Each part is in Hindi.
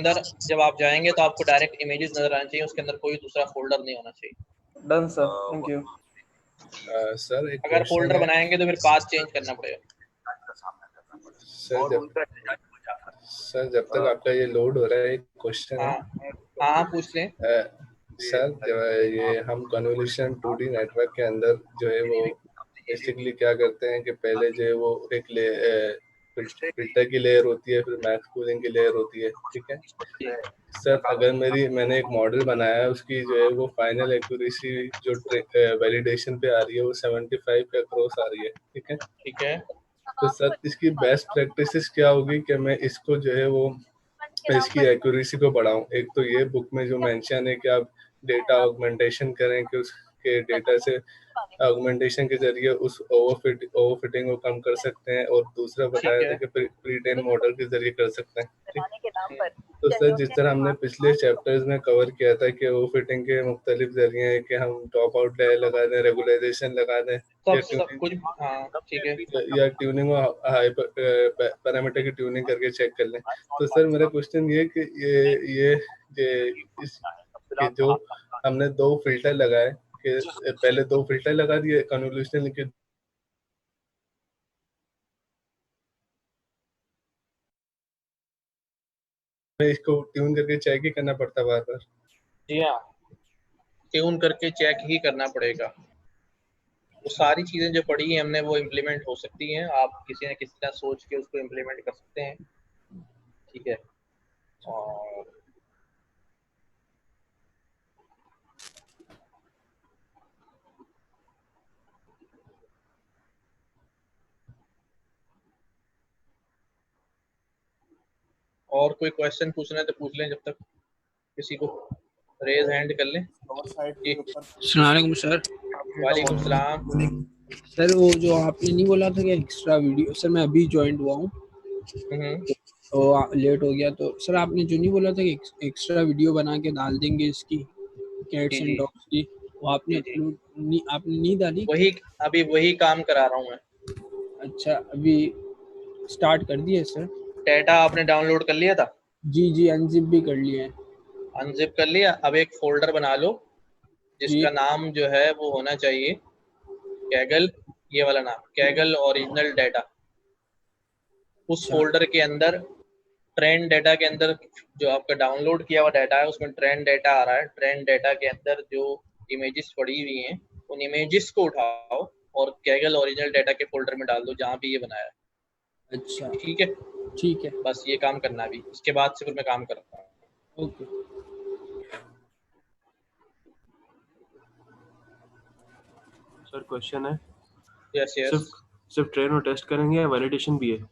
अंदर जब आप जाएंगे तो आपको डायरेक्ट इमेजेस नजर आने चाहिए, उसके अंदर कोई दूसरा फोल्डर नहीं होना चाहिए। Done sir, thank you. Sir एक अगर क्वेश्चन फोल्डर है बनाएंगे तो फिर पाथ चेंज करना पड़ेगा। सर जब तक आपका ये लोड हो रहा है, एक क्वेश्चन है। हाँ पूछ लें। सर जब ये हम कन्वोल्यूशन 2D नेटवर्क के अंदर जो है वो बेसिकली क्या करते हैं कि पहले जो है वो एक फिल्टर की लेयर होती है, फिर मैक्स कूलिंग की लेयर होती है, ठीक है सर। अगर मैंने एक मॉडल बनाया है, उसकी जो है वो फाइनल एक्यूरेसी जो वैलिडेशन पे आ रही है वो 75 के क्रॉस आ रही है, ठीक है। तो सर इसकी बेस्ट प्रैक्टिसेस क्या होगी कि मैं इसको जो है वो इसकी एक्यूरेसी को बढ़ाऊं। एक तो ये बुक में जो मेंशन है कि आप डेटा ऑगमेंटेशन करें, कि उसके डेटा से ऑगमेंटेशन के जरिए उस ओवरफिटिंग को कम कर सकते हैं, और दूसरा बताया था कि प्री ट्रेन मॉडल के जरिए कर सकते हैं, ठीक। तो सर जिस तरह हमने पिछले चैप्टर्स में कवर किया था कि ओवरफिटिंग के मुख्तलिफ जरिए हैं कि हम टॉप आउट लेयर लगा दें, रेगुलराइजेशन लगा दें, सब कुछ ठीक है, या ट्यूनिंग हाई पैरामीटर की ट्यूनिंग करके चेक कर लें। तो सर मेरा क्वेश्चन ये कि ये जो हमने 2 फिल्टर लगाए, कि पहले 2 फिल्टर लगा दिए कन्वोल्यूशन के, इसको ट्यून करके चेक ही करना पड़ता बार बार। जी हाँ, ट्यून करके चेक ही करना पड़ेगा। वो सारी चीजें जो पढ़ी है हमने वो इम्प्लीमेंट हो सकती हैं, आप किसी न किसी तरह सोच के उसको इम्प्लीमेंट कर सकते हैं, ठीक है। और कोई क्वेश्चन पूछना है तो पूछ लें, जब तक किसी को रेज हैंड कर लें। अस्सलामुअलैकुम सर। वालेकुम सलाम। सर वो जो आपने नहीं बोला था कि एक्स्ट्रा वीडियो, सर मैं अभी ज्वाइन हुआ हूँ तो लेट हो गया, तो सर आपने जो नहीं बोला था कि एक्स्ट्रा वीडियो बना के डाल देंगे इसकी कैट्स एंड डॉग्स की, वो आपने आपने नहीं डाली? वही काम करा रहा हूँ मैं। अच्छा, अभी स्टार्ट कर दिया सर? डेटा आपने डाउनलोड कर लिया था? जी अनजिप भी कर लिया है। अनजिप कर लिया? अब एक फोल्डर बना लो जिसका नाम जो है वो होना चाहिए कैगल, ये वाला नाम, कैगल ओरिजिनल डाटा। उस फोल्डर के अंदर ट्रेंड डाटा के अंदर जो आपका डाउनलोड किया हुआ डाटा है उसमें ट्रेंड डाटा आ रहा है। ट्रेंड डाटा के अंदर जो इमेजेस पड़ी हुई हैं उन इमेजेस को उठाओ और कैगल ओरिजिनल डाटा के फोल्डर में डाल दो जहाँ भी ये बनाया है। अच्छा ठीक है, बस ये काम करना भी, इसके बाद से फिर मैं काम करता हूँ। ओके सर क्वेश्चन है। यस सिर्फ ट्रेन और टेस्ट करेंगे या वैलिडेशन भी है?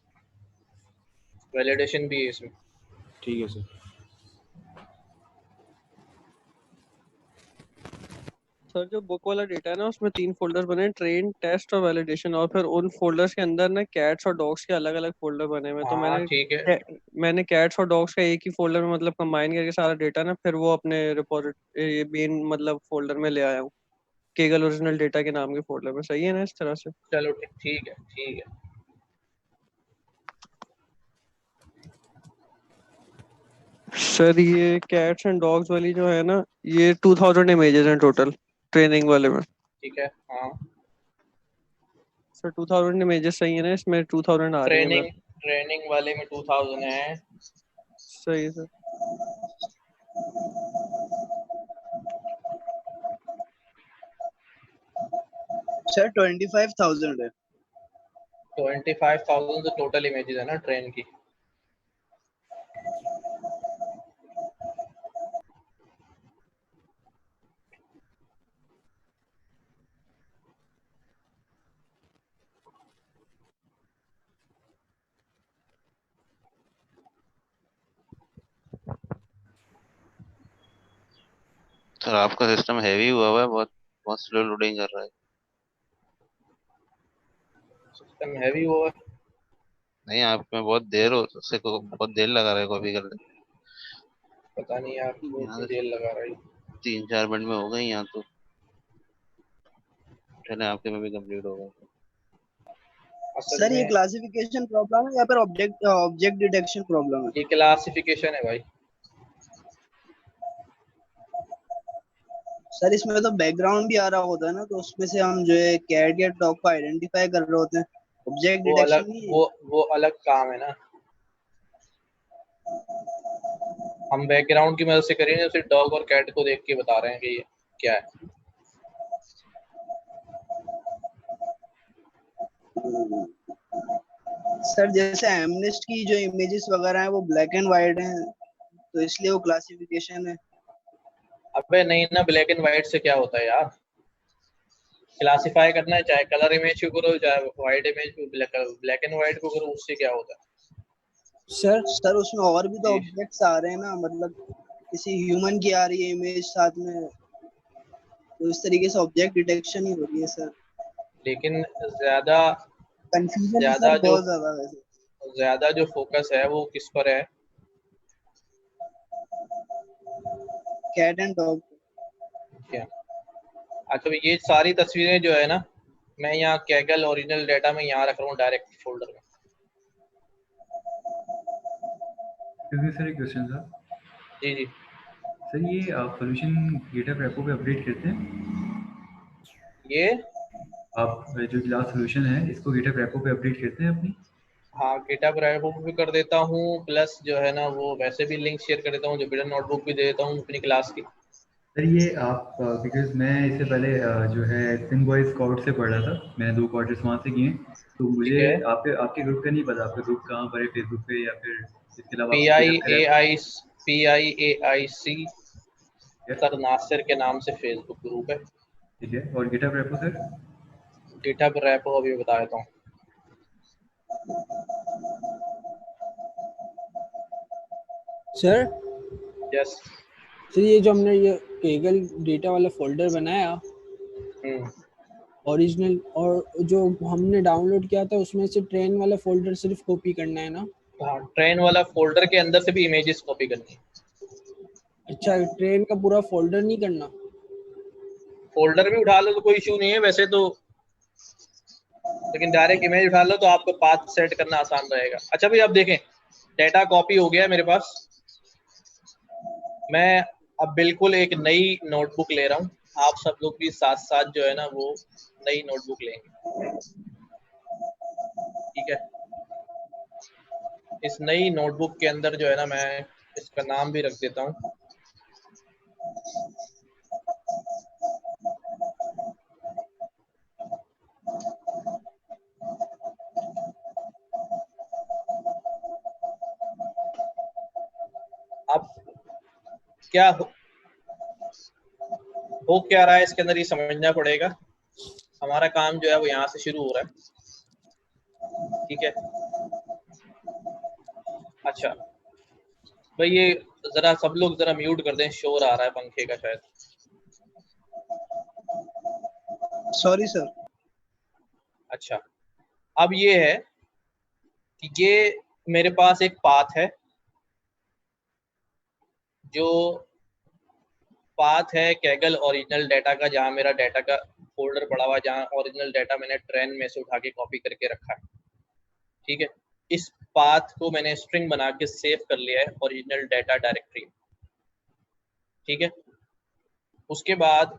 वैलिडेशन भी है इसमें। ठीक है सर। सर जो बुक वाला डेटा है ना उसमें 3 फोल्डर बने, ट्रेन, टेस्ट और वैलिडेशन, और फिर उन फोल्डर्स के अंदर ना कैट्स और डॉग्स के अलग अलग फोल्डर बने हुए। तो मैंने कैट्स और डॉग्स का एक ही फोल्डर में मतलब कंबाइन करके सारा डेटा ना फिर वो अपने रिपोजिटरी मेन मतलब फोल्डर में ले आया हूँ, केगल ओरिजिनल डेटा के नाम के फोल्डर में। सही है ना इस तरह से? चलो ठीक है। सर ये कैट्स एंड डॉग्स वाली जो है ना, ये 2000 इमेजेस हैं टोटल ट्रेनिंग वाले में। ठीक है, हाँ सर 2000 इमेजेस सही है ना? इसमें 2000 आ रही है। ट्रेनिंग वाले में 2000 है। सही है सर। सर 25,000 है। 25,000 तो टोटल इमेजेस है ना ट्रेन की। सर आपका सिस्टम हैवी हुआ है, बहुत स्लो लोडिंग कर रहा है। सिस्टम हैवी हुआ है? नहीं, आप में बहुत देर लगा रहा है कॉपी करने। पता नहीं यार क्यों देर लगा रही। 3-4 मिनट में हो गई यहाँ तो। चले आपके में भी कंप्लीट होगा। सर ये क्लासिफिकेशन प्रॉब्लम है या फिर ऑब्जेक्ट डिटेक्शन प्रॉब्लम है? ये क्लासिफिकेशन है भाई। सर इसमें तो बैकग्राउंड भी आ रहा होता है ना, तो उसमें से हम जो है कैट या डॉग को आइडेंटिफाई कर रहे होते हैं, ऑब्जेक्ट वो डिटेक्शन अलग नहीं है। वो अलग काम है ना, हम बैकग्राउंड की मदद से करेंगे, सिर्फ डॉग और कैट को देख के बता रहे हैं कि ये क्या है। सर जैसे एमनेस्ट की जो इमेजेस वगैरह हैं वो ब्लैक एंड वाइट हैं, तो इसलिए वो क्लासिफिकेशन है। अबे नहीं ना, ब्लैक एंड व्हाइट से क्या होता है यार, क्लासिफाई करना है चाहे कलर इमेज को करो चाहे व्हाइट इमेज को, ब्लैक एंड व्हाइट को करो, उससे क्या होता है। सर उसमें और भी तो जी ऑब्जेक्ट्स आ रहे हैं ना, मतलब किसी ह्यूमन की आ रही है इमेज साथ में, तो इस तरीके से ऑब्जेक्ट डिटेक्शन ही हो रही है सर। लेकिन ज्यादा कंफ्यूजन है ज्यादा सर जो बहुत ज्यादा वैसे। ज्यादा जो फोकस है वो किस पर है। Cat and dog. क्या अच्छा, तो ये सारी तस्वीरें जो है ना, मैं यहाँ कैगल ओरिजिनल डाटा में यहाँ रख रहा हूँ डायरेक्ट फोल्डर में। सर एक क्वेश्चन था। जी जी सर ये आप सोल्यूशन गिटहब रेपो पे अपडेट करते हैं? ये आप जो क्लास सोल्यूशन है इसको गिटहब रेपो पे अपडेट करते हैं अपनी? हाँ, गिटहब रेपो भी कर देता हूँ, प्लस जो है ना वो वैसे भी लिंक शेयर कर देता हूँ, जुपिटर नोटबुक भी दे देता हूँ अपनी क्लास की। सर ये आप बिकॉज मैं इससे पहले जो है सिंह बॉय स्काउट से पढ़ रहा था, मैंने 2 क्वार्टर्स वहाँ से किए हैं, तो ठीक मुझे है। आपके आपके ग्रुप का नहीं पता, आपका ग्रुप कहाँ पर है, फेसबुक पे या फिर इसके अलावा पी आपको आई गिटहब का ए रेपो? आई सी सर नासिर के नाम से फेसबुक ग्रुप है। ठीक है, और GitHub repo sir? GitHub repo अभी बता देता हूँ। Sir yes. सर ये जो हमने ये केगल डेटा वाला फोल्डर बनाया ओरिजिनल, और जो हमने डाउनलोड किया था उसमें से ट्रेन वाला फोल्डर सिर्फ कॉपी करना है ना? हाँ, ट्रेन वाला फोल्डर के अंदर से भी इमेजेस कॉपी करनी है। अच्छा, ट्रेन का पूरा फोल्डर नहीं करना? फोल्डर भी उठा लो तो कोई इशू नहीं है वैसे तो, लेकिन डायरेक्ट इमेज उठा लो तो आपको पाथ सेट करना आसान रहेगा। अच्छा भाई, अब देखें डेटा कॉपी हो गया है मेरे पास। मैं अब बिल्कुल एक नई नोटबुक ले रहा हूँ, आप सब लोग भी साथ साथ जो है ना वो नई नोटबुक लेंगे। ठीक है, इस नई नोटबुक के अंदर जो है ना मैं इसका नाम भी रख देता हूँ। अब क्या हो क्या रहा है इसके अंदर ये समझना पड़ेगा। हमारा काम जो है वो यहाँ से शुरू हो रहा है। ठीक है, अच्छा भाई ये जरा सब लोग जरा म्यूट कर दें, शोर आ रहा है पंखे का शायद। Sorry sir. अच्छा, अब ये है कि ये मेरे पास एक पाथ है, जो पाथ है कैगल ओरिजिनल डाटा का, जहां मेरा डाटा का फोल्डर पड़ा हुआ है, जहां ओरिजिनल डाटा मैंने ट्रेन में से उठा के कॉपी करके रखा है। ठीक है, इस पाथ को मैंने स्ट्रिंग बना के सेव कर लिया है ओरिजिनल डाटा डायरेक्टरी। ठीक है, उसके बाद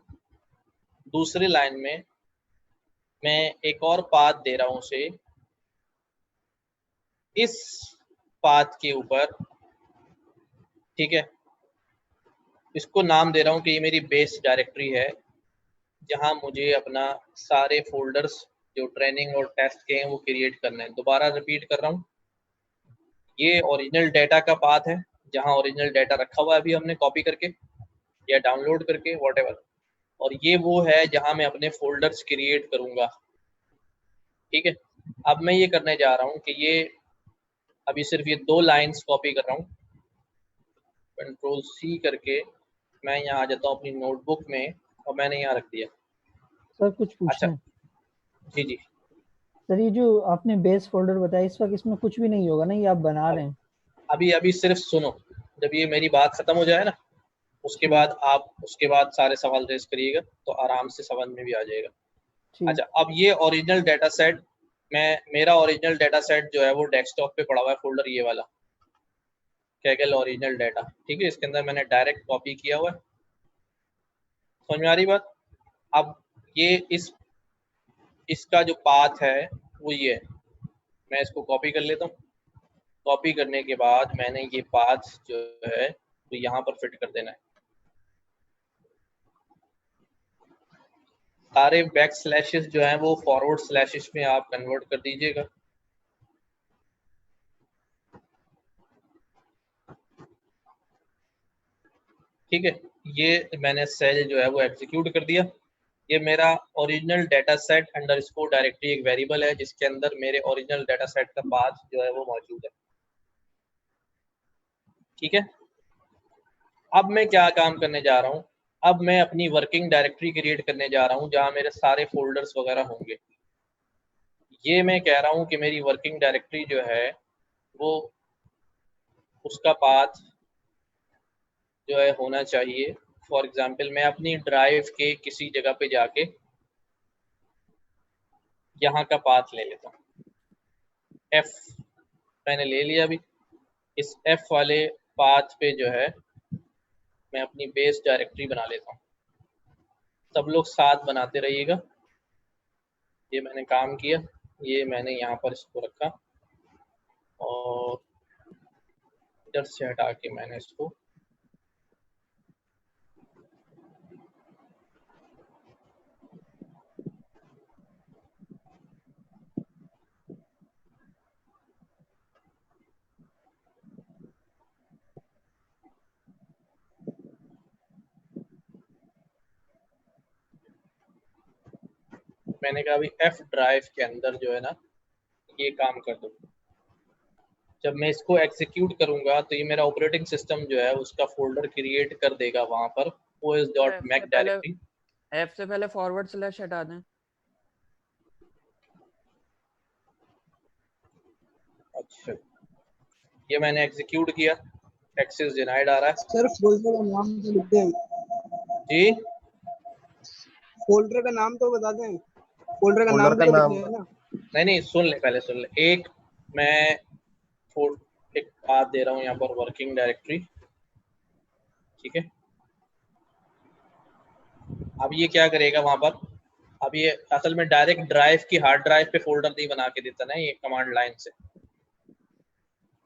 दूसरी लाइन में मैं एक और पाथ दे रहा हूं उसे, इस पाथ के ऊपर। ठीक है, इसको नाम दे रहा हूं कि ये मेरी बेस डायरेक्टरी है, जहां मुझे अपना सारे फोल्डर्स जो ट्रेनिंग और टेस्ट के हैं वो क्रिएट करना है। दोबारा रिपीट कर रहा हूँ, ये ओरिजिनल डाटा का पाथ है, जहां ओरिजिनल डाटा रखा हुआ है अभी हमने कॉपी करके या डाउनलोड करके व्हाटएवर, और ये वो है जहां मैं अपने फोल्डर्स क्रिएट करूंगा। ठीक है, अब मैं ये करने जा रहा हूँ कि ये अभी सिर्फ ये 2 लाइंस कॉपी कर रहा हूँ, कंट्रोल सी करके मैं यहाँ आ जाता हूँ अपनी नोटबुक में, और मैंने यहाँ रख दिया। सर कुछ अच्छा पूछना है? जी जी, सर ये जो आपने बेस फोल्डर बताया इस वक्त इसमें कुछ भी नहीं होगा ना, ये आप बना रहे हैं? अभी अभी सिर्फ सुनो, जब ये मेरी बात खत्म हो जाए ना उसके बाद आप उसके बाद सारे सवाल रेज करिएगा तो आराम से समझ में भी आ जाएगा। अच्छा, अब ये ओरिजिनल डाटा सेट, मेरा ओरिजिनल डाटा सेट जो है वो डेस्कटॉप पे पड़ा हुआ है फोल्डर ये वाला कैगल ओरिजिनल डाटा। ठीक है, इसके अंदर मैंने डायरेक्ट कॉपी किया हुआ है। समझ में आ रही बात? अब ये इसका जो पाथ है वो ये है, मैं इसको कॉपी कर लेता हूँ। कॉपी करने के बाद मैंने ये पाथ जो है तो यहाँ पर फिट कर देना है। सारे बैक स्लैशेस जो हैं वो फॉरवर्ड स्लैशेस में आप कन्वर्ट कर दीजिएगा। ठीक है, ये मैंने सेल जो है वो एग्जीक्यूट कर दिया। ये मेरा original data set underscore directory एक वेरिएबल है जिसके अंदर मेरे ओरिजिनल डाटा सेट का पाथ जो है वो मौजूद है। ठीक है, अब मैं क्या काम करने जा रहा हूँ, अब मैं अपनी वर्किंग डायरेक्टरी क्रिएट करने जा रहा हूँ जहाँ मेरे सारे फोल्डर्स वगैरह होंगे। ये मैं कह रहा हूँ कि मेरी वर्किंग डायरेक्टरी जो है वो उसका पाथ जो है होना चाहिए। फॉर एग्जांपल मैं अपनी ड्राइव के किसी जगह पे जाके यहाँ का पाथ ले लेता हूँ। F मैंने ले लिया। अभी इस F वाले पाथ पे जो है मैं अपनी बेस डायरेक्टरी बना लेता हूँ। सब लोग साथ बनाते रहिएगा। ये मैंने काम किया, ये मैंने यहाँ पर इसको रखा और इधर से हटा के मैंने इसको मैंने कहा अभी F ड्राइव के अंदर जो है ना ये काम कर दो। जब मैं इसको एग्जीक्यूट करूंगा तो ये मेरा ऑपरेटिंग सिस्टम जो है उसका फोल्डर क्रिएट कर देगा वहां पर os.mac डायरेक्टरी। F से पहले फॉरवर्ड स्लैश हटा दें। अच्छा, ये मैंने एग्जीक्यूट किया, एक्सेस डिनाइड आ रहा है। सर फोल्डर का नाम तो लिख दें। जी, फोल्डर का नाम तो बता दें। फोल्डर का नाम भी लिखना है ना? नहीं सुन ले, पहले सुन ले। एक मैं एक बात दे रहा हूँ यहाँ पर, वर्किंग डायरेक्टरी। ठीक है, अब ये क्या करेगा वहां पर, अब ये असल में डायरेक्ट ड्राइव की हार्ड ड्राइव पे फोल्डर नहीं बना के देता ना ये कमांड लाइन से।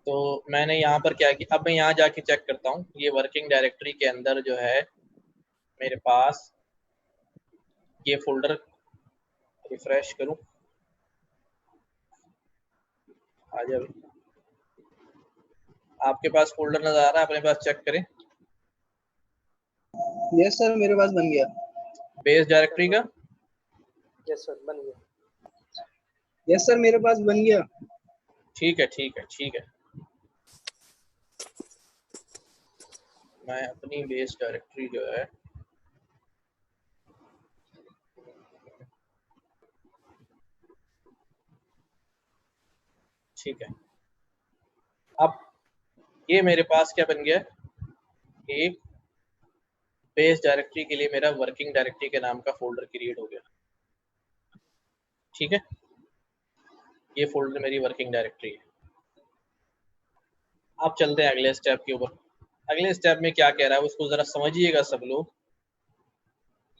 तो मैंने यहाँ पर क्या किया, अब मैं यहाँ जाके चेक करता हूँ ये वर्किंग डायरेक्टरी के अंदर जो है मेरे पास ये फोल्डर, रिफ्रेश करूँ, आ जाए। आपके पास फोल्डर नजर आ रहा है? अपने पास चेक करें। यस सर, मेरे पास बन गया। बेस डायरेक्टरी का? यस सर, बन गया। यस सर, मेरे पास बन गया। ठीक है ठीक है ठीक है, मैं अपनी बेस डायरेक्टरी जो है ठीक है, अब ये मेरे पास क्या बन गया, एक बेस डायरेक्टरी के लिए मेरा वर्किंग डायरेक्टरी के नाम का फोल्डर क्रिएट हो गया। ठीक है, ये फोल्डर मेरी वर्किंग डायरेक्टरी है। अब चलते हैं अगले स्टेप के ऊपर। अगले स्टेप में क्या कह रहा है उसको जरा समझिएगा सब लोग।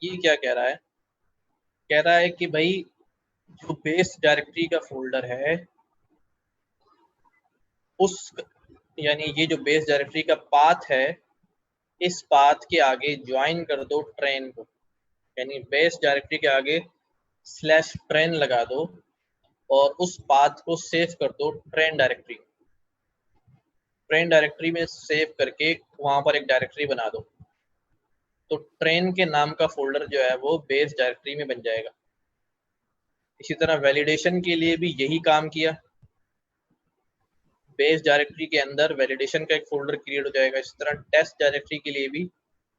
ये क्या कह रहा है, कह रहा है कि भाई जो बेस डायरेक्टरी का फोल्डर है उस यानी ये जो बेस डायरेक्टरी का पाथ है, इस पाथ के आगे ज्वाइन कर दो ट्रेन को, यानी बेस डायरेक्टरी के आगे स्लैश ट्रेन लगा दो और उस पाथ को सेव कर दो ट्रेन डायरेक्टरी। ट्रेन डायरेक्टरी में सेव करके वहां पर एक डायरेक्टरी बना दो, तो ट्रेन के नाम का फोल्डर जो है वो बेस डायरेक्टरी में बन जाएगा। इसी तरह वैलिडेशन के लिए भी यही काम किया, बेस डायरेक्टरी के अंदर वैलिडेशन का एक फोल्डर क्रिएट हो जाएगा। इस तरह टेस्ट डायरेक्टरी के लिए भी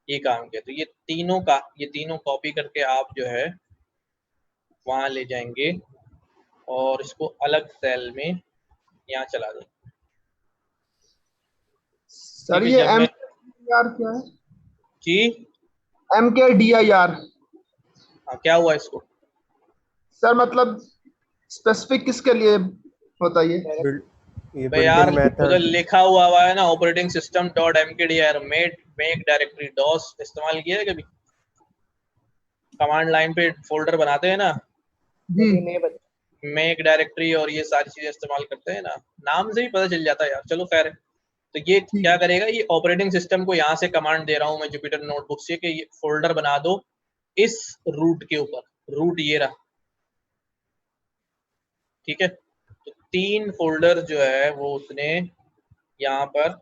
ये काम किया। तो ये तीनों कॉपी करके आप जो है वहां ले जाएंगे और इसको अलग सेल में यहाँ चला देंगे। सर ये MKDIR क्या है? जी, MKDIR क्या हुआ इसको? सर मतलब स्पेसिफिक किसके लिए होता है ये यार उधर लिखा हुआ है ना operating system dot mkdir make directory DOS इस्तेमाल किया है कभी? कमांड लाइन पे फोल्डर बनाते हैं ना, मेक डायरेक्टरी और ये सारी चीजें इस्तेमाल करते हैं ना, नाम से ही पता चल जाता है यार। चलो खैर, तो ये क्या करेगा, ये ऑपरेटिंग सिस्टम को यहाँ से कमांड दे रहा हूँ मैं जुपिटर नोटबुक से कि ये फोल्डर बना दो इस रूट के ऊपर, रूट ये रहा, ठीक है। तो 3 फोल्डर जो है वो उसने यहाँ पर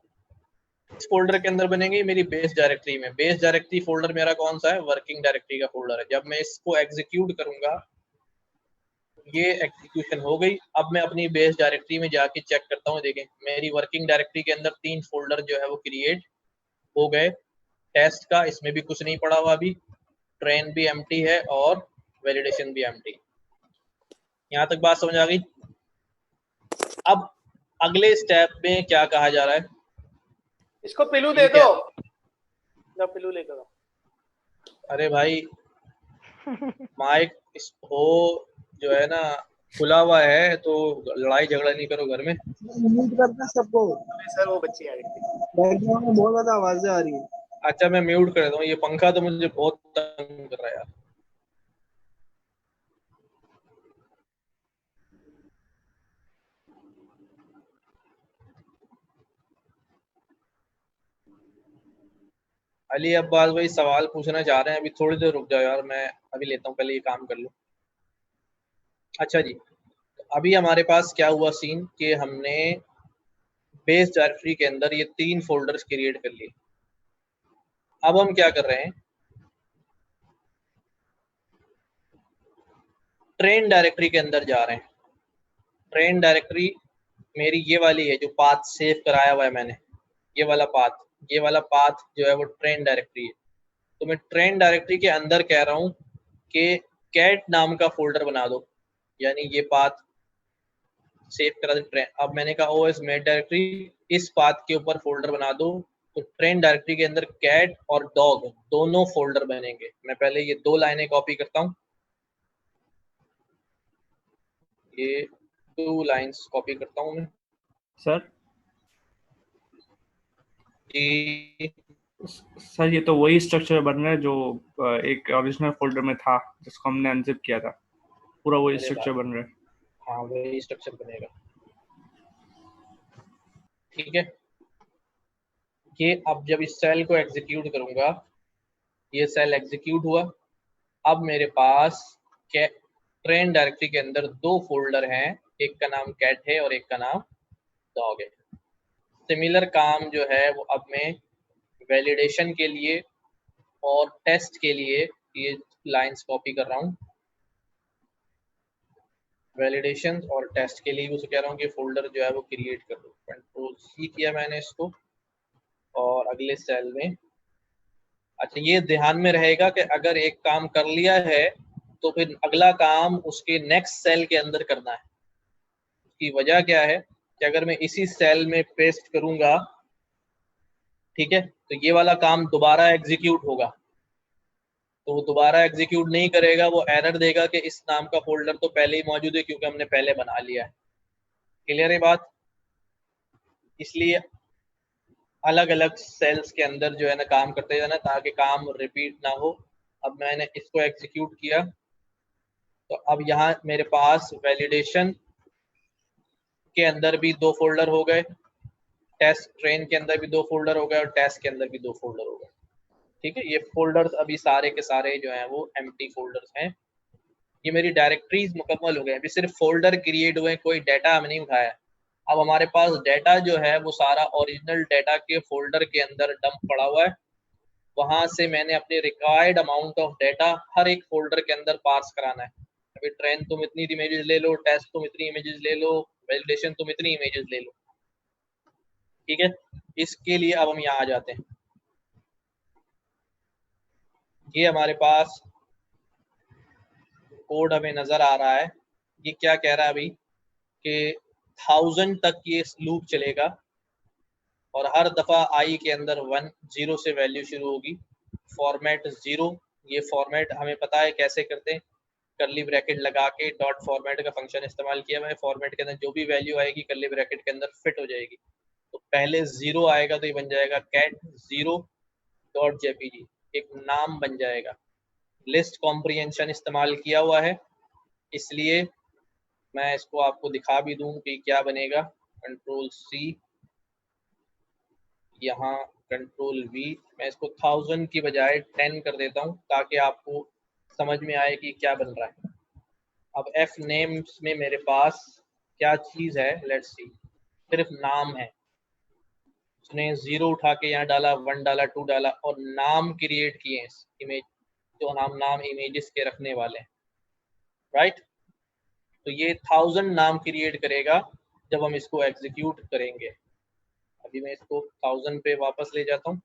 इस फोल्डर के अंदर बनेंगे मेरी बेस डायरेक्टरी में। बेस डायरेक्टरी फोल्डर मेरा कौन सा है, वर्किंग डायरेक्टरी का फोल्डर है। जब मैं इसको एग्जीक्यूट करूंगा, ये एग्जीक्यूशन हो गई। अब मैं अपनी बेस डायरेक्टरी में जाके चेक करता हूँ, देखें मेरी वर्किंग डायरेक्टरी के अंदर 3 फोल्डर जो है वो क्रिएट हो गए। टेस्ट का इसमें भी कुछ नहीं पड़ा हुआ अभी, ट्रेन भी एम्प्टी है और वैलिडेशन भी एम्प्टी। यहाँ तक बात समझ आ गई। अब अगले स्टेप में क्या कहा जा रहा है, इसको पिलू दे दो ना, पिलू लेकर। अरे भाई माइक हो जो है ना खुला हुआ है, तो लड़ाई झगड़ा नहीं करो घर में। म्यूट करना सबको। सर वो बच्ची आ रही थी, बैकग्राउंड में बहुत ज्यादा आवाजें आ रही है। अच्छा मैं म्यूट कर देता हूँ, ये पंखा तो मुझे बहुत तंग कर रहा है यार। अली अब्बास भाई सवाल पूछना चाह रहे हैं, अभी थोड़ी देर रुक जाओ यार, मैं अभी लेता हूँ, पहले ये काम कर लूँ। अच्छा जी, अभी हमारे पास क्या हुआ सीन कि हमने बेस डायरेक्टरी के अंदर ये 3 फोल्डर्स क्रिएट कर लिए। अब हम क्या कर रहे हैं, ट्रेन डायरेक्टरी के अंदर जा रहे हैं। ट्रेन डायरेक्टरी मेरी ये वाली है जो पाथ सेव कराया हुआ है मैंने, ये वाला पाथ जो है वो ट्रेन डायरेक्टरी है। तो मैं ट्रेन डायरेक्टरी के अंदर कह रहा हूँ कि कैट नाम का फोल्डर बना दो, यानी ये पाथ सेव करा दो ट्रेन। अब मैंने कहा ओएस मेड डायरेक्टरी, इस पाथ के ऊपर फोल्डर बना दो। तो ट्रेन डायरेक्टरी के अंदर कैट और डॉग दोनों फोल्डर बनेंगे। मैं पहले ये 2 लाइनें कॉपी करता हूँ, ये 2 लाइन्स कॉपी करता हूँ मैं। सर जी सर ये तो वही स्ट्रक्चर बन रहा है जो एक ओरिजिनल फोल्डर में था जिसको हमने अनजिप किया था, पूरा वही स्ट्रक्चर बन रहा है। हाँ वही स्ट्रक्चर बनेगा, ठीक है। ये अब जब इस सेल को एग्जीक्यूट करूंगा, ये सेल एग्जीक्यूट हुआ। अब मेरे पास ट्रेन डायरेक्टरी के अंदर 2 फोल्डर हैं, एक का नाम कैट है और एक का नाम डॉग है। सिमिलर काम जो है वो अब मैं वैलिडेशन के लिए और टेस्ट के लिए ये लाइंस कॉपी कर रहा हूँ। वैलिडेशन और टेस्ट के लिए भी उसे कह रहा हूँ कि फोल्डर जो है वो क्रिएट कर दो। कंट्रोल सी किया मैंने इसको और अगले सेल में। अच्छा ये ध्यान में रहेगा कि अगर एक काम कर लिया है तो फिर अगला काम उसके नेक्स्ट सेल के अंदर करना है। उसकी वजह क्या है कि अगर मैं इसी सेल में पेस्ट करूंगा, ठीक है, तो ये वाला काम दोबारा एग्जीक्यूट होगा। तो वो दोबारा एग्जीक्यूट नहीं करेगा, वो एरर देगा कि इस नाम का फोल्डर तो पहले ही मौजूद है क्योंकि हमने पहले बना लिया है। क्लियर है बात? इसलिए अलग अलग सेल्स के अंदर जो है ना काम करते जाना ताकि काम रिपीट ना हो। अब मैंने इसको एग्जीक्यूट किया तो अब यहाँ मेरे पास वैलिडेशन के अंदर भी 2 फोल्डर हो गए, टेस्ट ट्रेन के अंदर भी 2 फोल्डर हो गए और टेस्ट के अंदर भी 2 फोल्डर हो गए। ठीक है, ये फोल्डर्स अभी सारे के सारे जो हैं वो एम्प्टी फोल्डर्स हैं। ये मेरी डायरेक्टरीज मुकम्मल हो गए, अभी सिर्फ फोल्डर क्रिएट हुए, कोई डाटा हमने नहीं उठाया। अब हमारे पास डाटा जो है वो सारा ओरिजिनल डाटा के फोल्डर के अंदर डंप पड़ा हुआ है। वहां से मैंने अपने रिक्वायर्ड अमाउंट ऑफ डाटा हर एक फोल्डर के अंदर पास कराना है। अभी ट्रेन तुम इतनी इमेजेस ले लो, टेस्ट तुम इतनी इमेजेस ले लो, वैलिडेशन तुम इतनी इमेजेस ले लो। ठीक है, इसके लिए अब हम यहाँ आ जाते हैं। ये हमारे पास कोड हमें नजर आ रहा है। ये क्या कह रहा है अभी कि 1000 तक ये लूप चलेगा और हर दफा आई के अंदर 1 0 से वैल्यू शुरू होगी। फॉर्मेट 0, ये फॉर्मेट हमें पता है कैसे करते हैं, कर्ली ब्रैकेट लगा के डॉट फॉर्मेट का फंक्शन इस्तेमाल किया मैंने। फॉर्मेट के अंदर जो भी वैल्यू आएगी कर्ली ब्रैकेट के अंदर फिट हो जाएगी। तो पहले 0 आएगा तो ये बन जाएगा cat 0.jpg, एक नाम बन जाएगा। लिस्ट कॉम्प्रिहेंशन इस्तेमाल किया हुआ है, इसलिए मैं इसको आपको दिखा भी दूं कि क्या बनेगा। कंट्रोल सी, यहाँ कंट्रोल वी, मैं इसको 1000 की बजाय 10 कर देता हूँ ताकि आपको समझ में आए कि क्या बन रहा है। अब एफ नेम्स में मेरे पास क्या चीज़ है, लेट्स सी, सिर्फ नाम है। उसने 0 उठा के यहाँ डाला, 1 डाला, 2 डाला और नाम क्रिएट किए हैं इमेज, जो नाम इमेजेस के रखने वाले हैं, राइट। तो ये 1000 नाम क्रिएट करेगा जब हम इसको एग्जीक्यूट करेंगे। अभी मैं इसको 1000 पे वापस ले जाता हूँ।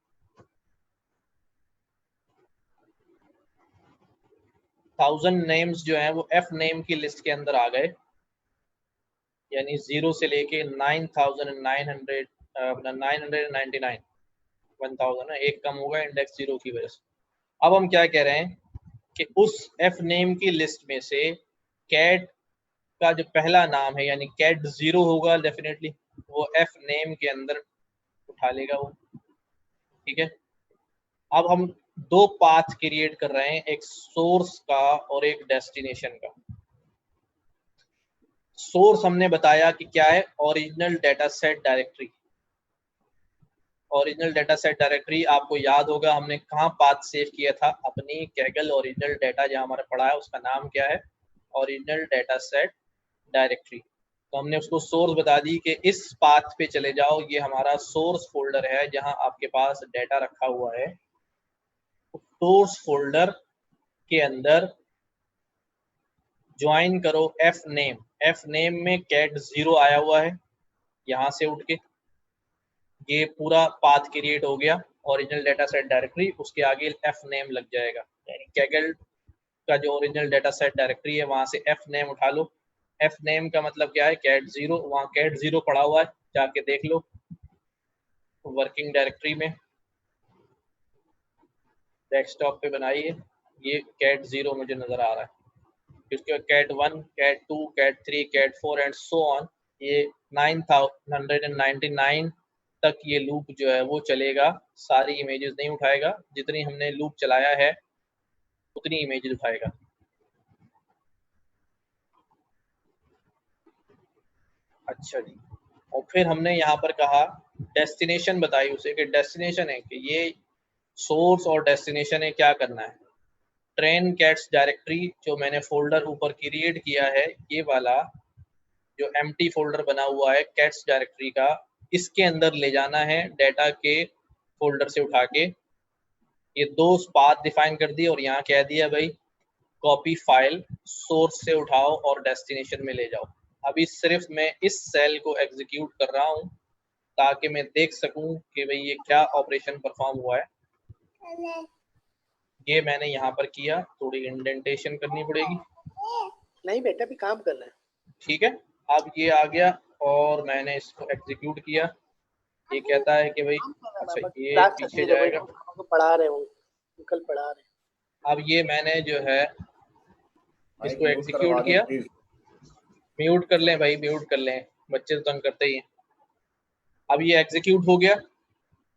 1000 नेम्स जो हैं वो एफ नेम की लिस्ट के अंदर आ गए, यानी 0 से लेके 9999 1000 है, एक कम होगा इंडेक्स 0 की वजह से। अब हम क्या कह रहे हैं कि उस एफ नेम की लिस्ट में से कैट का जो पहला नाम है, यानी कैट 0 होगा डेफिनेटली, वो एफ नेम के अंदर उठा लेगा वो, ठीक है। अब हम दो पाथ क्रिएट कर रहे हैं, एक सोर्स का और एक डेस्टिनेशन का। सोर्स हमने बताया कि क्या है, original data set directory. Original data set directory आपको याद होगा हमने कहाँ पाथ सेव किया था, अपनी कैगल ओरिजिनल डेटा जहाँ हमारा पड़ा है उसका नाम क्या है, ओरिजिनल डेटा सेट डायरेक्टरी। तो हमने उसको सोर्स बता दी कि इस पाथ पे चले जाओ, ये हमारा सोर्स फोल्डर है जहाँ आपके पास डेटा रखा हुआ है। सोर्स फोल्डर के अंदर ज्वाइन करो एफ नेम। एफ नेम में कैट 0 आया हुआ है, यहाँ से उठ के ये पूरा पाथ क्रिएट हो गया ओरिजिनल डेटा सेट डायरेक्टरी, उसके आगे एफ नेम लग जाएगा, यानी कैगल का जो ओरिजिनल डेटा सेट डायरेक्टरी है वहां से एफ नेम उठा लो। एफ नेम का मतलब क्या है, कैट 0, वहाँ कैट 0 पड़ा हुआ है, जाके देख लो वर्किंग डायरेक्टरी में, डेस्कटॉप पे बनाइए, ये कैट 0 मुझे नजर आ रहा है। इसके cat 1, cat 2, cat 3, cat 4 and so on, ये 999 तक ये लूप जो है वो चलेगा, सारी इमेजेस नहीं उठाएगा, जितनी हमने लूप चलाया है उतनी इमेजेस उठाएगा। अच्छा जी, और फिर हमने यहाँ पर कहा डेस्टिनेशन बताई उसे कि डेस्टिनेशन है कि ये सोर्स और डेस्टिनेशन है, क्या करना है। ट्रेन कैट्स डायरेक्टरी जो मैंने फोल्डर ऊपर क्रिएट किया है, ये वाला जो एम्प्टी फोल्डर बना हुआ है कैट्स डायरेक्टरी का, इसके अंदर ले जाना है डेटा के फोल्डर से उठा के। ये दो पाथ डिफाइन कर दिए और यहाँ कह दिया भाई कॉपी फाइल, सोर्स से उठाओ और डेस्टिनेशन में ले जाओ। अभी सिर्फ मैं इस सेल को एग्जीक्यूट कर रहा हूँ ताकि मैं देख सकूं कि भाई ये क्या ऑपरेशन परफॉर्म हुआ है। ये मैंने यहाँ पर किया, थोड़ी इंडेंटेशन करनी पड़ेगी। नहीं बेटा भी काम कर रहे हैं, ठीक है। अब ये आ गया और मैंने इसको एग्जीक्यूट किया, ये कहता है कि भाई अच्छा ये पीछे जाएगा, पढ़ा रहे हूँ, कल पढ़ा रहे। अब ये मैंने जो है इसको एग्जीक्यूट किया। म्यूट कर लें भाई, म्यूट कर लें, बच्चे तो तंग करते ही हैं। अब ये एग्जीक्यूट हो गया।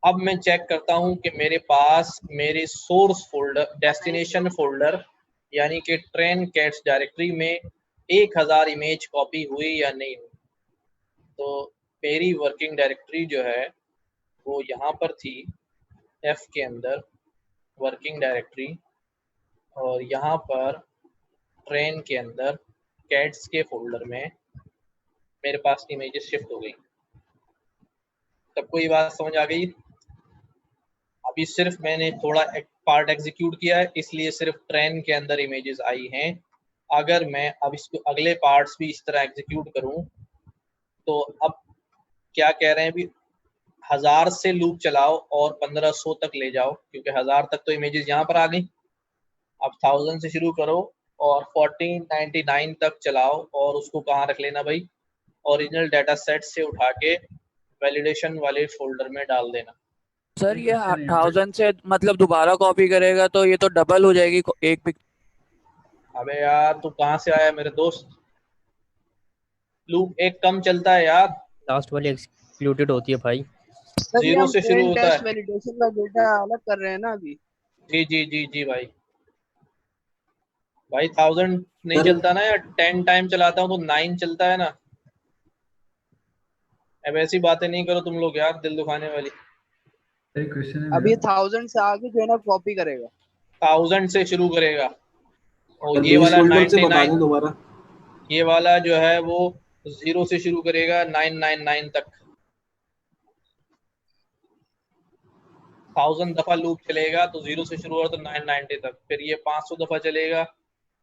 अब मैं चेक करता हूं कि मेरे पास मेरे सोर्स फोल्डर, डेस्टिनेशन फोल्डर यानी कि ट्रेन कैट्स डायरेक्टरी में 1000 इमेज कॉपी हुई या नहीं हुई। तो मेरी वर्किंग डायरेक्टरी जो है वो यहाँ पर थी एफ के अंदर वर्किंग डायरेक्टरी, और यहाँ पर ट्रेन के अंदर कैट्स के फोल्डर में मेरे पास इमेजेस शिफ्ट हो गई। सबको ये बात समझ आ गई। अभी सिर्फ मैंने थोड़ा एक पार्ट एग्जीक्यूट किया है, इसलिए सिर्फ ट्रेन के अंदर इमेजेस आई हैं। अगर मैं अब इसको अगले पार्ट्स भी इस तरह एग्जीक्यूट करूं तो अब क्या कह रहे हैं, अभी 1000 से लूप चलाओ और 1500 तक ले जाओ, क्योंकि 1000 तक तो इमेजेस यहाँ पर आ गई। अब 1000 से शुरू करो और 1499 तक चलाओ और उसको कहाँ रख लेना भाई, ओरिजिनल डेटा सेट से उठा के वैलिडेशन वाले फोल्डर में डाल देना। सर ये 1000 से मतलब दोबारा कॉपी करेगा तो ये तो डबल हो जाएगी एक पिक। अबे यार तू कहाँ से आया मेरे दोस्त, लूप एक कम चलता है यार, लास्ट वाली एक्सक्लूडेड होती है भाई। 0 से शुरू होता है। वैलिडेशन का डेटा अलग कर रहे हैं ना अभी। जी जी जी जी भाई, भाई 1000 नहीं सर चलता ना यार, 10 टाइम चलाता हूँ तो 9 चलता है ना। अब ऐसी बातें नहीं करो तुम लोग यार, दिल दुखाने वाली। एक क्वेश्चन है अब ये मेरा। 1000 से आगे जो है ना कॉपी करेगा, 1000 से शुरू करेगा, और सर ये बेस वाला फोल्डर से बता 99, दें दोबारा। ये वाला जो है वो 0 से शुरू करेगा 999 तक। 1000 दफा लूप चलेगा तो 0 से शुरू होगा तो 990 तक, फिर ये 500 दफा चलेगा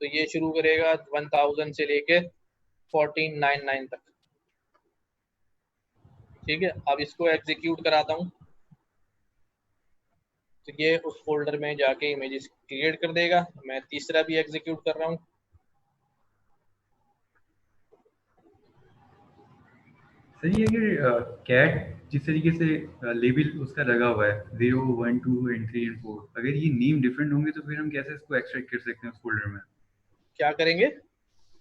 तो ये शुरू करेगा 1000 से लेके 1499 तक। ठीक है, अब इसको एग्जीक्यूट कराता हूँ तो ये उस फोल्डर में जाके इमेजेस क्रिएट कर देगा। मैं तीसरा भी एग्जीक्यूट कर रहा हूँ। सही है कि कैट जिस तरीके से लेबल उसका लगा हुआ है 0, 1, 2 एंड 3 एंड 4, अगर ये नेम डिफरेंट होंगे तो फिर हम कैसे इसको एक्सट्रैक्ट कर सकते हैं उस फोल्डर में? क्या करेंगे?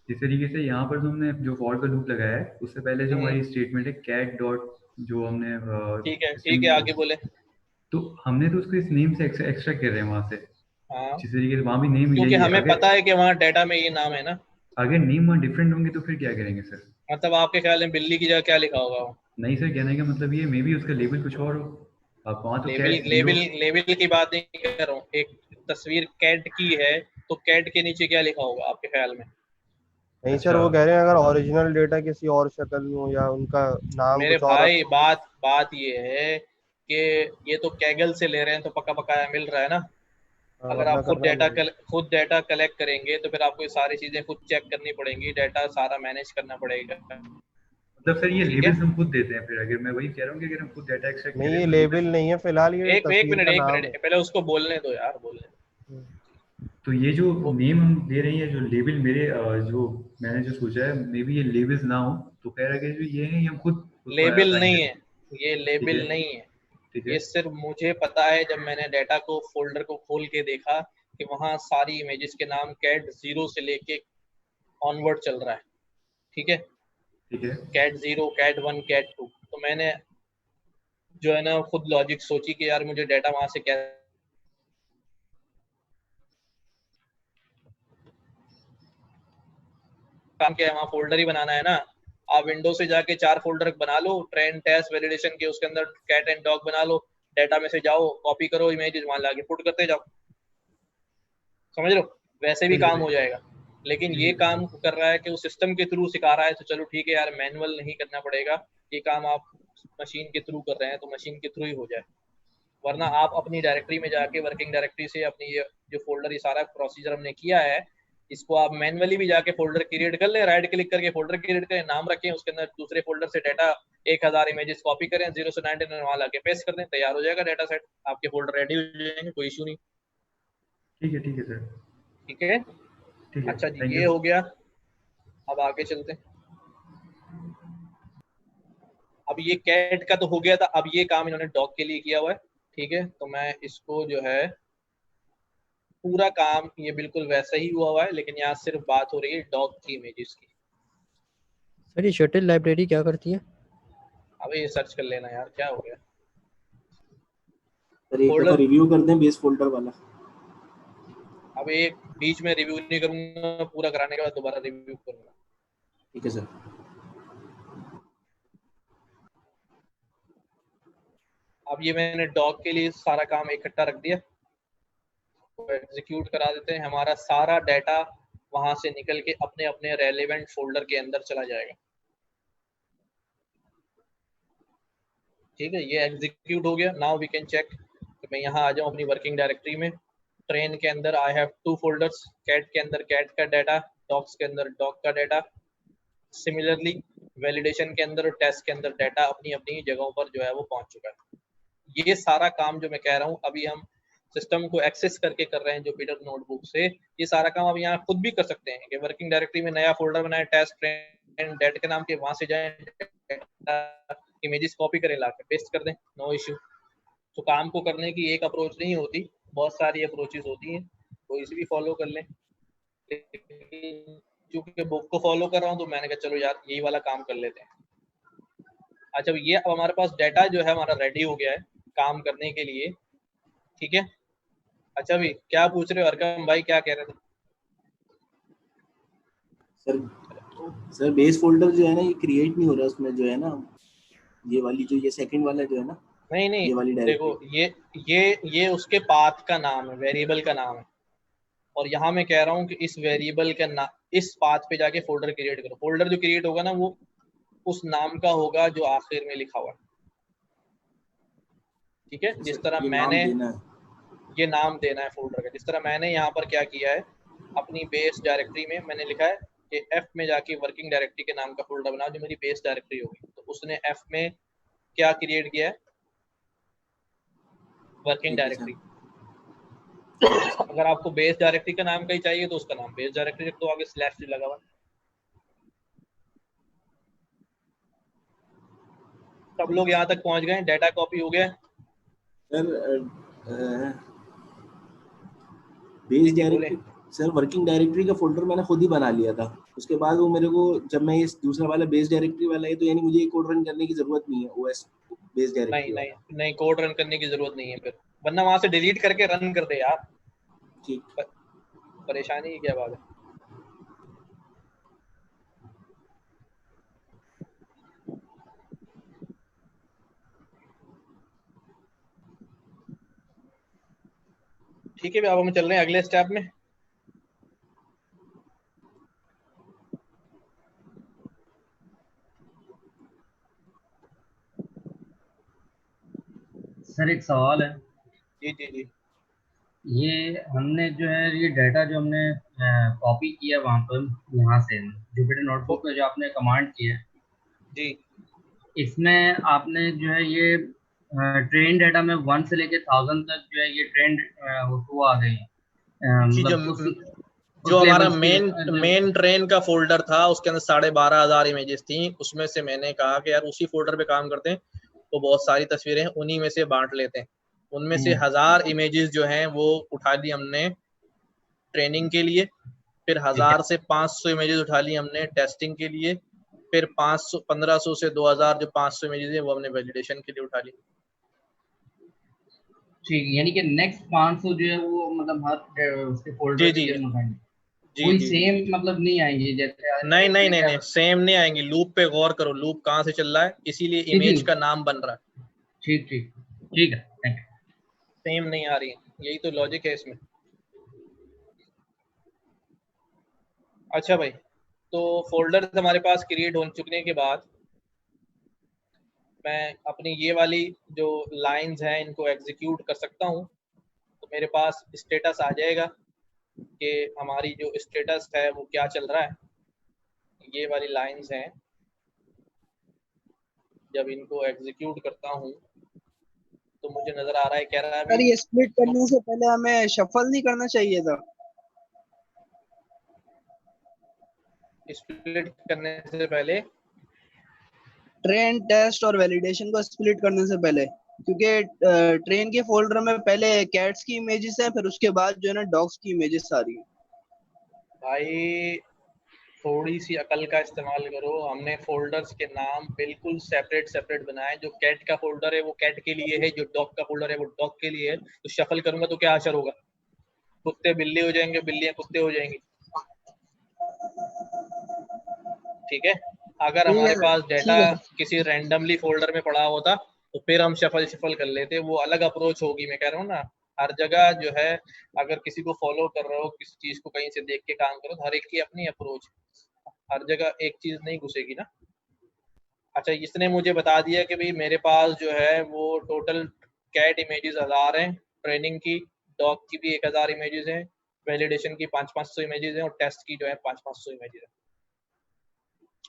जिस तरीके से यहाँ पर तुमने जो फॉर का लूप लगाया है उससे पहले जो हमारी स्टेटमेंट है कैट डॉट जो हमने ठीक है आगे बोले। तो हमने तो उसको इस नेम से एक्सट्रैक्ट कर रहे हैं वहां से। हाँ, जिस तरीके से वहां भी नेम क्योंकि यही है, हमें पता है कि वहाँ डाटा में ये नाम है ना। अगर नेम वहाँ डिफरेंट होंगे तो फिर क्या करेंगे सर? मतलब आपके ख्याल में बिल्ली की जगह क्या लिखा होगा? नहीं सर, कहने का मतलब ये मे बी उसका लेबल कुछ और हो। आप वहाँ तो लेबल की बात नहीं कर रहा हूँ, एक तस्वीर कैट की है तो कैट के नीचे क्या लिखा होगा आपके ख्याल में? नहीं सर, वो कह रहे हैं अगर ओरिजिनल डेटा किसी और शक्ल में हो या उनका नाम मेरे कुछ और भाई बात ये है कि ये तो कैगल से ले रहे हैं तो पक्का पकाया मिल रहा है ना। अगर अपना आप करना खुद डाटा कलेक्ट करेंगे तो फिर आपको ये सारी चीजें खुद चेक करनी पड़ेंगी, डाटा सारा मैनेज करना पड़ेगा। मतलब सर ये लेबल्स हम खुद देते हैं फिर? अगर मैं वही कह रहा हूँ कि अगर हम खुद डाटा एक्सट्रैक्ट नहीं, करें ये तो लेबल नहीं है फिलहाल, ये एक तस्वीर का नाम है। मिनट पहले उसको बोलने दो यार, बोलने दो। तो ये जो नेम हम दे रहे हैं, जो लेबल मेरे जो मैंने जो सोचा है मे बी ये लेबल्स ना हो, तो कह रहा है कि जो ये है ये हम खुद लेबल नहीं है, ये लेबल नहीं है, ये सिर्फ मुझे पता है जब मैंने डाटा को फोल्डर को खोल के देखा कि वहाँ सारी इमेजेस के नाम कैट 0 से लेके ऑनवर्ड चल रहा है। ठीक है, कैट 0, कैट 1, कैट 2। तो मैंने जो है ना खुद लॉजिक सोची कि यार मुझे डाटा वहां से क्या काम क्या है, वहाँ फोल्डर ही बनाना है ना। आप विंडो से जाके 4 फोल्डर बना लो, ट्रेन, टेस्ट, वैलिडेशन के, उसके अंदर कैट एंड डॉग बना लो, डाटा में से जाओ कॉपी करो इमेजेस, वहां लाके पुट करते जाओ। समझ लो, वैसे भी काम हो जाएगा। लेकिन ये काम कर रहा है कि वो सिस्टम के थ्रू सिखा रहा है, तो चलो ठीक है यार, मैनुअल नहीं करना पड़ेगा, ये काम आप मशीन के थ्रू कर रहे हैं तो मशीन के थ्रू ही हो जाए। वरना आप अपनी डायरेक्टरी में जाके वर्किंग डायरेक्टरी से अपनी ये जो फोल्डर, ये सारा प्रोसीजर हमने किया है, इसको आप मैनुअली भी जाके फोल्डर क्रिएट कर लें, राइट क्लिक करके फोल्डर क्रिएट करें, नाम रखें, उसके अंदर दूसरे फोल्डर से डाटा 1000 इमेजेस कॉपी करें, 0 से 99 वहां लाके पेस्ट कर दें, तैयार हो जाएगा डाटा सेट, आपके फोल्डर रेडी हो जाएंगे, कोई इशू नहीं। ठीक है सर। ठीक है, अच्छा जी, ये हो गया। अब आगे चलते हैं। अब ये कैट का तो हो गया था, अब ये काम इन्होंने डॉग के लिए किया हुआ है। ठीक है, तो मैं इसको जो है पूरा काम ये बिल्कुल वैसा ही हुआ है, लेकिन यहाँ सिर्फ बात हो रही है डॉग की इमेजेस की। सर ये शटल लाइब्रेरी क्या करती है? अब ये सर्च कर लेना यार, क्या हो गया। फोल्डर रिव्यू कर दें बेस फोल्डर वाला। अब एक बीच में रिव्यू नहीं करूंगा, पूरा कराने के बाद दोबारा रिव्यू करूंगा। ठीक है सर। अब ये मैंने डॉग के लिए सारा काम इकट्ठा रख दिया, तो एग्जीक्यूट करा देते हैं। हमारा सारा डाटा वहां से निकल के अपने अपने रेलेवेंट फोल्डर के अंदर चला जाएगा। ठीक है, ये एग्जीक्यूट हो गया। Now we can check. तो मैं यहाँ आ जाऊँ अपनी वर्किंग डायरेक्टरी में, ट्रेन के अंदर आई हैव 2 फोल्डर्स, कैट के अंदर कैट का डाटा, डॉग्स के अंदर डॉग का डाटा। सिमिलरली वैलिडेशन के अंदर और टेस्ट के अंदर डाटा अपनी अपनी जगहों पर जो है वो पहुंच चुका है। ये सारा काम जो मैं कह रहा हूँ, अभी हम सिस्टम को एक्सेस करके कर रहे हैं जुपिटर नोटबुक से। ये सारा काम अब यहाँ खुद भी कर सकते हैं कि वर्किंग डायरेक्टरी में नया फोल्डर बनाए, टेस्ट, ट्रेन, डेट के नाम के, वहां से जाएं, इमेजेस कॉपी करें, लाके पेस्ट कर दें, नो इश्यू। तो काम को करने की एक अप्रोच नहीं होती, बहुत सारी अप्रोचेस होती हैं, कोई सी भी फॉलो कर लें। क्योंकि बुक को फॉलो कर रहा हूँ तो मैंने कहा चलो यार यही वाला काम कर लेते हैं। अच्छा, ये अब हमारे पास डाटा जो है हमारा रेडी हो गया है काम करने के लिए। ठीक है, अच्छा भी क्या पूछ रहे हो अरकम भाई, क्या कह रहे थे? सर बेस फोल्डर जो है ना ये क्रिएट नहीं हो रहा उसमें, जो है ना ये वाली जो ये सेकंड वाला जो है ना, नहीं ये वाली देखो ये उसके पाथ का नाम है, वेरिएबल का नाम है। और यहाँ मैं कह रहा हूँ कि इस वेरिएबल का नाम, इस पाथ पे जाके फोल्डर क्रिएट करो। फोल्डर जो क्रिएट होगा ना वो उस नाम का होगा जो आखिर में लिखा हुआ है, ठीक है। जिस तरह मैंने ये नाम देना है फोल्डर का, जिस तरह मैंने यहाँ पर क्या किया है, अपनी बेस डायरेक्टरी में मैंने लिखा है कि F में जाके वर्किंग डायरेक्टरी के नाम का फोल्डर बनाओ जो मेरी बेस डायरेक्टरी होगी। तो उसने F में क्या क्रिएट किया है, वर्किंग डायरेक्टरी। अगर आपको बेस डायरेक्टरी का नाम कहीं चाहिए तो उसका नाम बेस डायरेक्टरी रख दो, आगे स्लैश लगा हुआ। सब लोग यहाँ तक पहुंच गए, डाटा कॉपी हो गया। Sir base directory, sir working directory का फोल्डर मैंने खुद ही बना लिया था। उसके बाद वो मेरे को जब मैं इस दूसरा वाला बेस डायरेक्टरी वाला है तो यानी मुझे कोड रन करने की जरूरत नहीं है ओएस बेस डायरेक्टरी। नहीं कोड रन करने की जरूरत नहीं है फिर, वरना वहां से डिलीट करके रन कर दे यार। ठीक, परेशानी की क्या बात है। ठीक है, अब हम चल रहे हैं अगले स्टेप में। सर एक सवाल है। जी जी जी। ये हमने जो है ये डाटा जो हमने कॉपी किया वहाँ पर, यहाँ से जुपिटर नोटबुक में जो आपने कमांड किया जी, इसमें आपने जो है ये ट्रेन डाटा में 1 से लेके 1000 तक जो है ये ट्रेंड वो आ गई जो हमारा मेन ट्रेन का फोल्डर था उसके अंदर 12,500 इमेजेस थी। उसमें से मैंने कहा कि यार उसी फोल्डर पे काम करते हैं, तो बहुत सारी तस्वीरें उन्हीं में से बांट लेते हैं। उनमें से 1000 इमेजेस जो हैं वो उठा ली हमने ट्रेनिंग के लिए, फिर 1000 से 500 इमेजेस उठा ली हमने टेस्टिंग के लिए, फिर 1500 से 2000 जो 500 इमेजेस है वो हमने वैलिडेशन के लिए उठा ली। ठीक, यानी कि नेक्स्ट 500 जो है वो मतलब हर उसके फोल्डर के लिए उठाएंगे। कोई सेम मतलब नहीं आएंगे जैसे नहीं सेम नहीं आएंगे। लूप पे गौर करो, लूप कहाँ से चल रहा है, इसीलिए इमेज का नाम बन रहा है। ठीक है, थैंक यू। सेम नहीं आ रही है, यही तो लॉजिक है इसमें। अच्छा भाई, तो फोल्डर हमारे पास क्रिएट हो चुकने के बाद मैं अपनी ये वाली जो लाइंस हैं इनको एग्जीक्यूट कर सकता हूँ। तो मेरे पास स्टेटस आ जाएगा कि हमारी जो स्टेटस है वो क्या चल रहा है। ये वाली लाइंस हैं, जब इनको एग्जीक्यूट करता हूँ तो मुझे नजर आ रहा है, कह रहा है सर ये स्प्लिट करने से पहले हमें शफल नहीं करना चाहिए था? स्प्लिट करने से पहले ट्रेन, टेस्ट और वैलिडेशन को स्प्लिट करने से पहले, क्योंकि ट्रेन के फोल्डर में पहले कैट्स की इमेजेस हैं, फिर उसके बाद जो है ना डॉग्स की इमेजेस आ रही है। भाई थोड़ी सी अकल का इस्तेमाल करो। हमने फोल्डर्स के नाम बिल्कुल सेपरेट बनाए। जो कैट का फोल्डर है वो कैट के लिए है, जो डॉग का फोल्डर है वो डॉग के लिए है। तो शफल करूंगा तो क्या असर होगा? कुत्ते बिल्ली हो जाएंगे, बिल्लियां कुत्ते हो जाएंगी। ठीक है, अगर हमारे पास डाटा किसी रैंडमली फोल्डर में पड़ा होता तो फिर हम शफल कर लेते, वो अलग अप्रोच होगी। मैं कह रहा हूँ ना, हर जगह जो है अगर किसी को फॉलो कर रहे हो, किसी चीज को कहीं से देख के काम करो, तो हर एक की अपनी अप्रोच, हर जगह एक चीज नहीं घुसेगी ना। अच्छा, इसने मुझे बता दिया कि भाई मेरे पास जो है वो टोटल कैट इमेजेस 1000 हैं, ट्रेनिंग की, डॉग की भी 1000 इमेजेस हैं, वैलिडेशन की 500 इमेजेस हैं और टेस्ट की जो है 500 इमेजेस हैं।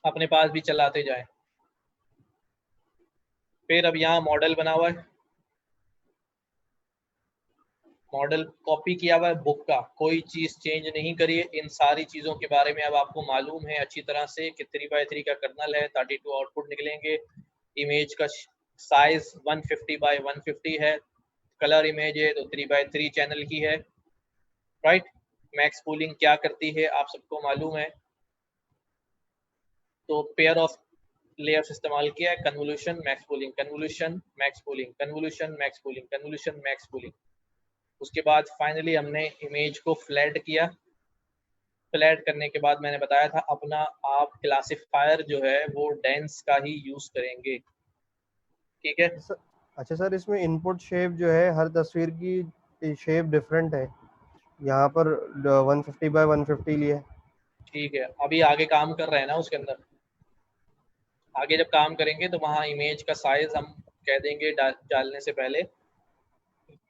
अपने पास भी चलाते जाएं। फिर अब यहाँ मॉडल बना हुआ है, मॉडल कॉपी किया हुआ है बुक का, कोई चीज चेंज नहीं करी है। इन सारी चीजों के बारे में अब आपको मालूम है अच्छी तरह से कि 3x3 का कर्नल है, 32 आउटपुट निकलेंगे, इमेज का साइज 150 बाय 150 है, कलर इमेज है तो 3x3 चैनल की है, राइट। मैक्स पूलिंग क्या करती है आप सबको मालूम है। तो पेयर ऑफ लेयर्स इस्तेमाल किया है, convolution max pooling, convolution max pooling, convolution max pooling, convolution max pooling. उसके बाद फाइनली हमने इमेज को फ्लैट किया, फ्लैट करने के बाद मैंने बताया था अपना आप क्लासिफायर जो है वो डेंस का ही यूज करेंगे, ठीक है। अच्छा सर, इसमें इनपुट शेप जो है हर तस्वीर की शेप डिफरेंट है, यहाँ पर 150 बाय 150 लिया है। ठीक है, अभी आगे काम कर रहे हैं ना उसके अंदर, आगे जब काम करेंगे तो वहाँ इमेज का साइज हम कह देंगे डालने से पहले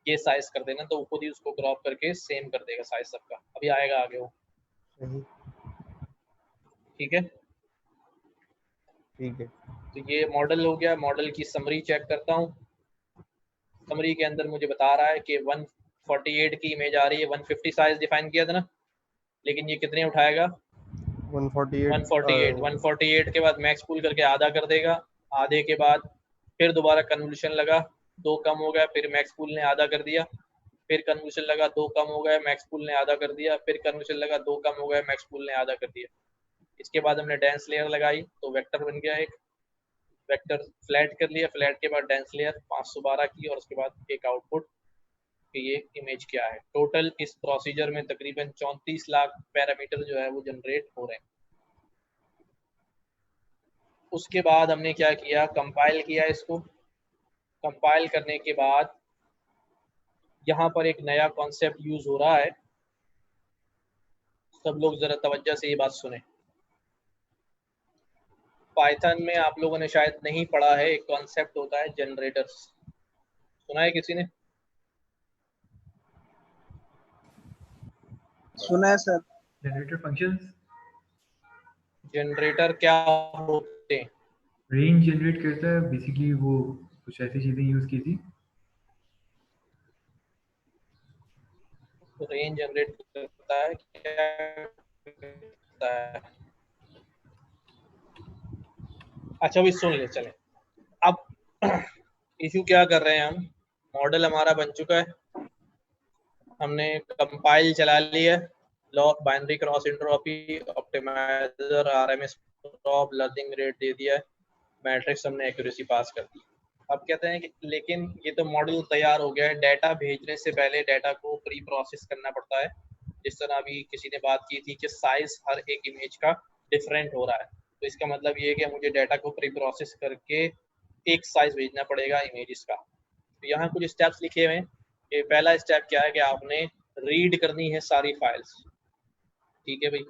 ये साइज कर देना, तो वो खुद ही उसको क्रॉप करके सेम कर देगा साइज सबका, अभी आएगा आगे वो। ठीक है, ठीक है। तो ये मॉडल हो गया। मॉडल की समरी चेक करता हूँ। समरी के अंदर मुझे बता रहा है कि 148 की इमेज आ रही है, 150 साइज डिफाइन किया था ना, लेकिन ये कितने उठाएगा? 148 के बाद मैक्स पूल करके आधा कर देगा, आधे के बाद फिर दोबारा कन्वोल्यूशन लगा, 2 कम हो गया, फिर मैक्स पूल ने आधा कर दिया, फिर कन्वोल्यूशन लगा, 2 कम हो गया, मैक्स पूल ने आधा कर दिया, फिर कन्वोल्यूशन लगा, 2 कम हो गया, मैक्स पूल ने आधा कर दिया। इसके बाद हमने डेंस लेयर लगाई तो वेक्टर बन गया, एक वेक्टर फ्लैट कर लिया, फ्लैट के बाद डेंस लेयर 512 की, और उसके बाद एक आउटपुट कि ये इमेज क्या है। टोटल इस प्रोसीजर में तकरीबन 34 लाख पैरामीटर जो है वो जनरेट हो रहे हैं। उसके बाद हमने क्या किया, कंपाइल किया इसको। कंपाइल करने के बाद यहाँ पर एक नया कॉन्सेप्ट यूज हो रहा है, सब लोग जरा तवज्जो से ये बात सुने। पाइथन में आप लोगों ने शायद नहीं पढ़ा है, एक कॉन्सेप्ट होता है जनरेटर्स, सुना है किसी ने? सुना है सर। जनरेटर फंक्शंस, जनरेटर क्या होते हैं? रेंज जनरेट करता है बेसिकली, वो कुछ ऐसी चीजें यूज की थी। रेंज जनरेट करता है, क्या करता है? अच्छा भी सुन ले चले। अब इशू क्या कर रहे हैं हम, मॉडल हमारा बन चुका है, हमने कंपाइल चला लिया, log binary cross entropy optimizer RMS टॉप लर्निंग रेट दे दिया है, मैट्रिक्स हमने एक्यूरेसी पास कर दी। अब कहते हैं कि लेकिन ये तो मॉडल तैयार हो गया है, डाटा भेजने से पहले डाटा को प्री प्रोसेस करना पड़ता है। जिस तरह अभी किसी ने बात की थी कि साइज हर एक इमेज का डिफरेंट हो रहा है, तो इसका मतलब ये है कि मुझे डाटा को प्री प्रोसेस करके एक साइज भेजना पड़ेगा इमेजेस का। तो यहाँ कुछ स्टेप्स लिखे हुए हैं कि पहला स्टेप क्या है कि आपने रीड करनी है सारी फाइल्स, ठीक है भाई।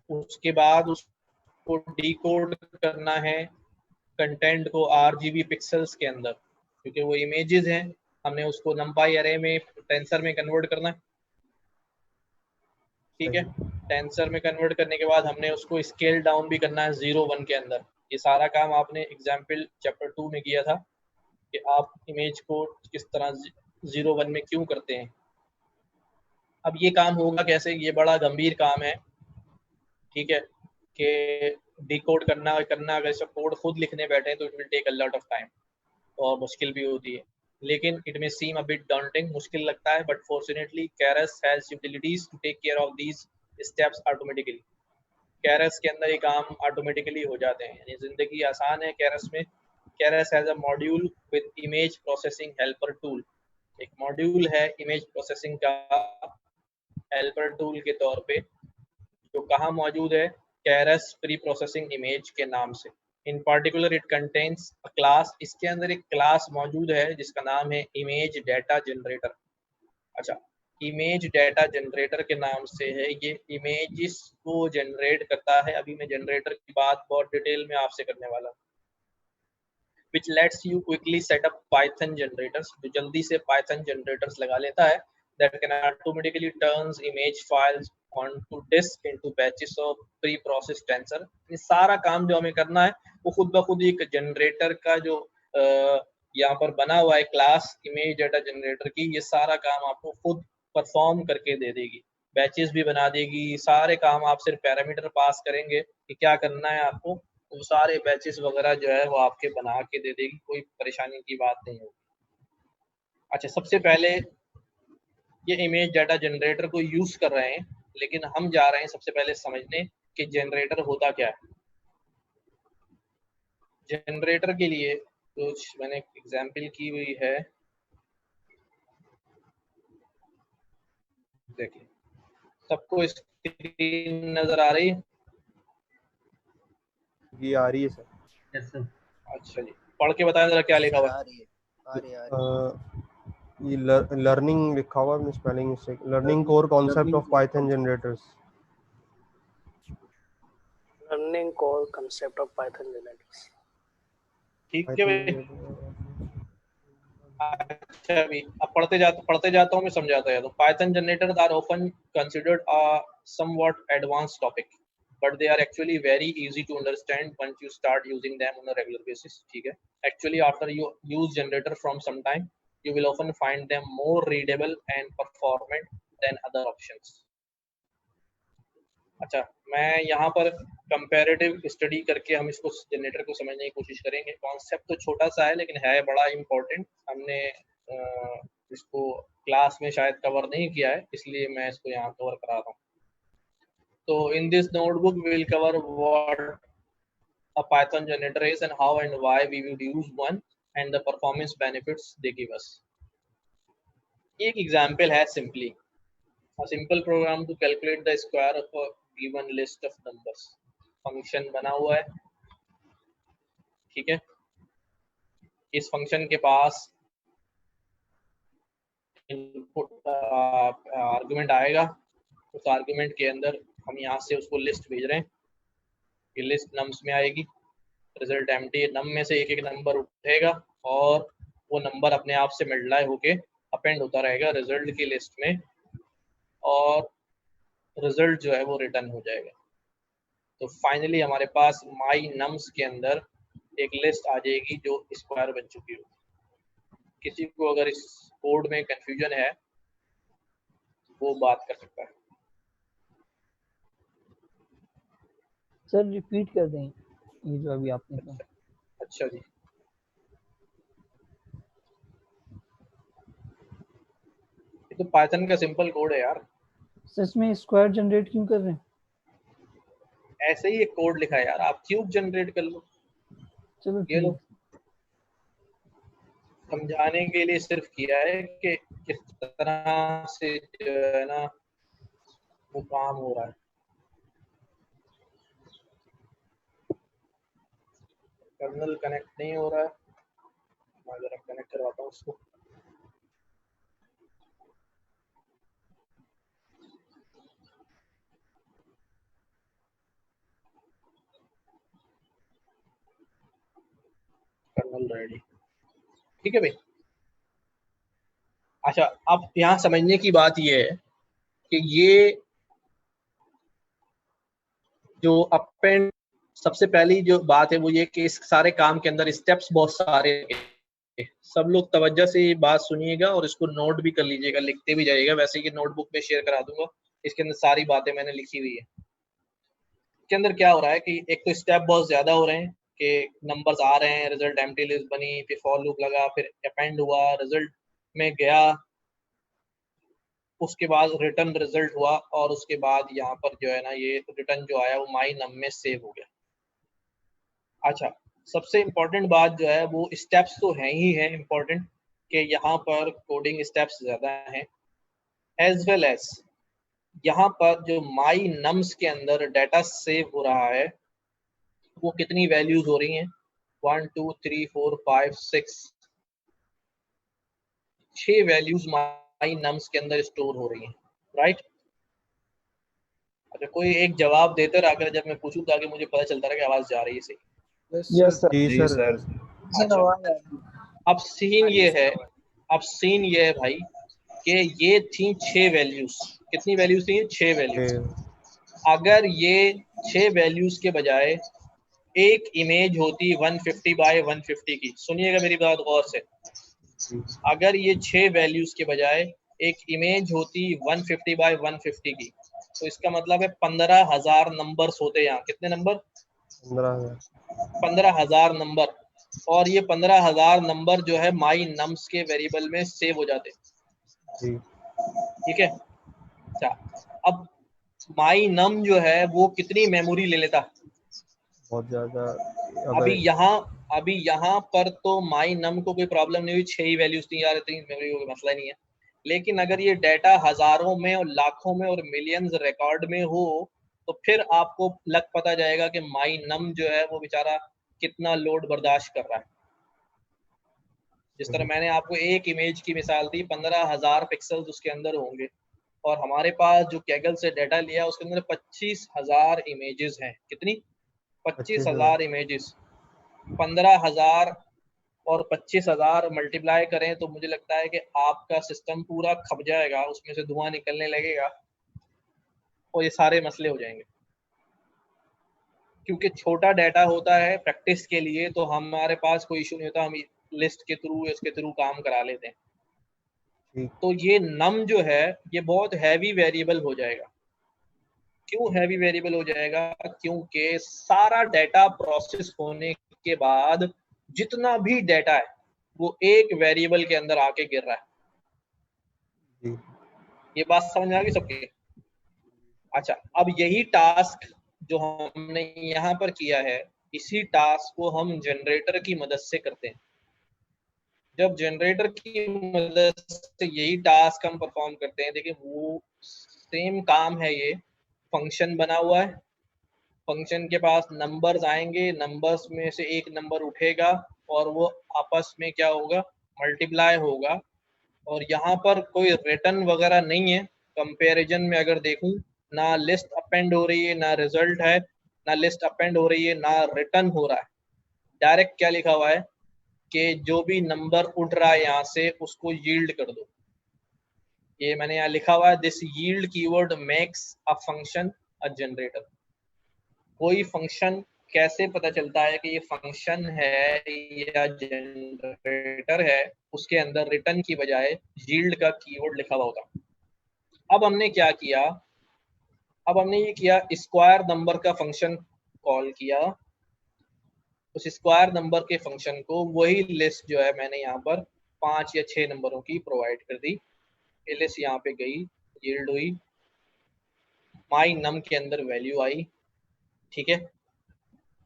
उसके बाद उसको डिकोड करना है कंटेंट को RGB पिक्सल्स के अंदर, क्योंकि वो इमेजेस हैं, हमने उसको नंपाई अरे में टेंसर में कन्वर्ट करना है, ठीक है। टेंसर में कन्वर्ट करने के बाद हमने उसको स्केल डाउन भी करना है 0-1 के अंदर। ये सारा काम आपने एग्जाम्पल चैप्टर 2 में किया था कि आप इमेज को किस तरह 0-1 में क्यों करते हैं। अब ये काम होगा कैसे, ये बड़ा गंभीर काम है, ठीक है, कि डिकोड करना अगर इसका कोड खुद लिखने बैठे तो it will take a lot of time, और मुश्किल भी होती है, लेकिन it may seem a bit daunting, मुश्किल लगता है, but fortunately Keras has utilities to take care of these steps automatically. Keras के अंदर ये काम ऑटोमेटिकली हो जाते हैं, यानी जिंदगी आसान है केरस में। Keras has a module with image processing helper tool, एक मॉड्यूल है इमेज प्रोसेसिंग का हेल्पर टूल के तौर पे, जो कहाँ मौजूद है, केरस प्री प्रोसेसिंग इमेज के नाम से। इन particular it contains a class, इसके अंदर एक क्लास मौजूद है जिसका नाम है इमेज डाटा जनरेटर। अच्छा, इमेज डाटा जनरेटर के नाम से है, ये इमेजेस को जनरेट करता है। अभी मैं जनरेटर की बात बहुत डिटेल में आपसे करने वाला हूँ। which lets you quickly set up Python generators, जो जल्दी से Python generators लगा लेता है, that can automatically turns image files onto disk into batches of pre-processed tensor। ये सारा काम जो हमें करना है वो खुद ब खुद एक जनरेटर का जो यहाँ पर बना हुआ है क्लास इमेज डाटा जनरेटर की, ये सारा काम आपको खुद परफॉर्म करके दे देगी, बैचेस भी बना देगी, सारे काम आप सिर्फ पैरामीटर पास करेंगे कि क्या करना है आपको, वो सारे बैचेस वगैरह जो है वो आपके बना के दे देगी, कोई परेशानी की बात नहीं होगी। अच्छा, सबसे पहले ये इमेज डाटा जनरेटर को यूज कर रहे हैं, लेकिन हम जा रहे हैं सबसे पहले समझने कि जनरेटर होता क्या है। जनरेटर के लिए कुछ मैंने एग्जाम्पल की हुई है, देखिए सबको स्क्रीन नजर आ रही है? जी आ रही है सर। Yes sir. अच्छा जी, पढ़ के बताएं जरा क्या लिखा हुआ है। ये लर्निंग लिखा हुआ है, spelling mistake. Learning core concept of Python generators. Learning core concept of Python generators. ठीक है भाई। अच्छा भी अब पढ़ते जाता हूँ मैं, समझाता जाता हूँ। Python generators are often considered a somewhat advanced topic, but they are actually very easy to understand once you start using them on a regular basis. ठीक है, actually after you use generator from some time, you will often find them more readable and performant than other options. अच्छा, मैं यहाँ पर कंपैरेटिव स्टडी करके हम इसको जनरेटर को समझने की कोशिश करेंगे। कॉन्सेप्ट तो छोटा सा है लेकिन है बड़ा इम्पोर्टेंट। हमने इसको क्लास में शायद कवर नहीं किया है, इसलिए मैं इसको यहाँ कवर करा रहा हूँ। So in this notebook we will cover what a Python generator is and how and why we would use one and the performance benefits they give us. एक example है simply a simple program to calculate the square of a given list of numbers. Function बना हुआ है, ठीक है। इस function के पास input argument आएगा, उस argument के अंदर हम यहाँ से उसको लिस्ट भेज रहे हैं। ये लिस्ट नम्स में आएगी, रिजल्ट एम्प्टी, नम में से एक एक नंबर उठेगा और वो नंबर अपने आप से मल्टीप्लाई होके अपेंड होता रहेगा रिजल्ट की लिस्ट में, और रिजल्ट जो है वो रिटर्न हो जाएगा। तो फाइनली हमारे पास माई नम्स के अंदर एक लिस्ट आ जाएगी जो स्क्वायर बन चुकी हो। किसी को अगर इस कोड में कंफ्यूजन है वो बात कर सकता है। सर रिपीट कर दें ये जो अभी आपने कहा। अच्छा जी, ये तो पाइथन का सिंपल कोड है यार। सच में स्क्वायर जनरेट क्यों कर रहे हैं? ऐसे ही एक कोड लिखा है यार, आप क्यूब जनरेट कर लो। चलो ये लो, समझाने के लिए सिर्फ किया है कि किस तरह से जो है ना वो काम हो रहा है। कर्नल कनेक्ट नहीं हो रहा है, मैं जरा कनेक्ट करवाता हूँ उसको। कर्नल रेडी, ठीक है भाई। अच्छा, अब यहाँ समझने की बात ये है कि ये जो अपेंड, सबसे पहली जो बात है वो ये कि इस सारे काम के अंदर स्टेप्स बहुत सारे हैं। सब लोग तवज्जो से ये बात सुनिएगा और इसको नोट भी कर लीजिएगा, लिखते भी जाइएगा। वैसे ये नोटबुक में शेयर करा दूंगा, इसके अंदर सारी बातें मैंने लिखी हुई है। इसके अंदर क्या हो रहा है कि एक तो स्टेप बहुत ज्यादा हो रहे हैं कि नंबर्स आ रहे हैं, रिजल्ट एम्प्टी लिस्ट बनी, फिर फॉर लूप लगा, फिर अपेंड हुआ, रिजल्ट में गया, उसके बाद रिटर्न रिजल्ट हुआ, और उसके बाद यहाँ पर जो है ना ये रिटर्न जो आया वो माई नम में सेव हो गया। अच्छा, सबसे इम्पोर्टेंट बात जो है वो स्टेप्स तो हैं ही है इम्पोर्टेंट, कि यहाँ पर कोडिंग स्टेप्स ज़्यादा हैं, एज वेल एज यहाँ पर जो माई नम्स के अंदर डाटा सेव हो रहा है वो कितनी वैल्यूज हो रही हैं, 1 2 3 4 5 6 वैल्यूज माई नम्स के अंदर स्टोर हो रही हैं, राइट। अच्छा, कोई एक जवाब देते रहा अगर, जब मैं पूछूं ताकि मुझे पता चलता रहा कि आवाज जा रही है सही। Yes sir. अब सीन ये है भाई कि ये थी 6 वैल्यूज। कितनी वैल्यूज थी? 6 वैल्यूज। अगर ये 6 वैल्यूज के बजाय एक इमेज होती 150 बाय 150 की, सुनिएगा मेरी बात गौर से, अगर ये 6 वैल्यूज के बजाय एक इमेज होती 150 बाय 150 की, तो इसका मतलब है 15,000 नंबर्स होते। यहाँ कितने नंबर? 15,000 नंबर। और ये 15,000 नंबर जो है माई नम्स के वेरिएबल में सेव हो जाते, ठीक है। अच्छा, अब माई नम जो है वो कितनी मेमोरी ले लेता? बहुत ज्यादा। अभी यहाँ पर तो माई नम को कोई प्रॉब्लम नहीं हुई, 6 ही वैल्यूज थी यार, इतनी मेमोरी का मसला नहीं है। लेकिन अगर ये डाटा हजारों में और लाखों में और मिलियंस रिकॉर्ड में हो तो फिर आपको लग पता जाएगा कि माई नम जो है वो बेचारा कितना लोड बर्दाश्त कर रहा है। जिस तरह मैंने आपको एक इमेज की मिसाल दी, 15,000 पिक्सल्स उसके अंदर होंगे और हमारे पास जो कैगल से डाटा लिया उसके अंदर 25,000 इमेजेस हैं। कितनी? 25,000 इमेजेस। 15,000 और 25,000 मल्टीप्लाई करें तो मुझे लगता है कि आपका सिस्टम पूरा खप जाएगा, उसमें से धुआं निकलने लगेगा और ये सारे मसले हो जाएंगे। क्योंकि छोटा डाटा होता है प्रैक्टिस के लिए तो हमारे पास कोई इशू नहीं होता, हम लिस्ट के थ्रू इसके थ्रू काम करा लेते हैं। तो ये नम जो है ये बहुत हैवी वेरिएबल हो जाएगा। क्यों हैवी वेरिएबल हो जाएगा? क्योंकि सारा डाटा प्रोसेस होने के बाद जितना भी डाटा है वो एक वेरिएबल के अंदर आके गिर रहा है। ये बात समझ आ गई सबके? अच्छा, अब यही टास्क जो हमने यहाँ पर किया है, इसी टास्क को हम जनरेटर की मदद से करते हैं। जब जनरेटर की मदद से यही टास्क हम परफॉर्म करते हैं, देखिए वो सेम काम है। ये फंक्शन बना हुआ है, फंक्शन के पास नंबर्स आएंगे, नंबर्स में से एक नंबर उठेगा और वो आपस में क्या होगा? मल्टीप्लाई होगा। और यहाँ पर कोई रिटर्न वगैरह नहीं है। कंपैरिजन में अगर देखूं, ना लिस्ट अपेंड हो रही है, ना रिजल्ट है, ना लिस्ट अपेंड हो रही है, ना रिटर्न हो रहा है। डायरेक्ट क्या लिखा हुआ है कि जो भी नंबर उठ रहा है यहाँ से उसको यील्ड कर दो। ये मैंने यहाँ लिखा हुआ है, this yield keyword makes a function a generator. कोई फंक्शन कैसे पता चलता है कि ये फंक्शन है या जनरेटर है? उसके अंदर रिटर्न की बजाय यील्ड का कीवर्ड लिखा हुआ होता। अब हमने क्या किया? अब हमने ये किया, स्क्वायर नंबर का फंक्शन कॉल किया। उस स्क्वायर नंबर के फंक्शन को वही लिस्ट जो है मैंने यहाँ पर 5 या 6 नंबरों की प्रोवाइड कर दी। ये लिस्ट यहाँ पे गई, यील्ड हुई, माई नम के अंदर वैल्यू आई। ठीक है,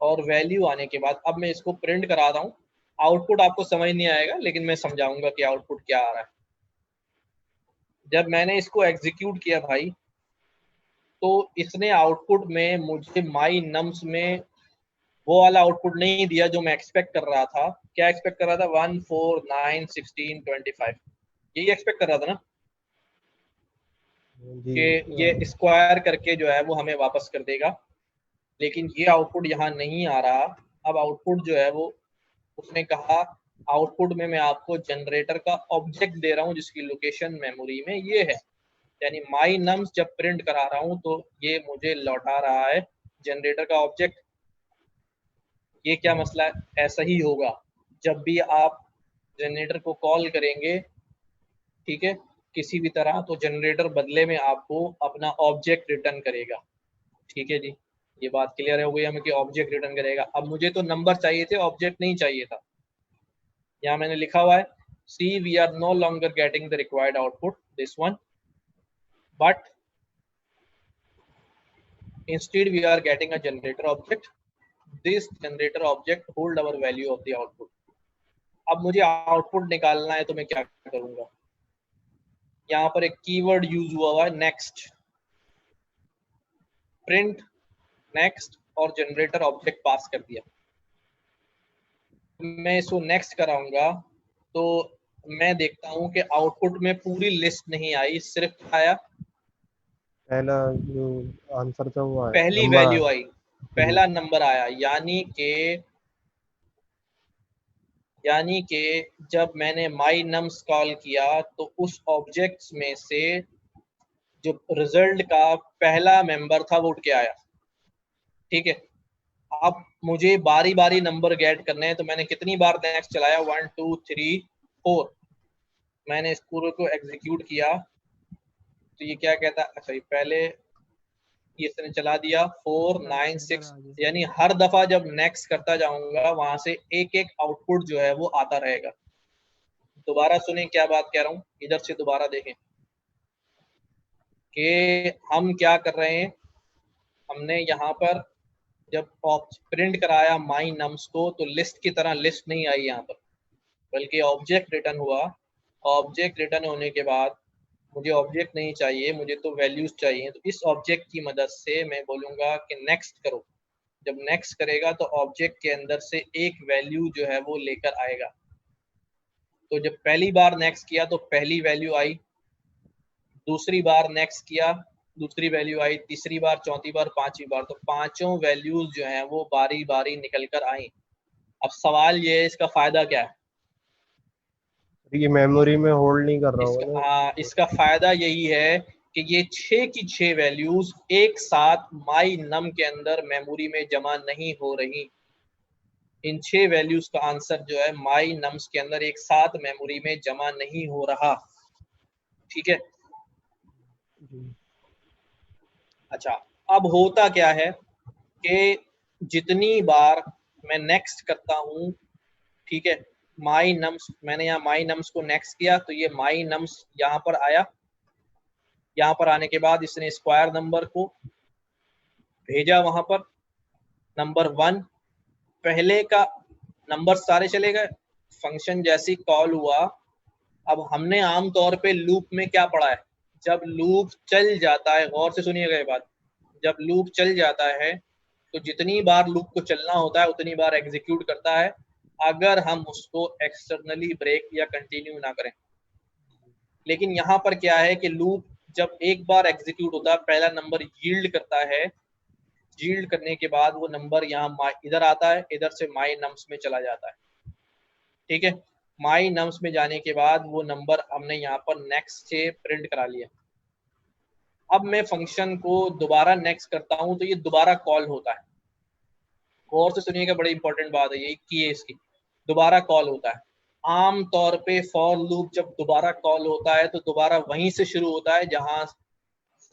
और वैल्यू आने के बाद अब मैं इसको प्रिंट करा रहा हूँ। आउटपुट आपको समझ नहीं आएगा लेकिन मैं समझाऊंगा कि आउटपुट क्या आ रहा है। जब मैंने इसको एग्जीक्यूट किया भाई, तो इसने आउटपुट में मुझे माई नम्स में वो वाला आउटपुट नहीं दिया जो मैं एक्सपेक्ट कर रहा था। क्या एक्सपेक्ट कर रहा था? 1, 4, 9, 16, 25, यही एक्सपेक्ट कर रहा था ना कि ये स्क्वायर करके जो है वो हमें वापस कर देगा। लेकिन ये आउटपुट यहाँ नहीं आ रहा। अब आउटपुट जो है वो उसने कहा, आउटपुट में मैं आपको जनरेटर का ऑब्जेक्ट दे रहा हूँ जिसकी लोकेशन मेमोरी में ये है। यानी माई नम्स जब प्रिंट करा रहा हूँ तो ये मुझे लौटा रहा है जनरेटर का ऑब्जेक्ट। ये क्या मसला है? ऐसा ही होगा जब भी आप जनरेटर को कॉल करेंगे, ठीक है, किसी भी तरह, तो जनरेटर बदले में आपको अपना ऑब्जेक्ट रिटर्न करेगा। ठीक है जी, ये बात क्लियर हो गई हमें कि ऑब्जेक्ट रिटर्न करेगा। अब मुझे तो नंबर चाहिए थे, ऑब्जेक्ट नहीं चाहिए था। यहाँ मैंने लिखा हुआ है, see we are no longer getting the required output this one, but instead we are getting a generator object. This generator object hold our value of the output. अब मुझे आउटपुट निकालना है तो मैं क्या करूंगा? यहाँ पर एक कीवर्ड यूज हुआ है नेक्स्ट, प्रिंट नेक्स्ट और जनरेटर ऑब्जेक्ट पास कर दिया। मैं इसको नेक्स्ट कराऊंगा तो मैं देखता हूं कि आउटपुट में पूरी लिस्ट नहीं आई, सिर्फ आया पहला जो आंसर था वो आया, पहली वैल्यू आई, पहला नंबर आया। यानी कि जब मैंने माई नम्स कॉल किया तो उस ऑब्जेक्ट्स में से जो रिजल्ट का पहला मेंबर था वो उठ के आया। ठीक है, अब मुझे बारी बारी नंबर गेट करने हैं तो मैंने कितनी बार नेक्स्ट चलाया? 1, 2, 3, 4। मैंने इस पूरे को एग्जीक्यूट किया तो ये क्या कहता है? अच्छा, पहले ये इसने चला दिया 4, 9, 6, यानी हर दफा जब नेक्स्ट करता जाऊंगा वहां से एक एक आउटपुट जो है वो आता रहेगा। दोबारा सुने क्या बात कह रहा हूँ, इधर से दोबारा देखें कि हम क्या कर रहे हैं। हमने यहाँ पर जब प्रिंट कराया माई नम्स को तो लिस्ट की तरह लिस्ट नहीं आई यहाँ पर, बल्कि ऑब्जेक्ट रिटर्न हुआ। ऑब्जेक्ट रिटर्न होने के बाद मुझे ऑब्जेक्ट नहीं चाहिए, मुझे तो वैल्यूज चाहिए। तो इस ऑब्जेक्ट की मदद से मैं बोलूँगा कि नेक्स्ट करो। जब नेक्स्ट करेगा तो ऑब्जेक्ट के अंदर से एक वैल्यू जो है वो लेकर आएगा। तो जब पहली बार नेक्स्ट किया तो पहली वैल्यू आई, दूसरी बार नेक्स्ट किया दूसरी वैल्यू आई, तीसरी बार, चौथी बार, पांचवी बार, तो पांचों वैल्यूज जो हैं वो बारी बारी निकल कर आई। अब सवाल ये है इसका फायदा क्या है? ये मेमोरी में होल्ड नहीं कर रहा होगा ना। हाँ, इसका फायदा यही है कि ये 6 की 6 वैल्यूज एक साथ माई नम के अंदर मेमोरी में जमा नहीं हो रही। इन 6 वैल्यूज का आंसर जो है माई नम्स के अंदर एक साथ मेमोरी में जमा नहीं हो रहा। ठीक है। अच्छा, अब होता क्या है कि जितनी बार मैं नेक्स्ट करता हूँ, ठीक है, माई नम्स, मैंने यहाँ माई नम्स को नेक्स्ट किया तो ये माई नम्स यहाँ पर आया। यहाँ पर आने के बाद इसने स्क्वायर नंबर को भेजा वहां पर, नंबर 1, पहले का नंबर सारे चले गए। फंक्शन जैसी कॉल हुआ, अब हमने आमतौर पे लूप में क्या पढ़ा है, जब लूप चल जाता है, गौर से सुनिएगा ये बात, जब लूप चल जाता है तो जितनी बार लूप को चलना होता है उतनी बार एग्जीक्यूट करता है, अगर हम उसको एक्सटर्नली ब्रेक या कंटिन्यू ना करें। लेकिन यहाँ पर क्या है कि लूप जब एक बार एग्जीक्यूट होता है, पहला नंबर यील्ड करता है, यील्ड करने के बाद वो नंबर यहाँ इधर आता है, इधर से माई नम्स में चला जाता है। ठीक है, माई नम्स में जाने के बाद वो नंबर हमने यहाँ पर नेक्स्ट से प्रिंट करा लिया। अब मैं फंक्शन को दोबारा नेक्स्ट करता हूँ तो ये दोबारा कॉल होता है। गौर से सुनिएगा, बड़ी इंपॉर्टेंट बात है ये की है इसकी, दोबारा कॉल होता है। आम तौर पे फॉर लूप जब दोबारा कॉल होता है तो दोबारा वहीं से शुरू होता है जहां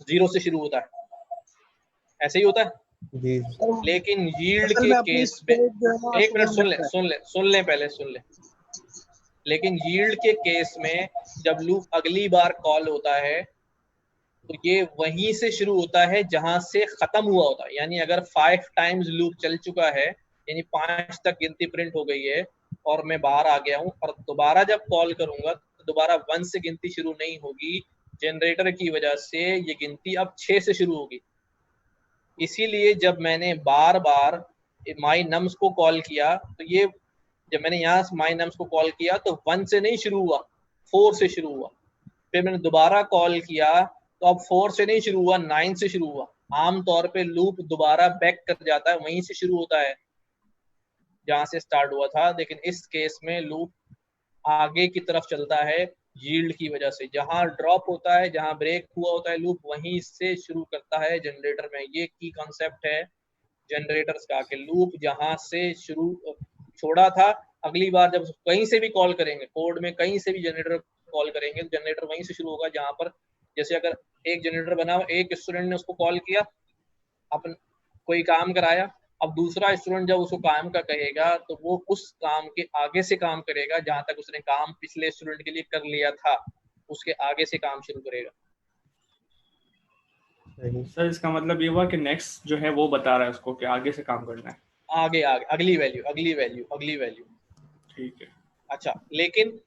0 से शुरू होता है, ऐसे ही होता है जी। लेकिन यील्ड के केस में, एक मिनट सुन ले पहले सुन ले। लेकिन यील्ड के केस में जब लूप अगली बार कॉल होता है तो ये वहीं से शुरू होता है जहां से खत्म हुआ होता है। यानी अगर 5 टाइम्स लूप चल चुका है, यानी 5 तक गिनती प्रिंट हो गई है और मैं बाहर आ गया हूं और दोबारा जब कॉल करूंगा तो दोबारा 1 से गिनती शुरू नहीं होगी, जनरेटर की वजह से ये गिनती अब 6 से शुरू होगी। इसीलिए जब मैंने बार बार माई नम्स को कॉल किया तो ये, जब मैंने यहाँ माई नम्स को कॉल किया तो 1 से नहीं शुरू हुआ, 4 से शुरू हुआ। फिर मैंने दोबारा कॉल किया तो अब 4 से नहीं शुरू हुआ, 9 से शुरू हुआ। आमतौर पे लूप दोबारा बैक कर जाता है, वहीं से शुरू होता है जहां से स्टार्ट हुआ था। लेकिन इस केस में लूप आगे की तरफ चलता है यील्ड की वजह से, जहां ड्रॉप होता है, जहां ब्रेक हुआ होता है लूप, वहीं से शुरू करता है जनरेटर में। ये की कॉन्सेप्ट है जनरेटर्स का कि लूप जहां से शुरू छोड़ा था, अगली बार जब कहीं से भी कॉल करेंगे, कोड में कहीं से भी जनरेटर कॉल करेंगे तो जनरेटर वहीं से शुरू होगा जहां पर, जैसे अगर एक जनरेटर बना हुआ, एक स्टूडेंट ने उसको कॉल किया, अपन कोई काम कराया, अब दूसरा स्टूडेंट जब उसको काम का कहेगा तो वो उस काम के आगे से काम करेगा जहां तक उसने काम पिछले स्टूडेंट के लिए कर लिया था, उसके आगे से काम शुरू करेगा। सर इसका मतलब ये हुआ कि नेक्स्ट जो है वो बता रहा है उसको कि आगे से काम करना है, आगे आगे अगली वैल्यू अगली वैल्यू अगली वैल्यू। ठीक है। अच्छा, लेकिन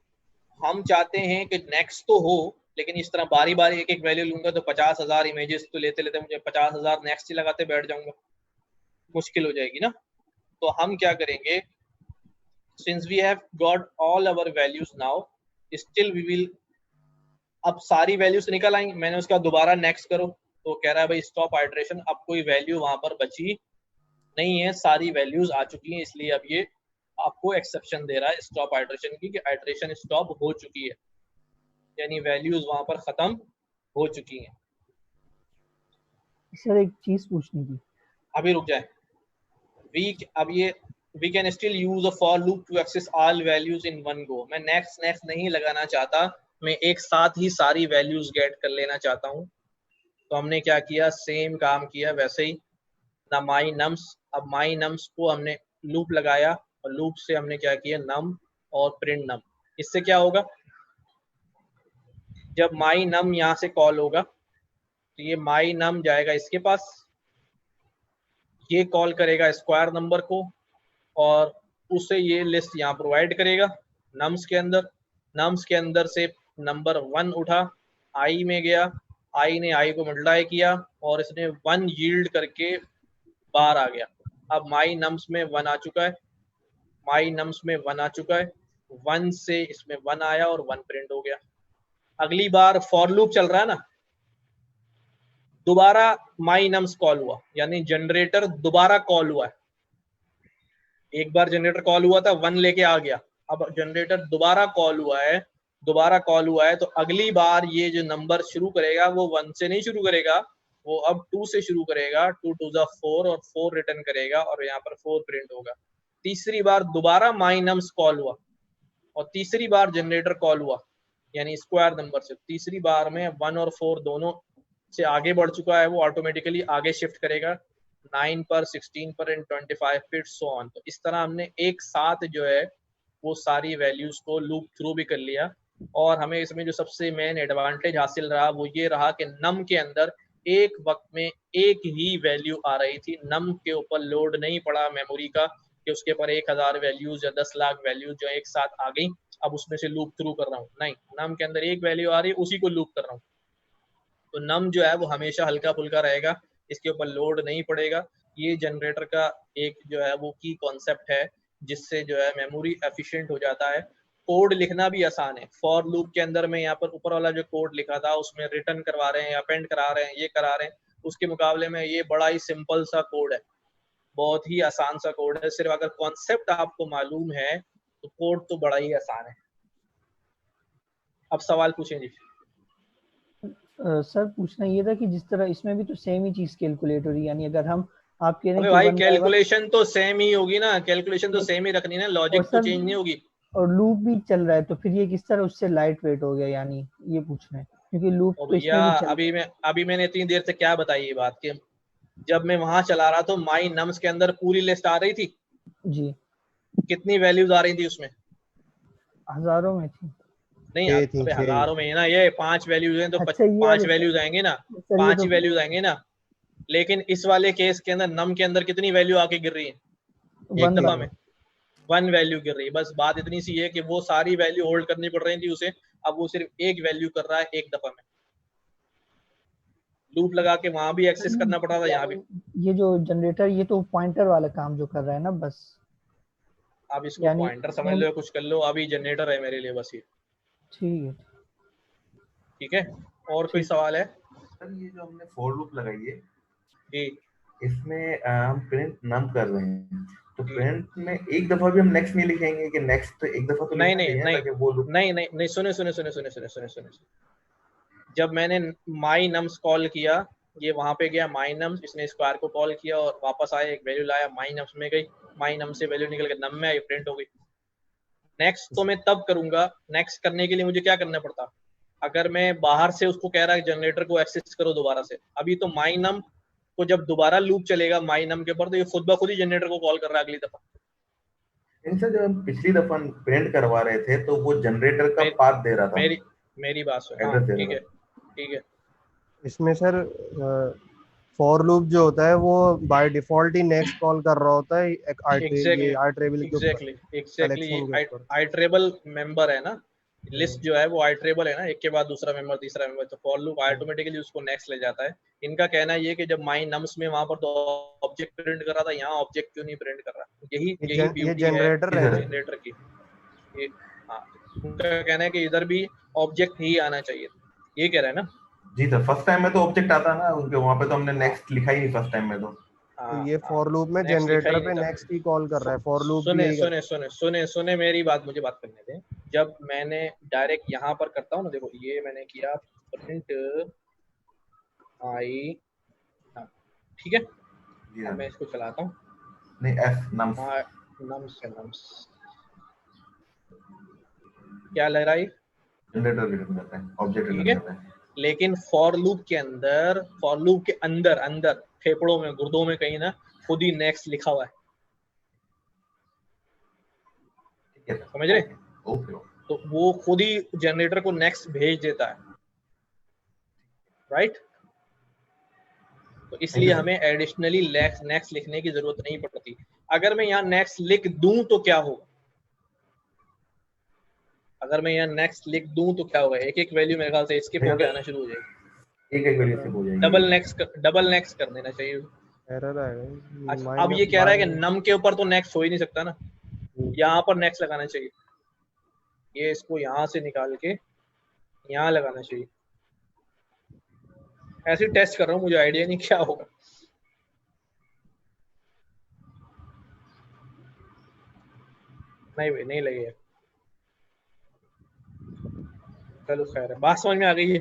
हम चाहते हैं कि नेक्स्ट तो हो, लेकिन इस तरह बारी बारी एक एक वैल्यू लूंगा तो 50,000 इमेजेस तो लेते लेते मुझे 50,000 नेक्स्ट ही लगाते बैठ जाऊंगा, मुश्किल हो जाएगी ना। तो हम क्या करेंगे, since we have got all our values now, still we will, अब सारी वैल्यूज निकल आएंगी। मैंने उसका दोबारा नेक्स्ट करो तो कह रहा है भाई स्टॉप आइटरेशन, अब कोई वैल्यू वहां पर बची नहीं है, सारी वैल्यूज आ चुकी हैं, इसलिए अब ये आपको एक्सेप्शन दे रहा है स्टॉप आइटरेशन की, कि आइटरेशन स्टॉप हो चुकी है, यानी वैल्यूज वहां पर खत्म हो चुकी हैं। सर एक चीज पूछनी थी, अभी रुक जाए। अब ये we can still use a for loop to access all values in one go। मैं next नहीं लगाना चाहता, मैं एक साथ ही सारी वैल्यूज गेट कर लेना चाहता हूँ। तो हमने क्या किया, सेम काम किया वैसे ही ना माई नम्स। अब माई नम्स को हमने लूप लगाया और लूप से हमने क्या किया, नम और प्रिंट नम। इससे क्या होगा, जब माई नम यहाँ से कॉल होगा तो ये माई नम जाएगा इसके पास, ये कॉल करेगा स्क्वायर नंबर को और उसे ये लिस्ट यहाँ प्रोवाइड करेगा नम्स के अंदर। नम्स के अंदर से नंबर 1 उठा, आई में गया, आई ने आई को मल्टीप्लाई किया और इसने 1 यील्ड करके बाहर आ गया। अब माई नम्स में 1 आ चुका है, माई नम्स में 1 आ चुका है, 1 से इसमें 1 आया और 1 प्रिंट हो गया। अगली बार फॉर लूप चल रहा है ना, दोबारा माई नम्स कॉल हुआ, यानी जनरेटर दोबारा कॉल हुआ है। एक बार जनरेटर कॉल हुआ था, 1 लेके आ गया, अब जनरेटर दोबारा कॉल हुआ है, दोबारा कॉल हुआ है, तो अगली बार ये जो नंबर शुरू करेगा वो 1 से नहीं शुरू करेगा, वो अब 2 से शुरू करेगा। 2 2 4 और 4 रिटर्न करेगा और यहाँ पर 4 प्रिंट होगा। तीसरी बार दोबारा माई नम्स कॉल हुआ और तीसरी बार जनरेटर कॉल हुआ, यानी स्क्वायर नंबर से। तीसरी बार में 1 और 4 दोनों से आगे बढ़ चुका है, वो ऑटोमेटिकली आगे शिफ्ट करेगा 9 पर, 16 पर एंड 25 पर, सो ऑन। तो इस तरह हमने एक साथ जो है वो सारी वैल्यूज को लूप थ्रू भी कर लिया। और हमें इसमें जो सबसे मेन एडवांटेज हासिल रहा वो ये रहा कि नम के अंदर एक वक्त में एक ही वैल्यू आ रही थी। नम के ऊपर लोड नहीं पड़ा मेमोरी का कि उसके ऊपर 1000 वैल्यूज या 10 लाख वैल्यूज जो एक साथ आ गई, अब उसमें से लूप थ्रू कर रहा हूँ। नहीं, नम के अंदर एक वैल्यू आ रही है, उसी को लूप कर रहा हूँ। तो नम जो है वो हमेशा हल्का फुल्का रहेगा, इसके ऊपर लोड नहीं पड़ेगा। ये जनरेटर का एक जो है वो की कॉन्सेप्ट है, जिससे जो है मेमोरी एफिशिएंट हो जाता है। कोड लिखना भी आसान है। फॉर लूप के अंदर में यहाँ पर ऊपर वाला जो कोड लिखा था उसमें रिटर्न करवा रहे हैं, अपेंड करा रहे हैं, ये करा रहे हैं, उसके मुकाबले में ये बड़ा ही सिंपल सा कोड है, बहुत ही आसान सा कोड है। सिर्फ अगर कॉन्सेप्ट आपको मालूम है तो कोड तो बड़ा ही आसान है। अब सवाल पूछें जी। सर पूछना ये था कि जिस तरह इसमें भी तो सेम ही चीज कैलकुलेट हो रही है, यानी अगर हम आप कह रहे हैं भाई कैलकुलेशन तो सेम ही होगी ना, कैलकुलेशन तो सेम ही रखनी है, लॉजिक तो चेंज नहीं होगी। और लूप भी चल रहा है, तो फिर ये किस तरह उससे लाइट वेट हो गया, यानी ये पूछना है, क्योंकि लूप तो इसमें भी चल अभी मैंने इतनी देर से क्या बताई ये बात कि जब मैं वहां चला रहा तो माई नम्स के अंदर पूरी लिस्ट आ रही थी जी, कितनी वैल्यूज आ रही थी उसमें? हजारों में थी। नहीं अबे हजारों में है ना, ये 5 वैल्यूज हैं तो 5 वैल्यूज आएंगे ना, 5 ही वैल्यूज आएंगे ना। लेकिन इस वाले केस के अंदर नम के अंदर कितनी वैल्यू आके गिर रही है? एक दफा में 1 वैल्यू गिर रही है। बस बात इतनी सी है कि वो सारी वैल्यू होल्ड करनी पड़ रही थी उसे, अब वो सिर्फ एक वैल्यू कर रहा है एक दफा में। लूप लगा के वहां भी एक्सेस करना पड़ रहा था, यहाँ भी। ये जो जनरेटर ये तो पॉइंटर वाला काम जो कर रहा है ना, बस आप इसको पॉइंटर समझ लो, कुछ कर लो, अभी जनरेटर है मेरे लिए बस ये। ठीक है। और कोई सवाल है? सर ये जो हमने फॉर लूप लगाई है जी, इसमें हम प्रिंट नम कर रहे हैं, तो प्रिंट में एक दफा भी हम नेक्स्ट नहीं लिखेंगे कि नेक्स्ट एक दफा तो नहीं, सुने। जब मैंने माई नम्स कॉल किया, ये वहां पे गया माई नम्स, इसने स्क्वायर को कॉल किया और वापस आया, एक वैल्यू लाया, माई नम्स में गई, माई नम्स से वैल्यू निकल के नम में आई, प्रिंट हो गई। नेक्स्ट तो मैं तब करूंगा, नेक्स्ट करने के लिए मुझे क्या करना पड़ता? अगर मैं बाहर से उसको कह रहा है जनरेटर को एक्सेस करो दोबारा से, अभी तो माई नम को जब दोबारा लूप चलेगा माई नम के ऊपर तो ये खुद ब खुद ही जनरेटर को कॉल कर रहा है अगली दफा। इनसे जब हम पिछली दफा प्रिंट करवा रहे थे तो वो जनरेटर का पाथ दे रहा था। मेरी बात सुन। ठीक है। इसमें सर फॉर लूप जो होता है वो by default he next call कर रहा होता है आइट्रेबल के ऊपर। एग्जैक्टली आइट्रेबल मेंबर है ना, लिस्ट जो है वो आइट्रेबल है ना, एक के बाद दूसरा मेंबर तीसरा मेंबर, तो फॉर लूप ऑटोमेटिकली उसको नेक्स्ट ले जाता है। इनका कहना ये कि जब माई नम्स में वहां पर तो ऑब्जेक्ट प्रिंट कर रहा था, यहाँ ऑब्जेक्ट क्यों नहीं प्रिंट कर रहा? यही ब्यूटी है जनरेटर की। हाँ, उनका कहना है कि इधर भी ऑब्जेक्ट ही आना चाहिए, ये कह रहा है ना जी सर। फर्स्ट टाइम में तो ऑब्जेक्ट आता ना उनके, वहां पे तो हमने नेक्स्ट लिखा ही नहीं फर्स्ट टाइम में तो ये फॉर लूप में जनरेटर पे नेक्स्ट ही कॉल कर रहा है। फॉर लूप सुने मेरी बात, मुझे बात करने दें। जब मैंने डायरेक्ट यहाँ पर करता हूँ ना, देखो ये मैंने किया प्रिंट आई, ठीक है, मैं इसको चलाता हूँ। नहीं एफ नम्स क्या लग रहा है? जनरेटर रिटर्न करता है, ऑब्जेक्ट रिटर्न करता है। लेकिन फॉर लूप के अंदर फेफड़ों में, गुर्दों में कहीं ना खुद ही नेक्स्ट लिखा हुआ है, समझ रहे? तो वो खुद ही जनरेटर को नेक्स्ट भेज देता है, राइट? तो इसलिए हमें एडिशनली नेक्स्ट लिखने की जरूरत नहीं पड़ती। अगर मैं यहाँ नेक्स्ट लिख दूं तो क्या होगा? अगर मैं यहाँ नेक्स्ट लिख दूं तो क्या होगा, एक एक वैल्यू मेरे ख्याल से स्किप होके आना शुरू हो जाएगी, एक एक वैल्यू स्किप हो जाएगी। डबल नेक्स्ट कर देना चाहिए। एरर आएगा। अच्छा, अब ये कह रहा है कि नम के ऊपर तो नेक्स्ट हो ही नहीं सकता ना, यहाँ पर नेक्स्ट लगाना चाहिए, ये इसको यहाँ से निकाल के यहाँ लगाना चाहिए। ऐसे टेस्ट कर रहा हूँ, मुझे आइडिया नहीं क्या होगा। नहीं भाई नहीं लगेगा, चलो खैर है, बात समझ में आ गई है।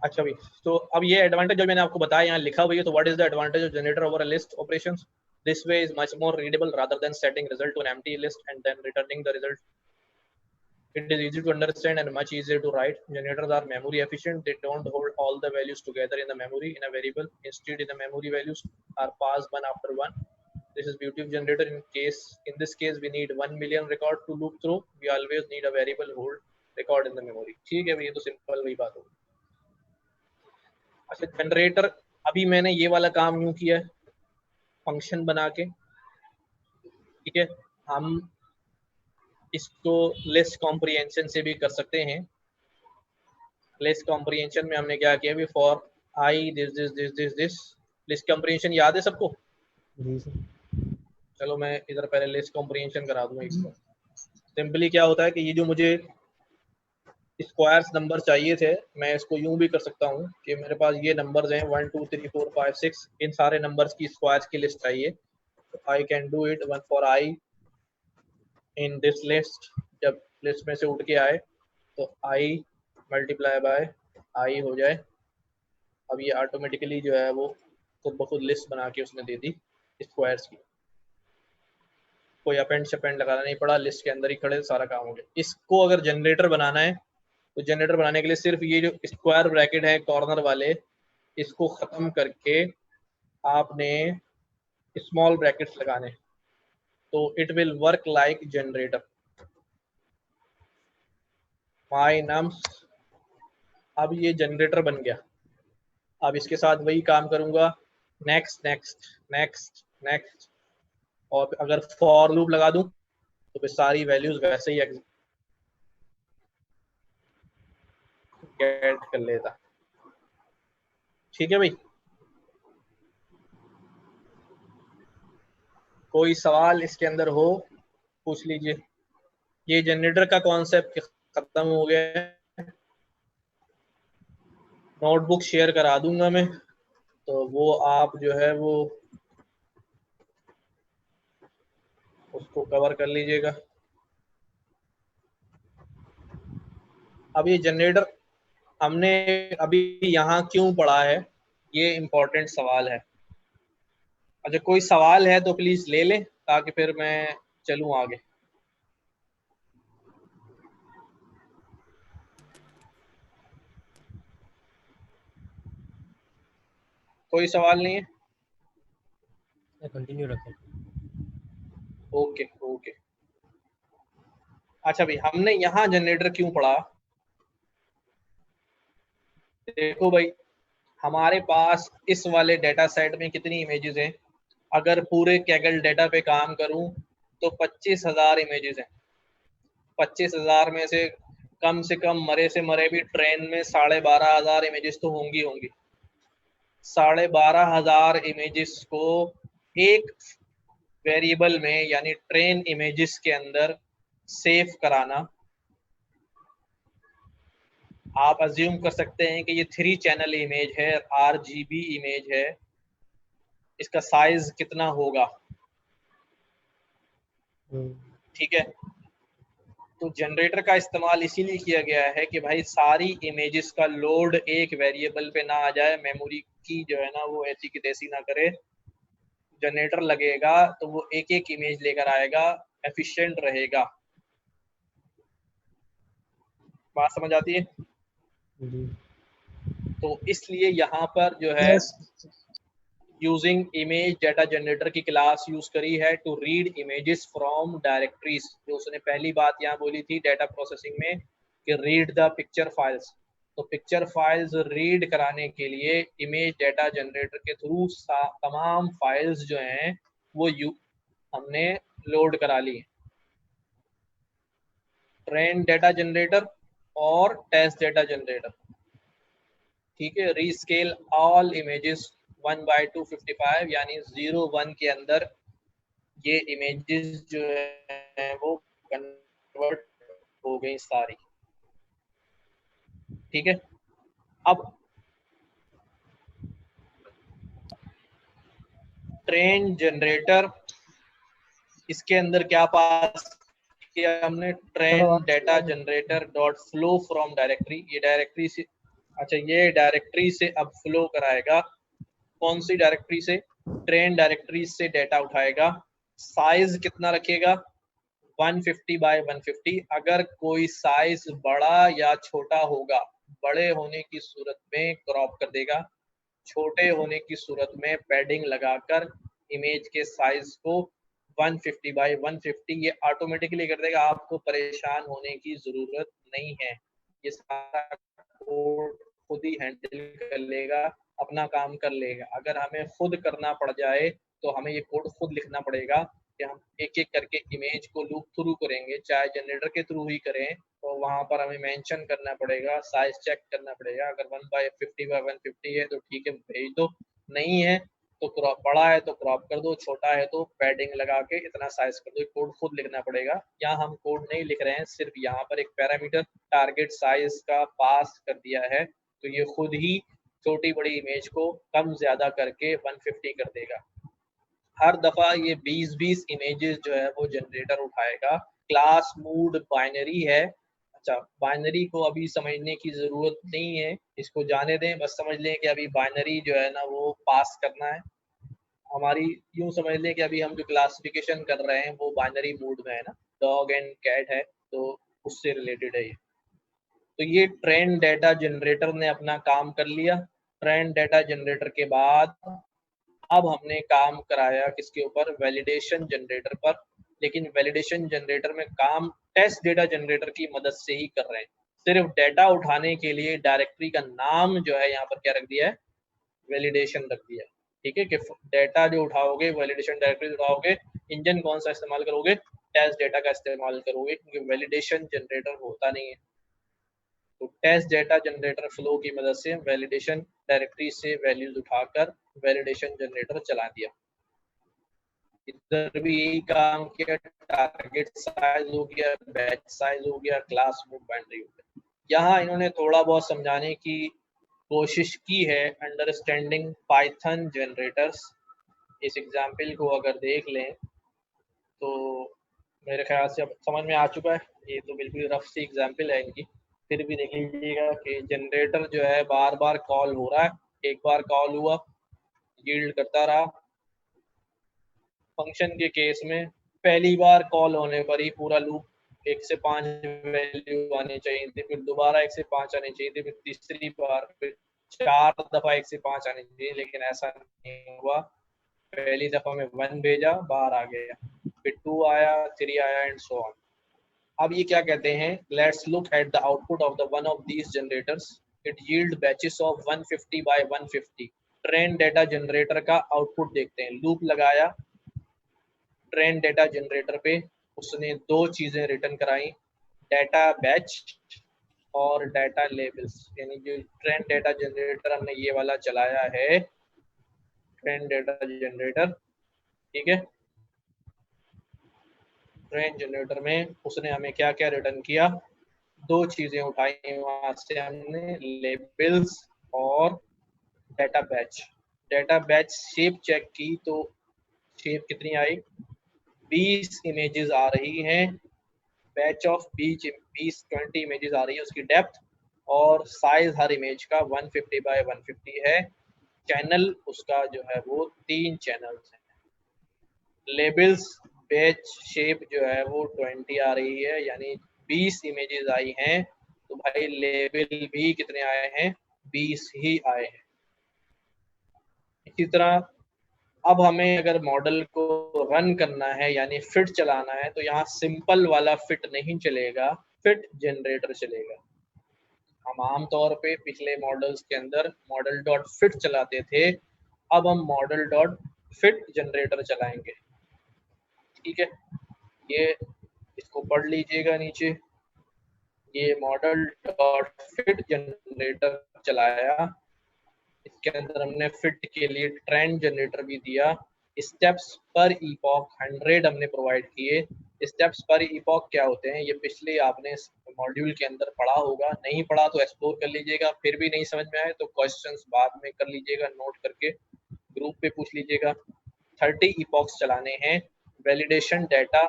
अच्छा भाई, तो अब ये एडवांटेज जो मैंने आपको बताया यहाँ लिखा हुआ है, तो what is the advantage of generator over a list operations? This way is much more readable rather than setting result to an empty list and then returning the result. It is easy to understand and much easier to write. Generators are memory efficient. They don't hold all the values together in the memory in a variable. Instead, the memory values are passed one after one. This is beauty of generator. In this case, we need 1 million record to loop through. We always need a variable hold record in the memory. ठीक है भाई, ये तो सिंपल वही बात होगी। अच्छा, जनरेटर अभी मैंने ये वाला काम यूं किया है, फंक्शन बना के, ठीक है। हम इसको लिस्ट कॉम्प्रिहेंशन से भी कर सकते हैं। लिस्ट कॉम्प्रिहेंशन में हमने क्या किया, for I this this this this this. List comprehension याद है सबको? जी सर। चलो मैं इधर पहले लिस्ट कॉम्प्रिहेंशन करा दूंगा इसको। सिंपली क्या होता है कि ये जो मुझे स्क्वायर्स नंबर चाहिए थे, मैं इसको यूं भी कर सकता हूं कि मेरे पास ये नंबर्स हैं 1 2 3 4 5 6, इन सारे नंबर्स की स्क्वायर्स की लिस्ट चाहिए, तो I can do it one for I in this list. जब लिस्ट में से उठ के आए तो आई मल्टीप्लाई बाय आई हो जाए। अब ये ऑटोमेटिकली जो है वो खुद ब खुद लिस्ट बना के उसने दे दी स्क्वायर्स की, कोई अपेंड शपेंड लगाना नहीं पड़ा, लिस्ट के अंदर ही खड़े सारा काम हो गया। इसको अगर जनरेटर बनाना है तो जनरेटर बनाने के लिए सिर्फ ये जो स्क्वायर ब्रैकेट है कॉर्नर वाले, इसको खत्म करके आपने स्मॉल ब्रैकेट्स लगाने, तो it will work like generator. My nums, अब ये जनरेटर बन गया। अब इसके साथ वही काम करूंगा, नेक्स्ट नेक्स्ट नेक्स्ट नेक्स्ट, और अगर फॉर लूप लगा दूं तो फिर सारी वैल्यूज वैसे ही गेट कर लेता। ठीक है भाई, कोई सवाल इसके अंदर हो पूछ लीजिए। ये जनरेटर का कॉन्सेप्ट खत्म हो गया है। नोटबुक शेयर करा दूंगा मैं, तो वो आप जो है वो उसको कवर कर लीजिएगा। अब ये जनरेटर हमने अभी यहाँ क्यों पढ़ा है, ये इम्पोर्टेंट सवाल है। अच्छा, कोई सवाल है तो प्लीज ले लें ताकि फिर मैं चलूँ आगे। कोई सवाल नहीं है? कंटिन्यू रखें। Okay okay. अच्छा भाई, हमने यहाँ जनरेटर क्यों पढ़ा? देखो भाई, हमारे पास इस वाले डेटा सेट में कितनी इमेजेस हैं? अगर पूरे कैगल डेटा पे काम करूं तो 25,000 इमेजेस हैं। 25,000 में से कम मरे से मरे भी ट्रेन में 12,500 इमेजेस तो होंगी होंगी। 12,500 इमेजेस को एक वेरिएबल में यानी ट्रेन इमेजेस के अंदर सेव कराना, आप अज्यूम कर सकते हैं कि ये 3 चैनल इमेज है, RGB इमेज है, इसका साइज कितना होगा? ठीक है, तो जनरेटर का इस्तेमाल इसीलिए किया गया है कि भाई सारी इमेजेस का लोड एक वेरिएबल पे ना आ जाए, मेमोरी की जो है ना वो ऐसी की तैसी ना करे। जनरेटर लगेगा तो वो एक एक इमेज लेकर आएगा, एफिशिएंट रहेगा। बात समझ आती है? तो इसलिए यहाँ पर जो है यूजिंग इमेज डेटा जनरेटर की क्लास यूज करी है to read images from directories. जो उसने पहली बात यहाँ बोली थी डेटा प्रोसेसिंग में कि रीड द पिक्चर फाइल्स, तो पिक्चर फाइल्स रीड कराने के लिए इमेज डेटा जनरेटर के थ्रू तमाम फाइल्स जो हैं वो हमने लोड करा ली। ट्रेन डेटा जनरेटर और टेस्ट डेटा जनरेटर, ठीक है। रीस्केल ऑल इमेजेस 1/255 यानी 0 1 के अंदर ये इमेजेस जो है वो कन्वर्ट हो गई सारी, ठीक है। अब ट्रेन जनरेटर, इसके अंदर क्या पास किया हमने, train data generator dot flow from directory, ये डायरेक्टरी से, अच्छा ये डायरेक्टरी से अब फ्लो कराएगा, कौन सी डायरेक्टरी से, ट्रेन डायरेक्टरी से डेटा उठाएगा। साइज कितना रखेगा, 150/150। अगर कोई साइज बड़ा या छोटा होगा, बड़े होने की सूरत में क्रॉप कर देगा, छोटे होने की सूरत में पैडिंग लगाकर इमेज के साइज को 150/150 ये ऑटोमेटिकली कर देगा, आपको परेशान होने की जरूरत नहीं है। ये सारा कोड खुद ही हैंडल कर लेगा, अपना काम कर लेगा। अगर हमें खुद करना पड़ जाए तो हमें ये कोड खुद लिखना पड़ेगा कि हम एक एक करके इमेज को लूप थ्रू करेंगे, चाहे जनरेटर के थ्रू ही करें, तो वहां पर हमें मेंशन करना पड़ेगा, साइज चेक करना पड़ेगा। अगर 1/50/150 है तो ठीक है भेज दो, नहीं है तो क्रॉप, बड़ा है तो क्रॉप कर दो, छोटा है तो पैडिंग लगा के इतना साइज कर दो। कोड खुद लिखना पड़ेगा। यहाँ हम कोड नहीं लिख रहे हैं, सिर्फ यहाँ पर एक पैरामीटर टारगेट साइज का पास कर दिया है, तो ये खुद ही छोटी बड़ी इमेज को कम ज्यादा करके 150 कर देगा। हर दफा ये 20-20 इमेजेस जो है वो जनरेटर उठाएगा। क्लास मूड बाइनरी है, अच्छा बाइनरी को अभी समझने की जरूरत नहीं है, इसको जाने दें, बस समझ लें कि अभी बाइनरी जो है ना वो पास करना है हमारी। यूं समझ लें कि अभी हम जो क्लासिफिकेशन कर रहे हैं वो बाइनरी मूड में है ना, डॉग एंड कैट है, तो उससे रिलेटेड है ये। तो ये ट्रेन डेटा जनरेटर ने अपना काम कर लिया। ट्रेन डेटा जनरेटर के बाद अब हमने काम कराया किसके ऊपर, वैलिडेशन जनरेटर पर। लेकिन वैलिडेशन जनरेटर में काम टेस्ट डेटा जनरेटर की मदद से ही कर रहे हैं। सिर्फ डेटा उठाने के लिए डायरेक्टरी का नाम जो है यहाँ पर क्या रख दिया है, वैलिडेशन रख दिया है, ठीक है। कि डेटा जो उठाओगे वैलिडेशन डायरेक्टरी उठाओगे, इंजन कौन सा इस्तेमाल करोगे, टेस्ट डेटा का इस्तेमाल करोगे, क्योंकि वैलिडेशन जनरेटर होता नहीं है। तो टेस्ट डेटा जनरेटर फ्लो की मदद से वैलिडेशन डायरेक्टरी से वैल्यूज उठाकर वैलिडेशन जनरेटर चला दिया। इधर भी यही काम किया, टारगेट साइज हो गया, बैच साइज हो गया, क्लास मूड बाइनरी हो गया। यहाँ इन्होंने थोड़ा बहुत समझाने की कोशिश की है, अंडरस्टैंडिंग पाइथन जनरेटर्स। इस एग्जाम्पल को अगर देख लें तो मेरे ख्याल से अब समझ में आ चुका है। ये तो बिल्कुल रफ सी एग्जाम्पल है इनकी, फिर भी देख लीजिएगा कि जनरेटर जो है बार बार कॉल हो रहा है। एक बार कॉल हुआ, यील्ड करता रहा। फंक्शन के केस में पहली बार कॉल होने पर ही पूरा लूप 1 से 5 वैल्यू आनी चाहिए थी, फिर दोबारा 1 से 5 आनी चाहिए थी, फिर तीसरी बार, फिर 4 दफा 1 से 5 आनी चाहिए, लेकिन ऐसा नहीं हुआ। पहली दफा में 1 भेजा, बाहर आ गया, फिर 2 आया, 3 आया एंड सो ऑन। अब ये क्या कहते हैं, let's look at the output of the one of these generators, it yield batches of 150/150। Train data generator का आउटपुट देखते हैं। लूप लगाया ट्रेन डेटा जनरेटर पे, उसने 2 चीजें रिटर्न कराई, डेटा बैच और डेटा लेबल्स। यानी जो ट्रेन डेटा जनरेटर हमने ये वाला चलाया है, ट्रेन डेटा जनरेटर, ठीक है, ट्रेन जनरेटर में उसने हमें क्या क्या रिटर्न किया, 2 चीजें उठाई वहां से हमने, लेबल्स और data batch. Data batch shape check की तो शेप कितनी आई, 20 इमेजेस आ रही हैं। बैच ऑफ 20 इमेजेस आ रही है, उसकी डेप्थ और साइज हर इमेज का 150/150 है। चैनल उसका जो है वो 3 चैनल्स हैं। लेबल्स बैच शेप जो है वो 20 आ रही है, यानी 20 इमेजेस आई हैं, तो भाई लेबल भी कितने आए हैं, 20 ही आए हैं। इसी तरह अब हमें अगर मॉडल को रन करना है यानी फिट चलाना है, तो यहाँ सिंपल वाला फिट नहीं चलेगा, फिट जनरेटर चलेगा। हम आमतौर पे पिछले मॉडल्स के अंदर मॉडल डॉट फिट चलाते थे, अब हम मॉडल डॉट फिट जनरेटर चलाएंगे, ठीक है। ये इसको पढ़ लीजिएगा नीचे, ये मॉडल डॉट फिट जनरेटर चलाया, इसके अंदर हमने फिट के लिए ट्रेंड जनरेटर भी दिया, स्टेप्स पर इपॉक 100 हमने प्रोवाइड किए। स्टेप्स पर इपॉक क्या होते हैं, ये पिछले आपने मॉड्यूल के अंदर पढ़ा होगा, नहीं पढ़ा तो एक्सप्लोर कर लीजिएगा, फिर भी नहीं समझ में आए तो क्वेश्चंस बाद में कर लीजिएगा, नोट करके ग्रुप पे पूछ लीजिएगा। 30 इपॉक्स चलाने हैं। वैलिडेशन डाटा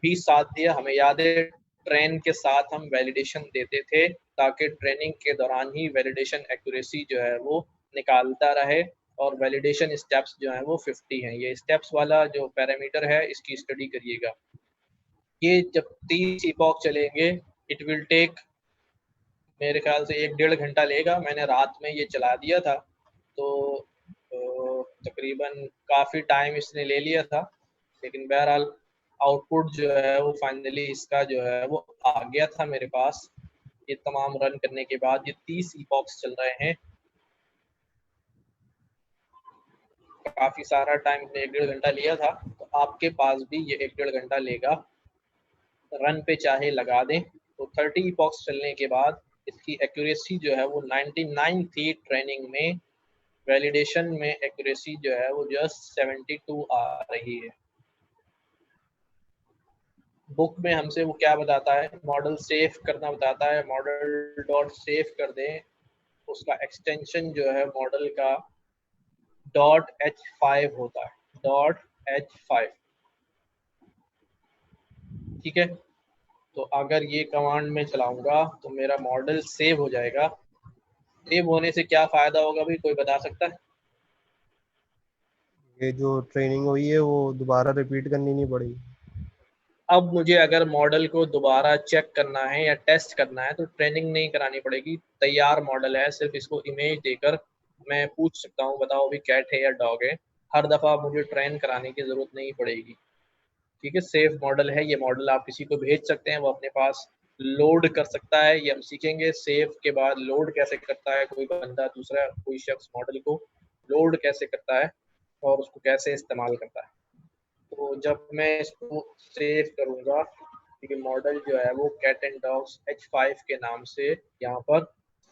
भी साथ दिया, हमें याद है ट्रेन के साथ हम वैलिडेशन देते थे ताकि ट्रेनिंग के दौरान ही वैलिडेशन एक्यूरेसी जो है वो निकालता रहे, और वैलिडेशन स्टेप्स जो है वो 50 हैं। ये स्टेप्स वाला जो पैरामीटर है इसकी स्टडी करिएगा। ये जब 30 इपॉक चलेंगे इट विल टेक मेरे ख्याल से 1-1.5 घंटा लेगा। मैंने रात में ये चला दिया था तो तकरीबन काफ़ी टाइम इसने ले लिया था, लेकिन बहरहाल आउटपुट जो है वो फाइनली इसका जो है वो आ गया था मेरे पास। ये तमाम रन करने के बाद ये 30 इपॉक्स चल रहे हैं। काफ़ी सारा टाइम 1-1.5 घंटा लिया था, तो आपके पास भी ये 1-1.5 घंटा लेगा। रन पे चाहे लगा दें। तो 30 इपॉक्स चलने के बाद इसकी एक्यूरेसी जो है वो 99 थी ट्रेनिंग में, वैलिडेशन में एक्यूरेसी जो है वो जस्ट 72 आ रही है। बुक में हमसे वो क्या बताता है, मॉडल सेव करना बताता है, मॉडल डॉट सेव कर दें, उसका एक्सटेंशन जो है मॉडल का .h5 होता है, .h5, ठीक है। तो अगर ये कमांड में चलाऊंगा तो मेरा मॉडल सेव हो जाएगा। सेव होने से क्या फ़ायदा होगा भाई, कोई बता सकता है? ये जो ट्रेनिंग हुई है वो दोबारा रिपीट करनी नहीं पड़ेगी। अब मुझे अगर मॉडल को दोबारा चेक करना है या टेस्ट करना है तो ट्रेनिंग नहीं करानी पड़ेगी, तैयार मॉडल है, सिर्फ इसको इमेज देकर मैं पूछ सकता हूँ बताओ भी कैट है या डॉग है। हर दफ़ा मुझे ट्रेन कराने की ज़रूरत नहीं पड़ेगी, ठीक है। सेफ मॉडल है, ये मॉडल आप किसी को भेज सकते हैं, वो अपने पास लोड कर सकता है। ये हम सीखेंगे सेव के बाद लोड कैसे करता है कोई बंदा, दूसरा कोई शख्स मॉडल को लोड कैसे करता है और उसको कैसे इस्तेमाल करता है। तो जब मैं इसको सेव करूँगा, क्योंकि मॉडल जो है वो कैट एंड डॉग्स H5 के नाम से यहाँ पर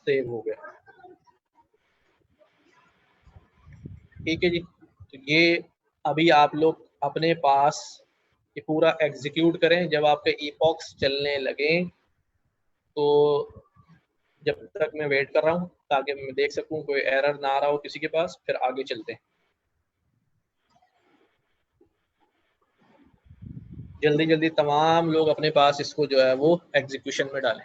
सेव हो गया, ठीक है जी। तो ये अभी आप लोग अपने पास ये पूरा एग्जीक्यूट करें। जब आपके इपॉक्स चलने लगें तो जब तक मैं वेट कर रहा हूँ ताकि मैं देख सकूँ कोई एरर ना आ रहा हो किसी के पास, फिर आगे चलते हैं। जल्दी जल्दी तमाम लोग अपने पास इसको जो है वो एग्जीक्यूशन में डालें।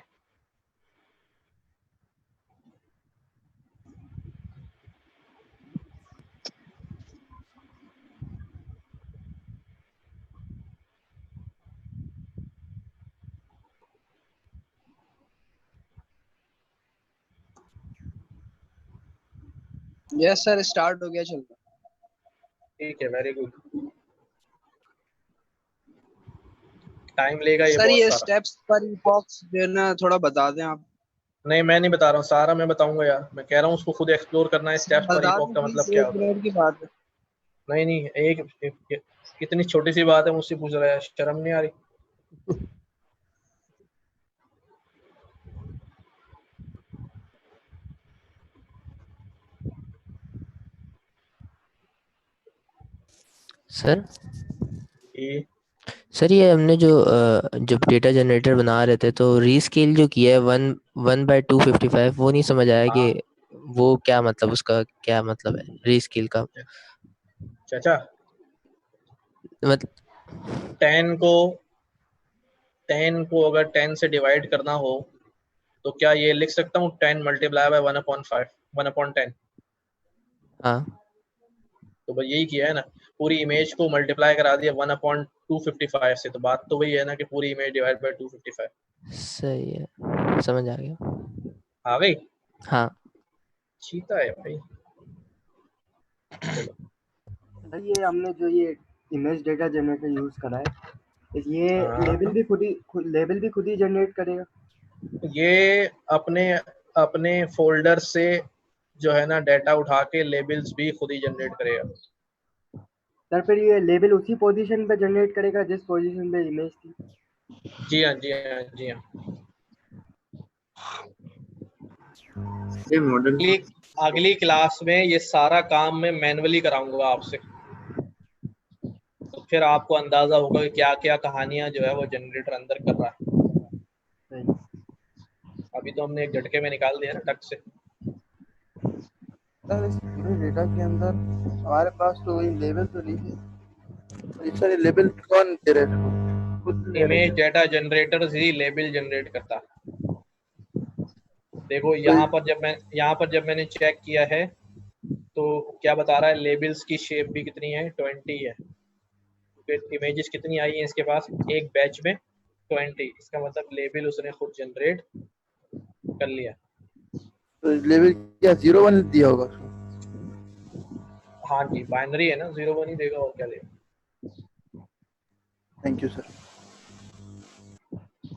यस सर, स्टार्ट हो गया, चल रहा। ठीक है, वेरी गुड। टाइम लेगा ये सर, बहुत ये सारा। स्टेप्स पर इपॉक्स जो है ना थोड़ा बता दें आप। नहीं, मैं नहीं बता रहा हूँ, सारा मैं बताऊंगा यार, मैं कह रहा हूँ उसको खुद एक्सप्लोर करना है। स्टेप्स पर इपॉक का मतलब क्या होता है? 1 मिनट की बात है। नहीं नहीं, एक कितनी छोटी सी बात है, मुझसे पूछ रहा है, शर्म नहीं आ रही? सर सर ये हमने जो जब डेटा जनरेटर बना रहे थे तो रीस्केल जो किया है 1/255, वो नहीं समझ आया कि वो क्या मतलब, उसका क्या मतलब है रीस्केल का? चाचा मतलब 10 को अगर 10 से डिवाइड करना हो तो क्या ये लिख सकता हूँ 10 मल्टीप्लाई बाय 1/5 1/10? हाँ, तो बस यही किया है ना, पूरी इमेज को मल्टीप्लाई करा दिया 1/255 से, तो बात तो वही है ना कि पूरी इमेज डिवाइड बाय 255। सही है, समझ आ गया। आ गई? हाँ चीता है भाई। सर ये हमने जो ये इमेज डेटा जनरेटर यूज करा है, ये लेबल भी खुद ही जनरेट करेगा? ये अपने फोल्डर से जो है ना डाटा उठा के लेबल्स भी खुद ही जनरेट करेगा। सर फिर ये लेबल उसी पोजीशन पे जनरेट करेगा जिस पोजीशन पे इमेज थी? जी हाँ, जी हाँ, जी हाँ। ये मॉडल अगली क्लास में ये सारा काम मैं मैनुअली कराऊंगा आपसे, तो फिर आपको अंदाजा होगा कि क्या क्या कहानियां जो है वो जनरेटर अंदर कर रहा है। अभी तो हमने एक झटके में निकाल दिया ना टक से। सर इस पूरे डेटा के अंदर हमारे पास तो वही लेबल तो नहीं है। सर ये लेबल कौन दे रहे हैं? खुद ले रहे इमेज हैं। डेटा जनरेटर ही लेबल जनरेट करता है। देखो यहाँ पर जब मैंने चेक किया है तो क्या बता रहा है, लेबल्स की शेप भी कितनी है, 20 है। फिर इमेजेस कितनी आई है इसके पास एक बैच में, 20। इसका मतलब लेबल उसने खुद जनरेट कर लिया। तो लेबल क्या 0-1 दिया होगा? हाँ जी, बाइनरी है ना, 0-1 ही देगा और क्या देगा। Thank you sir.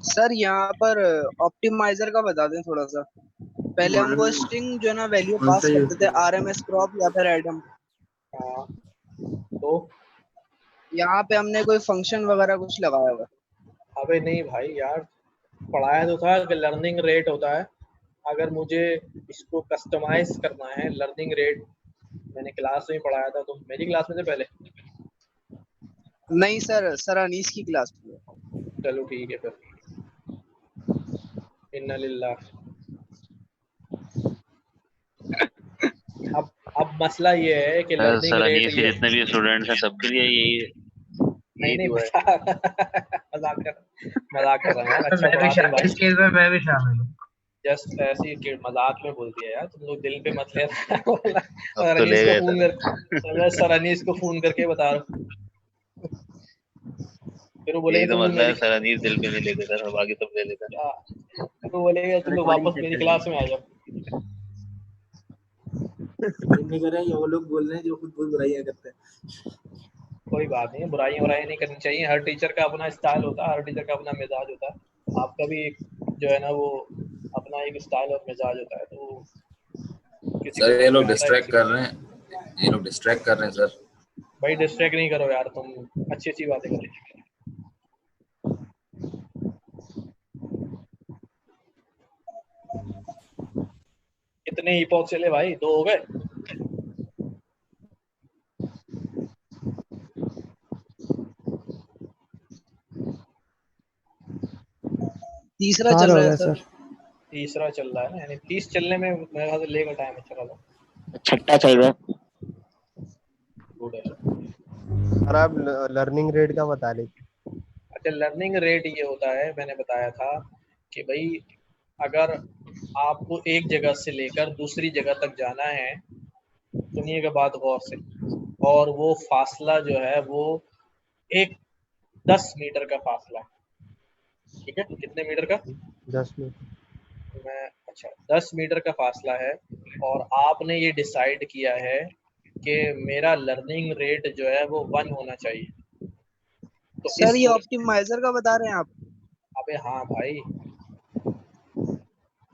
सर यहाँ पर ऑप्टिमाइजर का बता दें थोड़ा सा। पहले हम वो स्ट्रिंग जो है ना वैल्यू पास करते थे RMS क्रॉप या फिर एडम। हाँ, तो यहाँ पे हमने कोई फंक्शन वगैरह कुछ लगाया हुआ? अबे नहीं भाई यार, पढ़ाया तो था कि लर्निंग रेट होता है। अगर मुझे इसको कस्टमाइज करना है, लर्निंग रेट मैंने क्लास में पढ़ाया था। तो मेरी क्लास में से पहले नहीं सर अनीस की क्लास में। चलो ठीक है फिर। इन्ना लिल्लाह। अब मसला ये है कि लर्निंग सर रेट अनीस के जितने भी स्टूडेंट्स हैं सबके लिए यही दुआ है। मजाक कर रहा हूँ यार। अच्छा पढ़ाते हैं भाई। इस केस में मैं भी शामिल हूँ। जस्ट ऐसी कि मजाक में बोल दिया यार, तुम लोग दिल पे मत ले। अब तो ले गए सर। सर अनीस को फोन करके बता रहा हूँ, फिर वो बोलेंगे यही तो तुम लोग मसला है, मेरी सर अनीस दिल पे नहीं लेते सर, बाकी सब ले लेते हैं। फिर वो बोलेगा तुम लोग वापस मेरी क्लास में आ जाओ। नहीं कर रहे हैं, वो लोग बोल रहे हैं जो खुद बहुत बुराइयां करते हैं। कोई बात नहीं, बुराइयां नहीं करनी चाहिए। हर टीचर का अपना स्टाइल होता है, हर टीचर का अपना मिजाज होता है। आपका भी जो है ना वो अपना एक स्टाइल और मिजाज होता है। तो किसी सर को ये समझ लोग में आता है, डिस्ट्रैक्ट किसी कर रहे हैं, ये लोग डिस्ट्रैक्ट कर रहे हैं सर। भाई डिस्ट्रैक्ट नहीं करो यार, तुम अच्छी अच्छी बातें करो। कितने हिपॉप चले भाई, 2 हो गए। तीसरा चल रहा है सर। तीसरा चल रहा है ना, यानी 30 चलने में मेरे ख्याल से लेगा टाइम। अच्छा वाला छठा चल रहा है। गुड है। सर आप लर्निंग रेट का बता रहे थे। अच्छा, लर्निंग रेट ये होता है, मैंने बताया था कि भाई अगर आपको एक जगह से लेकर दूसरी जगह तक जाना है, सुनिएगा बात गौर से, और वो फासला जो है वो एक 10 मीटर का फासला, ठीक है। कितने मीटर का? 10 मीटर। अच्छा 10 मीटर का फासला है, और आपने ये डिसाइड किया है कि मेरा लर्निंग रेट जो है वो 1 होना चाहिए। तो सर ये ऑप्टिमाइजर का बता रहे हैं आप? अबे हाँ भाई,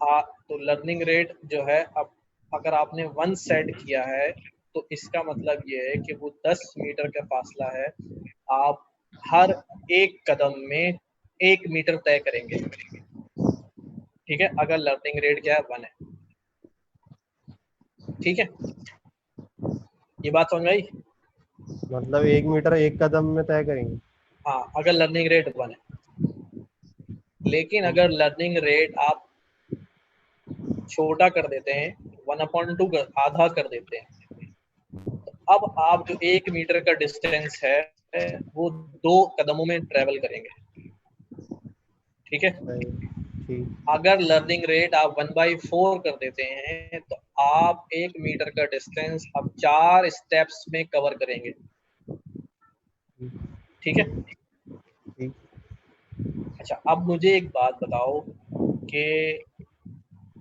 हाँ। तो लर्निंग रेट जो है, अब अगर आपने 1 सेट किया है तो इसका मतलब ये है कि वो 10 मीटर का फासला है। आप हर एक कदम में 1 मीटर तय करेंगे, ठीक है। अगर लर्निंग रेट क्या है, 1 है, ठीक है। ये बात समझ आई? मतलब 1 मीटर 1 कदम में तय करेंगे। हाँ, अगर लर्निंग रेट 1 है। लेकिन अगर लर्निंग रेट आप छोटा कर देते हैं, 1/2 आधा कर देते हैं, तो अब आप जो 1 मीटर का डिस्टेंस है वो 2 कदमों में ट्रेवल करेंगे, ठीक है। अगर लर्निंग रेट आप 1/4 कर देते हैं तो आप 1 मीटर का डिस्टेंस अब 4 स्टेप्स में कवर करेंगे, ठीक है। अच्छा, अब मुझे एक बात बताओ कि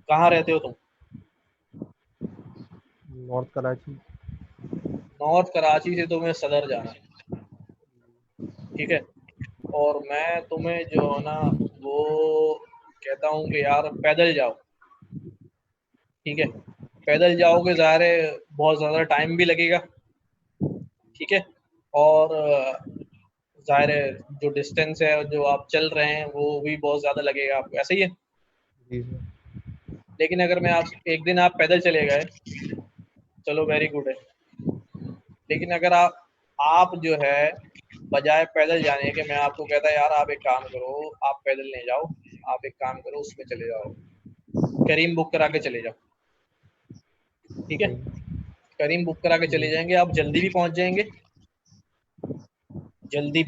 कहाँ रहते हो तुम? नॉर्थ कराची। नॉर्थ कराची से तुम्हें सदर जाना है, ठीक है। और मैं तुम्हें जो है ना वो कहता हूँ कि यार पैदल जाओ, ठीक है। पैदल जाओगे, ज़ाहिर है बहुत ज़्यादा टाइम भी लगेगा, ठीक है। और ज़ाहिर है जो डिस्टेंस है जो आप चल रहे हैं वो भी बहुत ज़्यादा लगेगा आपको, ऐसा ही है। लेकिन अगर मैं आप एक दिन आप पैदल चले गए, चलो वेरी गुड है, लेकिन अगर आप जो है बजाय पैदल जाने के मैं आपको कहता यार आप एक काम करो, आप पैदल नहीं जाओ, आप एक काम करो उसमें चले जाओ, करीम बुक करा के चले जाओ, ठीक है, करीम बुक करा के चले जाएंगे, आप जल्दी भी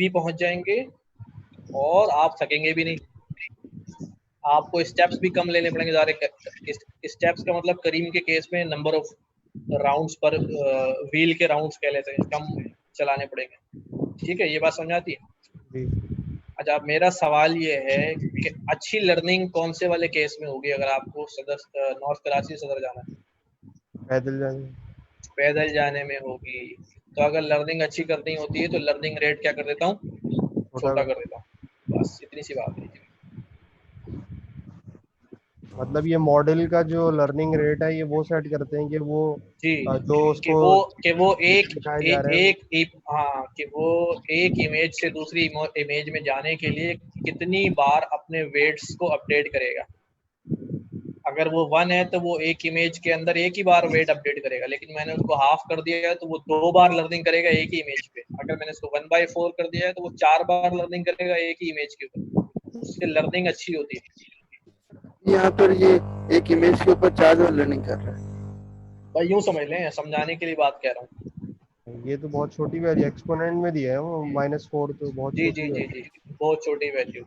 पहुंच जाएंगे और आप थकेंगे भी नहीं, आपको स्टेप्स भी कम लेने पड़ेंगे। ज़्यादा स्टेप्स का मतलब करीम के केस में नंबर ऑफ राउंड्स पर व्हील के राउंड्स कह लेते हैं, कम चलाने पड़ेंगे, ठीक है, ये बात समझ आती है। अच्छा, अब मेरा सवाल ये है कि अच्छी लर्निंग कौन से वाले केस में होगी अगर आपको सदर नॉर्थ कराची से सदर जाना है? पैदल जाने में होगी। तो अगर लर्निंग अच्छी करनी होती है तो लर्निंग रेट क्या कर देता हूँ, छोटा कर देता हूँ, बस इतनी सी बात है। मतलब ये मॉडल का जो लर्निंग रेट है ये वो सेट करते हैं कि वो जी जो उसको कि वो एक इमेज से दूसरी इमेज में जाने के लिए कितनी बार अपने वेट्स को अपडेट करेगा। अगर वो 1 है तो वो एक इमेज के अंदर एक ही बार वेट अपडेट करेगा, लेकिन मैंने उसको हाफ कर दिया है तो वो 2 बार लर्निंग करेगा एक ही इमेज पे। अगर मैंने इसको 1/4 कर दिया है तो वो 4 बार लर्निंग करेगा एक ही इमेज के ऊपर, उससे लर्निंग अच्छी होती है। यहाँ पर ये एक इमेज के ऊपर 4 बार लर्निंग कर रहा है भाई, यूं समझ लें, समझाने के लिए बात कह रहा हूँ। ये तो बहुत छोटी वैल्यू एक्सपोनेंट में दिया है वो -4, तो बहुत जी बहुत छोटी वैल्यू।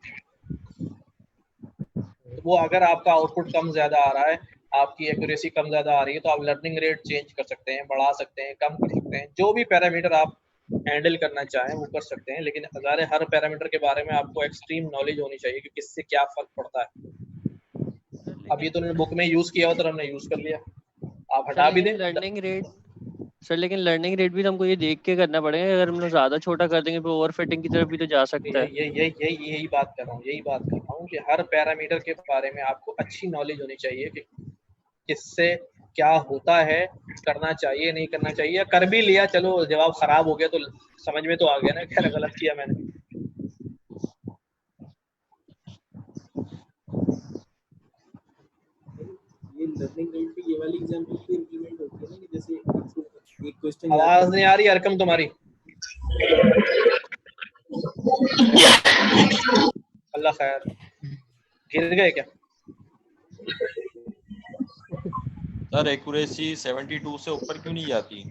तो वो अगर आपका आउटपुट कम ज्यादा आ रहा है, आपकी एक्यूरेसी कम ज्यादा आ रही है, तो आप लर्निंग रेट चेंज कर सकते हैं, बढ़ा सकते हैं, कम कर सकते हैं, जो भी पैरामीटर आप हैंडल करना चाहें वो कर सकते हैं। लेकिन अगर हर पैरामीटर के बारे में आपको एक्सट्रीम नॉलेज होनी चाहिए कि किससे क्या फर्क पड़ता है। अब ये तो बुक में यूज किया हो तो हमने यूज कर लिया, आप हटा भी दें लर्निंग रेट सर, लेकिन लर्निंग रेट भी हमको ये देख के करना पड़ेगा। अगर हम लोग ज्यादा छोटा कर देंगे तो ओवर फिटिंग की तरफ भी तो जा सकता है। यही बात कर रहा हूँ कि हर पैरामीटर के बारे में आपको अच्छी नॉलेज होनी चाहिए कि किससे क्या होता है, करना चाहिए नहीं करना चाहिए, या कर भी लिया चलो जवाब खराब हो गया तो समझ में तो आ गया ना क्या गलत किया मैंने। ये लर्निंग रेट पे ये वाली एग्जांपल भी इंप्लीमेंट होती है ना, कि जैसे एक क्वेश्चन आवाज नहीं आ रही अरकम तुम्हारी। अल्लाह खैर, गिर गए क्या? सर एक्यूरेसी 72 से ऊपर क्यों नहीं जाती?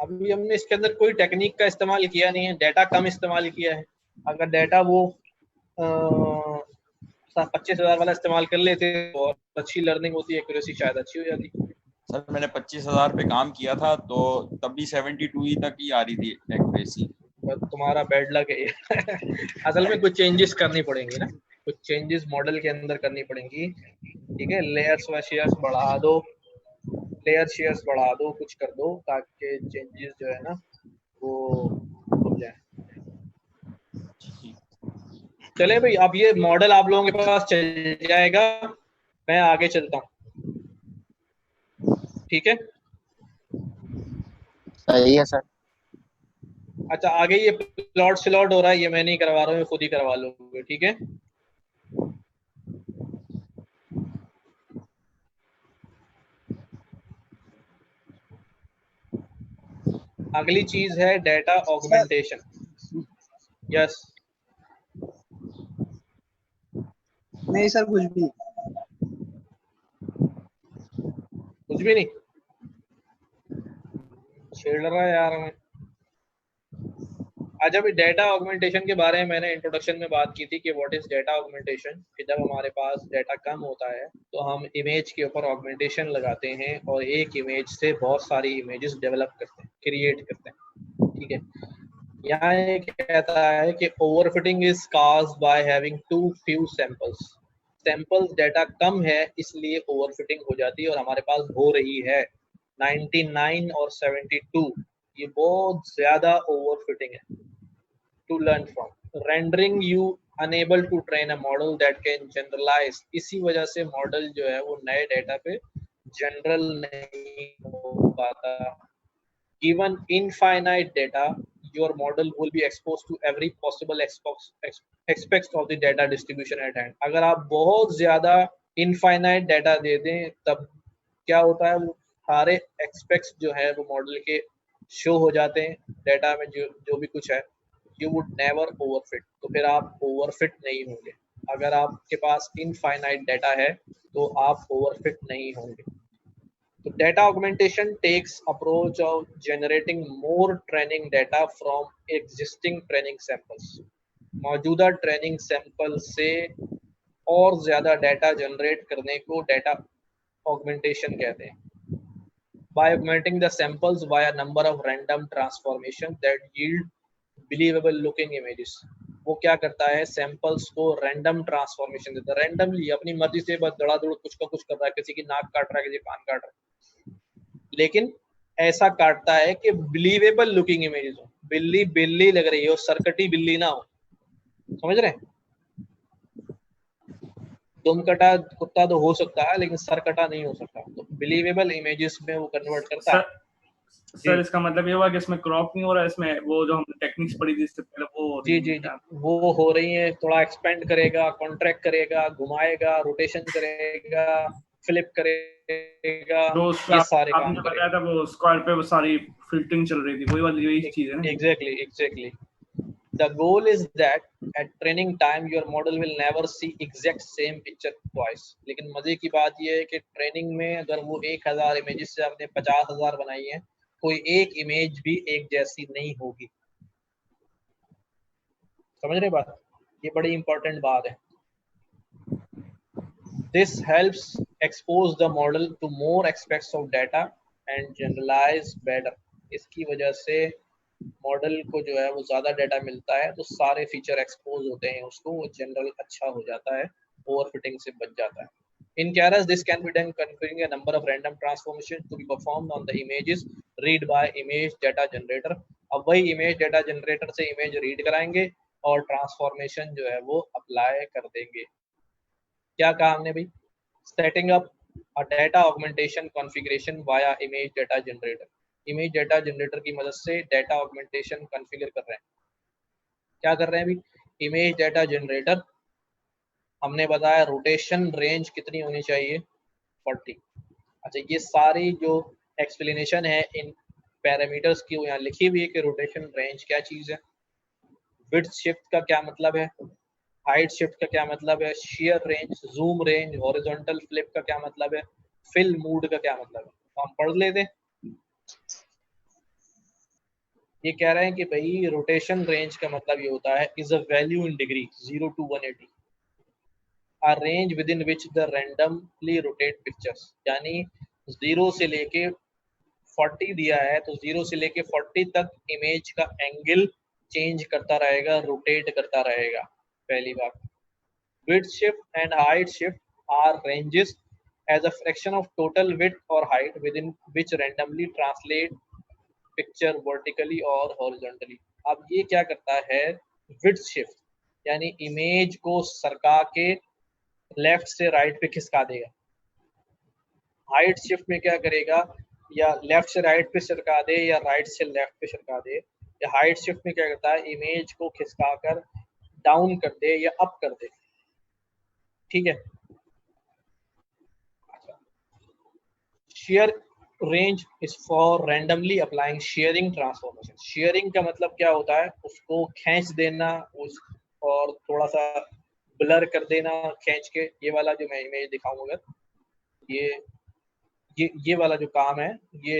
अभी हमने इसके अंदर कोई टेक्निक का इस्तेमाल किया नहीं है, डाटा कम इस्तेमाल किया है। अगर डाटा वो 25,000 वाला इस्तेमाल कर लेते तो और अच्छी लर्निंग होती, एक्यूरेसी शायद अच्छी हो जाती। सर मैंने 25,000 पे काम किया था तो तब भी 72 ही तक ही आ रही थी एक्यूरेसी। तुम्हारा बैड लक है असल में कुछ चेंजेस करनी पड़ेंगी ना, कुछ चेंजेस मॉडल के अंदर करनी पड़ेंगी, ठीक है। लेयर्स व शेयर्स बढ़ा दो, लेयर शेयर्स बढ़ा दो, कुछ कर दो ताकि चेंजेस जो है ना वो हो जाए। चले भाई, अब ये मॉडल आप लोगों के पास चल जाएगा, मैं आगे चलता हूँ, ठीक है। सही है सर। अच्छा, आगे ये प्लॉट स्लॉट हो रहा है, ये मैं नहीं करवा रहा हूँ, खुद ही करवा लोगे, ठीक है। अगली चीज है डेटा ऑगमेंटेशन। यस नहीं सर, कुछ भी नहीं छेड़ रहा है यार मैं। अच्छा, अभी डेटा ऑगमेंटेशन के बारे में मैंने इंट्रोडक्शन में बात की थी कि व्हाट इज डेटा ऑगमेंटेशन, कि जब हमारे पास डेटा कम होता है तो हम इमेज के ऊपर ऑगमेंटेशन लगाते हैं और एक इमेज से बहुत सारी इमेजेस डेवलप करते हैं, क्रिएट करते हैं, ठीक है। यहाँ ये कहता है कि overfitting is caused by having too few samples data कम है इसलिए ओवरफिटिंग हो जाती है, और हमारे पास हो रही है 99 और 72, ये बहुत ज्यादा ओवरफिटिंग है। To learn from, rendering you unable to train a model that can generalize, इसी वजह से मॉडल जो है वो नए डेटा पे जनरल नहीं हो पाता। Given infinite data, your model will be exposed to every possible aspects of the data distribution at hand। अगर आप बहुत ज्यादा इनफाइनाइट डाटा दे दें तब क्या होता है, वो सारे एक्सपेक्ट्स जो है वो मॉडल के शो हो जाते हैं डाटा में, जो भी कुछ है। यू वुड नेवर ओवरफिट, तो फिर आप ओवरफिट नहीं होंगे। अगर आपके पास इनफाइनाइट डाटा है तो आप ओवरफिट नहीं होंगे। तो data augmentation takes approach of generating more training data from existing training samples. मौजूदा ट्रेनिंग सैंपल से और ज्यादा डाटा जनरेट करने को डाटा ऑगमेंटेशन कहते हैं। By augmenting the samples via number of random transformations that yield believable looking images, वो क्या करता है, सैंपल्स को रैंडम ट्रांसफॉर्मेशन देता है, रैंडमली अपनी मर्जी से बस दौड़ कुछ का कुछ कर रहा है, किसी की नाक काट रहा है, किसी कान काट रहा है, लेकिन ऐसा काटता है कि बिलीवेबल लुकिंग इमेजेस हो, बिल्ली बिल्ली लग रही हो, सरकटी बिल्ली ना हो। समझ रहे हैं? दुम कटा कुत्ता तो हो सकता है लेकिन सर कटा नहीं हो सकता। तो बिलीवेबल इमेजेस में वो कन्वर्ट करता है। सर इसका मतलब ये हुआ कि इसमें क्रॉप नहीं हो रहा है, इसमें वो जो हमने टेक्निक्स पढ़ी थी इससे पहले वो हो रही जी वो हो रही है। थोड़ा एक्सपेंड करेगा, कॉन्ट्रैक्ट करेगा, घुमाएगा, रोटेशन करेगा, फ्लिप करेगा, तो ये सारे काम आपने बताया था वो स्क्वायर पे वो सारी फिल्टरिंग चल रही थी, वही वाली यही चीज है ना? Exactly. The goal is that at training time your model will never see exact same picture twice. लेकिन मजे की बात यह है कि ट्रेनिंग में अगर वो 1000 इमेजेस से आपने 50,000 बनाई है, कोई एक इमेज भी एक जैसी नहीं होगी। समझ रहे बात? ये बड़ी इंपॉर्टेंट बात है। This helps expose the model to more aspects of data and generalize better. इसकी वजह से मॉडल को जो है वो ज्यादा डाटा मिलता है तो सारे फीचर एक्सपोज होते हैं उसको, वो जनरल अच्छा हो जाता है, ओवरफिटिंग से बच जाता है। In Keras, this can be done configuring a number of random transformations to be performed on the images read by image data generator. अब वही इमेज डाटा जनरेटर से इमेज रीड कराएंगे और ट्रांसफॉर्मेशन जो है वो अप्लाई कर देंगे। क्या कहा हमने भाई? सेटिंग अप अ data augmentation configuration via image data generator. Image data generator की मदद से डाटा ऑगमेंटेशन कॉन्फ़िगर कर रहे हैं। क्या कर रहे हैं अभी? इमेज डाटा जनरेटर हमने बताया रोटेशन रेंज कितनी होनी चाहिए, 40। अच्छा, ये सारी जो एक्सप्लेनेशन है इन पैरामीटर्स की वो यहाँ लिखी हुई है कि रोटेशन रेंज क्या चीज़ है, विड्थ शिफ्ट का क्या मतलब है, हाइट शिफ्ट का क्या मतलब है, share range, zoom range, horizontal flip का क्या मतलब है, फिल मूड का क्या मतलब है। तो हम पढ़ लेते हैं। ये कह रहे हैं कि भाई रोटेशन रेंज का मतलब ये होता है is a value in degree 0 to 180, a range within which the randomly rotate pictures। यानी 0 से लेके 40 दिया है तो 0 से लेके 40 तक इमेज का एंगल चेंज करता रहेगा, रोटेट करता रहेगा। पहली बात। width shift and height shift are ranges as a fraction of total width or height within which randomly translate picture vertically or horizontally। अब ये क्या करता है, width shift यानी इमेज को सरका के लेफ्ट से राइट पे खिसका देगा। हाइट शिफ्ट में क्या करेगा, या लेफ्ट से राइट पे सरका दे या राइट से लेफ्ट पे सरका दे। या हाइट शिफ्ट में क्या करता है, इमेज को खिसका कर डाउन कर दे या अप कर दे। ठीक है। Share range is for randomly applying sharing transformation. Sharing का मतलब क्या होता है, उसको खींच देना उस और थोड़ा सा ब्लर कर देना खींच के। ये वाला जो मैं इमेज दिखाऊंगा, ये वाला जो काम है ये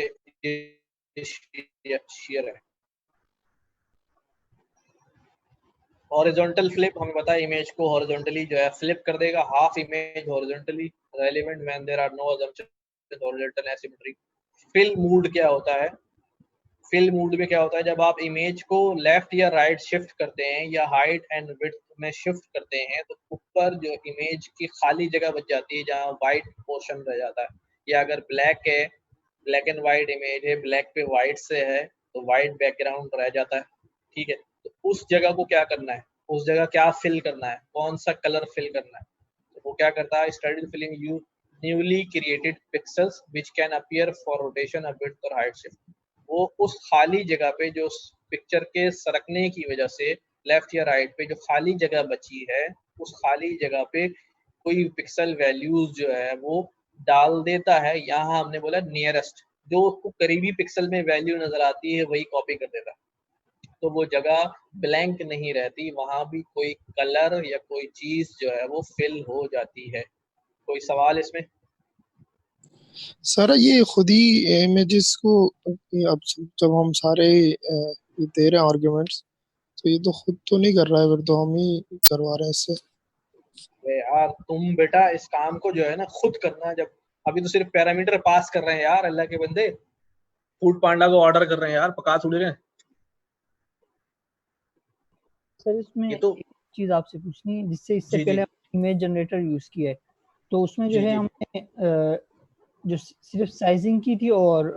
शेयर है। हॉरिजॉन्टल फ्लिप हमें पता है इमेज को हॉरिजॉन्टली जो है फ्लिप कर देगा, half image horizontally relevant when there are no assumption horizontal asymmetry. Fill mode क्या होता है, फिल मूड में क्या होता है, जब आप इमेज को लेफ्ट या राइट शिफ्ट करते हैं या हाइट एंड विड्थ में शिफ्ट करते हैं तो ऊपर जो इमेज की खाली जगह बच जाती है जहाँ व्हाइट पोर्शन रह जाता है। या अगर ब्लैक है, ब्लैक एंड व्हाइट इमेज है, ब्लैक पे व्हाइट से है तो व्हाइट बैकग्राउंड रह जाता है। ठीक है, तो उस जगह को क्या करना है, उस जगह क्या फिल करना है, कौन सा कलर फिल करना है। तो वो क्या करता है, study filling you newly created pixels which can appear for rotation of width और हाइट शिफ्ट। वो उस खाली जगह पे जो पिक्चर के सरकने की वजह से लेफ्ट या राइट पे जो खाली जगह बची है, उस खाली जगह पे कोई पिक्सल वैल्यूज जो है वो डाल देता है। यहाँ हमने बोला नियरेस्ट, जो उसको करीबी पिक्सल में वैल्यू नजर आती है वही कॉपी कर देता है, तो वो जगह ब्लैंक नहीं रहती, वहां भी कोई कलर या कोई चीज जो है वो फिल हो जाती है। कोई सवाल इसमें? सर ये खुद ही इमेजेस को अब जब हम सारे ये दे रहे हैं आर्ग्यूमेंट्स, तो ये तो खुद तो नहीं कर रहा है, फिर तो हम ही करवा रहे हैं इससे। यार तुम बेटा इस काम को जो है ना खुद करना है, जब अभी तो सिर्फ पैरामीटर पास कर रहे हैं यार, अल्लाह के बंदे फूड पांडा को ऑर्डर कर रहे हैं यार, पका थोड़ी रहे हैं। सर इसमें ये तो एक चीज आपसे पूछनी है, जिससे इससे जी पहले जी इमेज जनरेटर यूज किया है, तो उसमें जो जी है जी हमने जो सिर्फ साइजिंग की थी और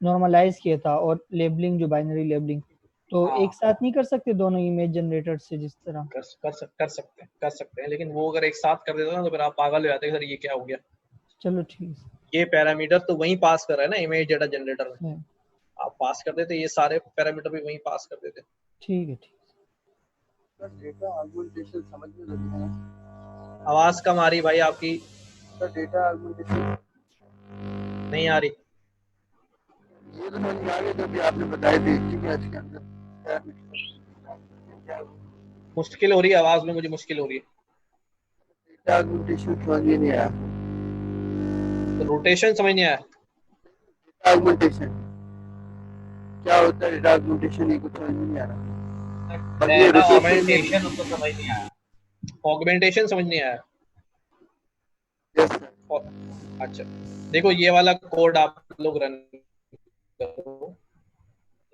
नॉर्मलाइज किया था, और लेबलिंग जो बाइनरी लेबलिंग, तो हाँ एक साथ नहीं कर सकते दोनों इमेज जनरेटर से जिस तरह? कर सकते हैं, लेकिन वो अगर एक साथ कर देते ना तो फिर आप पागल हो जाते हैं, सर ये क्या हो गया। चलो ठीक ये पैरामीटर तो वहीं पास कर रहा है ना इमेज डेटा जनरेटर में, है, आप पास कर देते, ये सारे पैरामीटर भी वहीं पास कर देते। ठीक है। सर डेटा आर्गुमेंटेशन समझ में लगी है। आवाज कम आ रही भाई आपकी, सर डेटा आर्गुमेंटेशन नहीं आ रही। ये तो समझ में आ गया जो भी आपने बताए थे कि मैच के अंदर क्या मुश्किल हो रही है आवाज में, मुझे मुश्किल हो रही है। डेटा आर्गुमेंटेशन समझ में नहीं आया। तो रोटेशन समझ नहीं आया। डेटा आर्गुमेंटेशन क्या होता है? डेटा आर्गुमेंटेशन ये कुछ समझ में नहीं आ रहा। अब ये डेटा रोटेशन ऑगमेंटेशन उसको समझ नहीं आया। ऑगमेंटेशन समझ नहीं आया। Yes sir. अच्छा देखो ये वाला कोड आप लोग रन करो,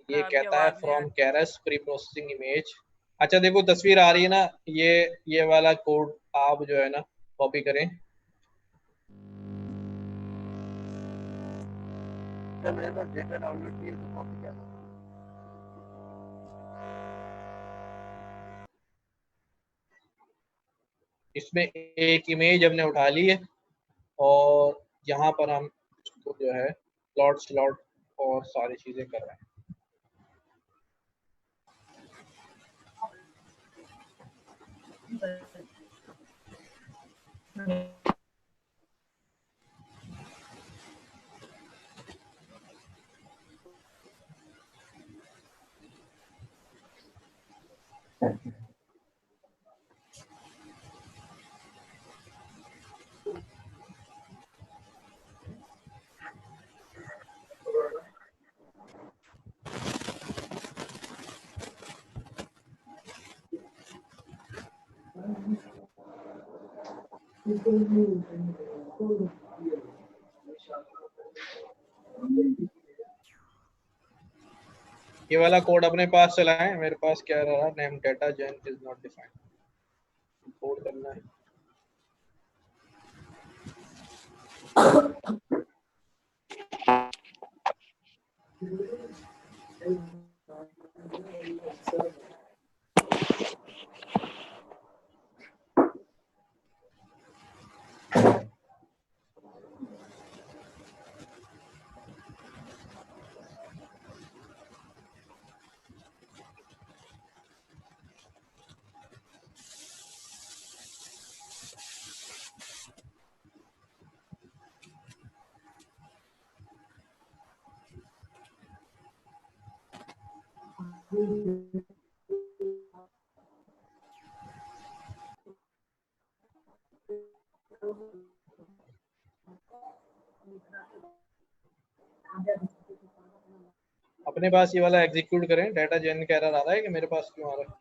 ये कहता है from Cyrus pre processing image. अच्छा देखो तस्वीर आ रही है ना, ये वाला कोड आप जो है ना कॉपी करें। सर मेरे पास डेटा डाउनलोड किया तो कॉपी क्या करूं? इसमें एक इमेज हमने उठा ली है और यहाँ पर हम उसको जो है प्लॉट स्लॉट और सारी चीजें कर रहे हैं। ये वाला कोड अपने पास चलाएं, मेरे पास क्या रहा, नेम डेटा जन इज नॉट डिफाइंड, कोड करना है। अपने पास ये वाला एग्जीक्यूट करें, डेटा जन का एरर आ रहा है कि मेरे पास क्यों आ रहा है?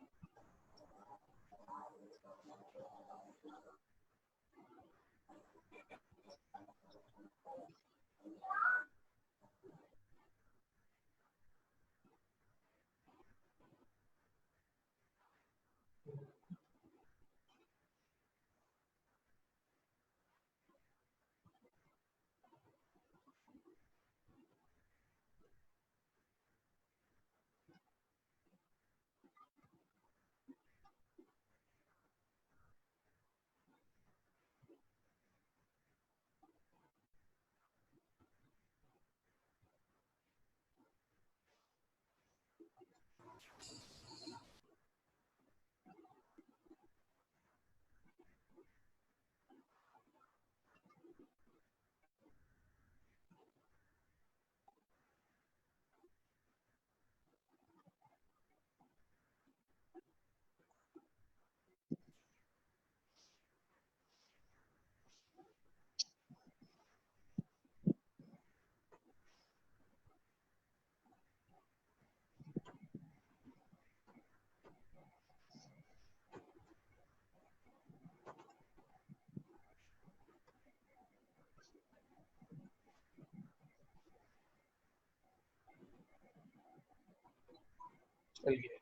चलिए,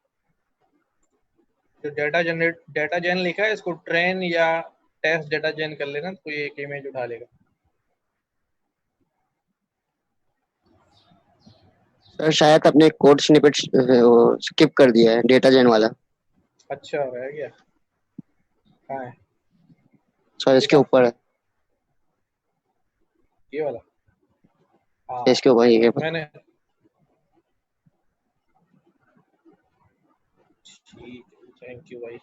जो डेटा जेन लिखा है इसको ट्रेन या टेस्ट डेटा जेन कर लेना, तो ये एक इमेज उठा लेगा। सर शायद अपने कोड स्निपेट स्किप कर दिया है, डेटा जेन वाला। अच्छा, रह गया। कहाँ है? सर इसके ऊपर है, ये वाला। हाँ, इसके ऊपर ये मैंने ठीक, थैंक यू भाई।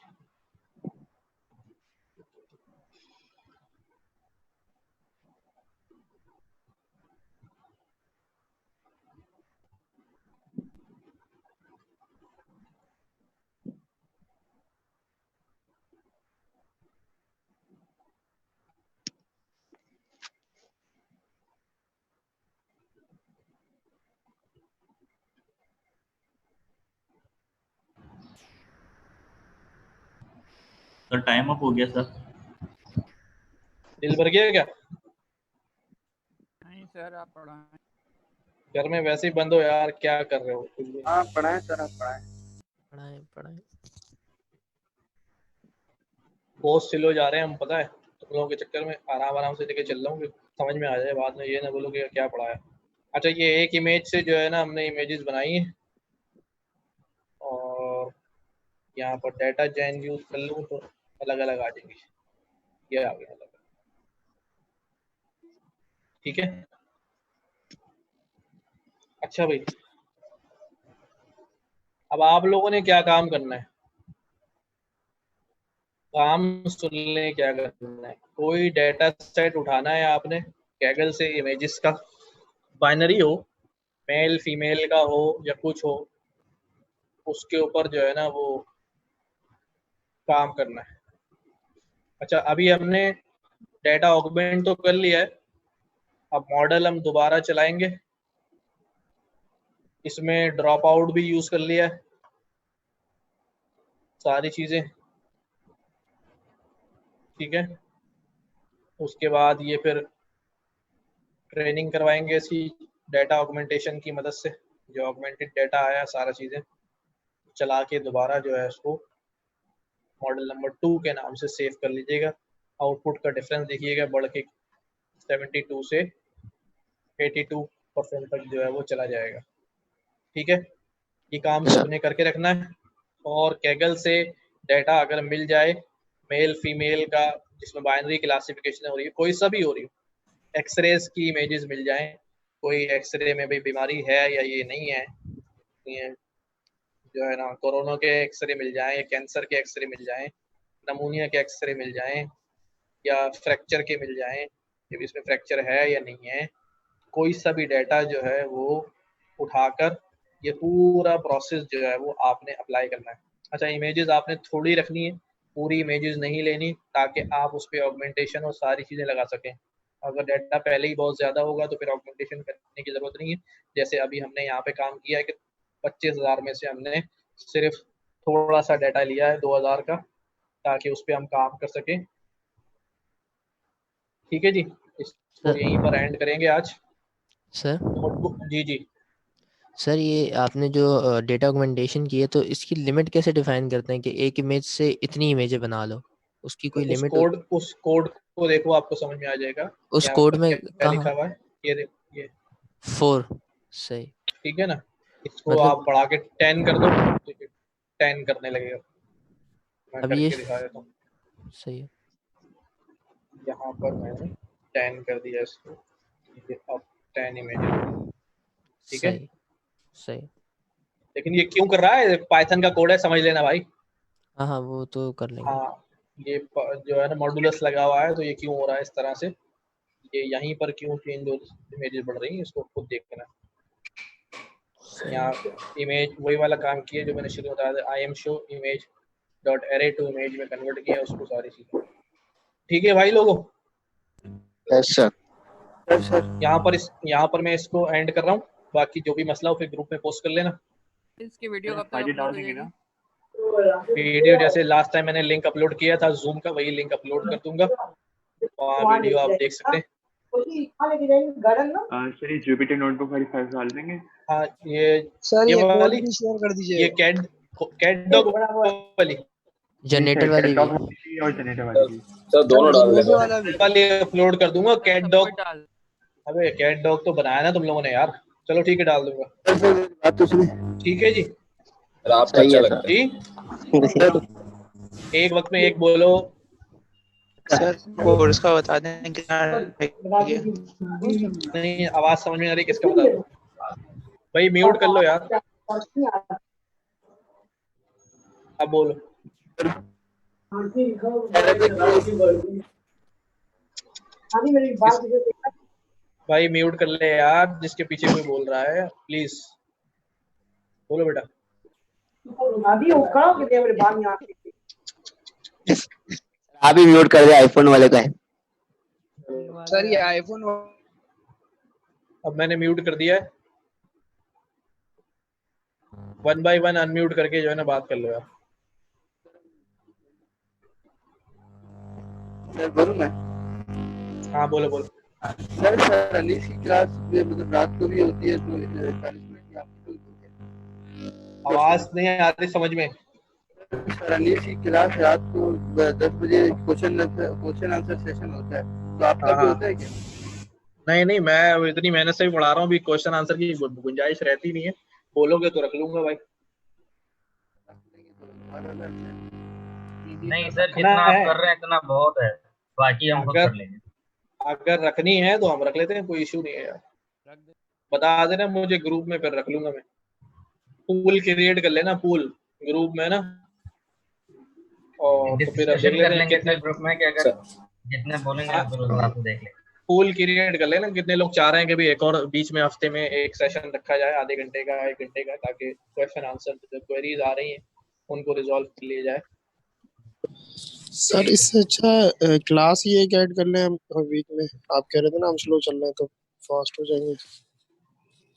सर टाइम अप हो गया सर। दिल भर गया क्या? नहीं सर, आप पढ़ाएं। घर में वैसे ही बंद हो यार, क्या कर रहे हो? हाँ पढ़ाएं सर, आप पढ़ाएं। बहुत स्लो जा रहे हैं हम, पता है। तुम लोगों के चक्कर में आराम से लेके चल रहा हूँ, समझ में आ जाए, बाद में ये ना बोलो कि क्या पढ़ाया। अच्छा, ये एक इमेज से जो है ना हमने इमेजेस बनाई है, और यहाँ पर डेटा जेन यूज कर लूँ तो अलग अलग आ जाएंगी। ये आ गया अलग, ठीक है। अच्छा भाई, अब आप लोगों ने क्या काम करना है? काम सुन लें, क्या करना है। कोई डेटा सेट उठाना है आपने कैगल से, इमेजेस का, बाइनरी हो, मेल फीमेल का हो या कुछ हो, उसके ऊपर जो है ना वो काम करना है। अच्छा, अभी हमने डेटा ऑगमेंट तो कर लिया है, अब मॉडल हम दोबारा चलाएंगे। इसमें ड्रॉप आउट भी यूज कर लिया है, सारी चीजें, ठीक है। उसके बाद ये फिर ट्रेनिंग करवाएंगे इसकी डेटा ऑगमेंटेशन की मदद से। जो ऑगमेंटेड डेटा आया सारा चीजें चला के दोबारा जो है उसको मॉडल नंबर 2 के नाम से सेव कर लीजिएगा। आउटपुट का डिफरेंस देखिएगा, बढ़ के 72 से 82% तक जो है वो चला जाएगा, ठीक है। ये काम सबने करके रखना है। और कैगल से डेटा अगर मिल जाए मेल फीमेल का, जिसमें बाइनरी क्लासिफिकेशन हो रही है, कोई सा भी हो रही हो, एक्सरेज की इमेजेस मिल जाएं, कोई एक्सरे में भी बीमारी है या ये नहीं है, ये जो है ना कोरोना के एक्सरे मिल जाएं या कैंसर के एक्सरे मिल जाएं, नमूनिया के एक्सरे मिल जाएं या फ्रैक्चर के मिल जाएं कि इसमें फ्रैक्चर है या नहीं है, कोई सा भी डेटा जो है वो उठाकर ये पूरा प्रोसेस जो है वो आपने अप्लाई करना है। अच्छा, इमेजेस आपने थोड़ी रखनी है, पूरी इमेजेस नहीं लेनी, ताकि आप उस पर ऑगमेंटेशन और सारी चीज़ें लगा सकें। अगर डाटा पहले ही बहुत ज़्यादा होगा तो फिर ऑगमेंटेशन करने की ज़रूरत नहीं है। जैसे अभी हमने यहाँ पे काम किया है कि 25,000 में से हमने सिर्फ थोड़ा सा डाटा लिया है 2,000 का, ताकि उस पर हम काम कर सकें, ठीक है जी। इसको यहीं पर एंड करेंगे आज सर। जी जी सर, ये आपने जो डेटा ऑगमेंटेशन की है, तो इसकी लिमिट कैसे डिफाइन करते हैं कि एक इमेज से इतनी इमेजें बना लो? उसकी कोई लिमिट? उस कोड को देखो, आपको समझ में आ जाएगा। उस कोड में क्या लिखा हुआ है, ये 4 सही, ठीक है ना। इसको मतलब आप बढ़ा के 10 कर दो तो 10 करने लगेगा। मैं अब ये करके दिखा देता हूँ। सही है। यहाँ पर मैंने 10 कर दिया इसको, ठीक है। अब 10 इमेज, ठीक है, सही। लेकिन ये क्यों कर रहा है? पाइथन का कोड है, समझ लेना भाई। हाँ हाँ, वो तो कर लेंगे। हाँ, ये जो है ना मॉडुलस लगा हुआ है, तो ये क्यों हो रहा है इस तरह से, ये यहीं पर क्यों चेंज इमेजेस बढ़ रही हैं, इसको खुद देखना। यहाँ इमेज वही वाला काम किया जो मैंने शुरू में बताया था, IAM-show image dot array to image में कन्वर्ट किया उसको, सारी चीजें, ठीक है भाई लोगों। Yes sir. यहाँ पर मैं इसको एंड कर रहा हूँ। बाकी जो भी मसला हो फिर ग्रुप में पोस्ट कर लेना। इसकी वीडियो कब तक अपलोड हो जाएगी? वीडियो जैसे लास्ट टाइम मैंने लिंक अपलोड किया था जूम का, वही लिंक अपलोड कर दूंगा, वहाँ वीडियो आप देख सकते हैं। सर ये जुपिटर नोटबुक वाली फाइल डाल देंगे। हाँ ये सर ये कोड वाली भी शेयर कर दीजिए। ये कैट डॉग वाली जनरेटर वाली भी और जनरेटर वाली भी सर दोनों डाल देना। वाली अपलोड कर दूंगा। कैट डॉग, अबे कैट डॉग तो बनाया ना तुम लोगों ने यार। चलो ठीक है डाल दूंगा। बात तो सुनिए। ठीक है जी, आपको अच्छा लगता है जी। एक वक्त में एक बोलो। सर कोर्स का बता दें कितना नहीं आवाज समझ में नहीं आ रही, किसका बता दो भाई। म्यूट कर लो यार। अब बोलो। भाई म्यूट कर ले यार, जिसके पीछे कोई बोल रहा है प्लीज बोलो बेटा। आप ही म्यूट कर दे, आईफोन वाले का है। सर ये आईफोन अब मैंने म्यूट कर दिया है। 1 by 1 अनम्यूट करके जो है ना बात कर लो यार। सर बोलूं मैं? हाँ बोलो बोलो। सर अनीस की क्लास मतलब रात को भी होती है तो 40 मिनट की आपकी आवाज नहीं आ रही समझ में। सर अनीस की क्लास रात को 10 बजे क्वेश्चन आंसर सेशन होता है, तो आपका भी होता है क्या? नहीं मैं इतनी मेहनत से भी पढ़ा रहा हूँ, अभी क्वेश्चन आंसर की गुंजाइश रहती नहीं है। बोलोगे तो रख लूंगा भाई। नहीं सर जितना आप कर रहे हैं इतना बहुत है, बाकी हम खुद कर लेंगे। अगर रखनी है तो हम रख लेते हैं, कोई इशू नहीं है यार। बता देना मुझे ग्रुप में, फिर रख लूंगा मैं। पूल क्रिएट कर लेना, पूल ग्रुप में ना, और तो फिर देख लेते हैं कितने ग्रुप में क्या कर जितने बोलेंगे फिर उस हिसाब से देख लेंगे। पूल क्रिएट कर लेना कितने लोग चाह रहे हैं कि भी एक और बीच में हफ्ते में एक सेशन रखा जाए, आधे घंटे का 1 घंटे का, ताकि क्वेश्चन आंसर जो क्वेरीज आ रही हैं उनको रिजॉल्व कर लिया जाए। सर इससे अच्छा क्लास ही एक ऐड कर लें हम वीक में। आप कह रहे थे ना हम स्लो चल रहे हैं तो फास्ट हो जाएंगे।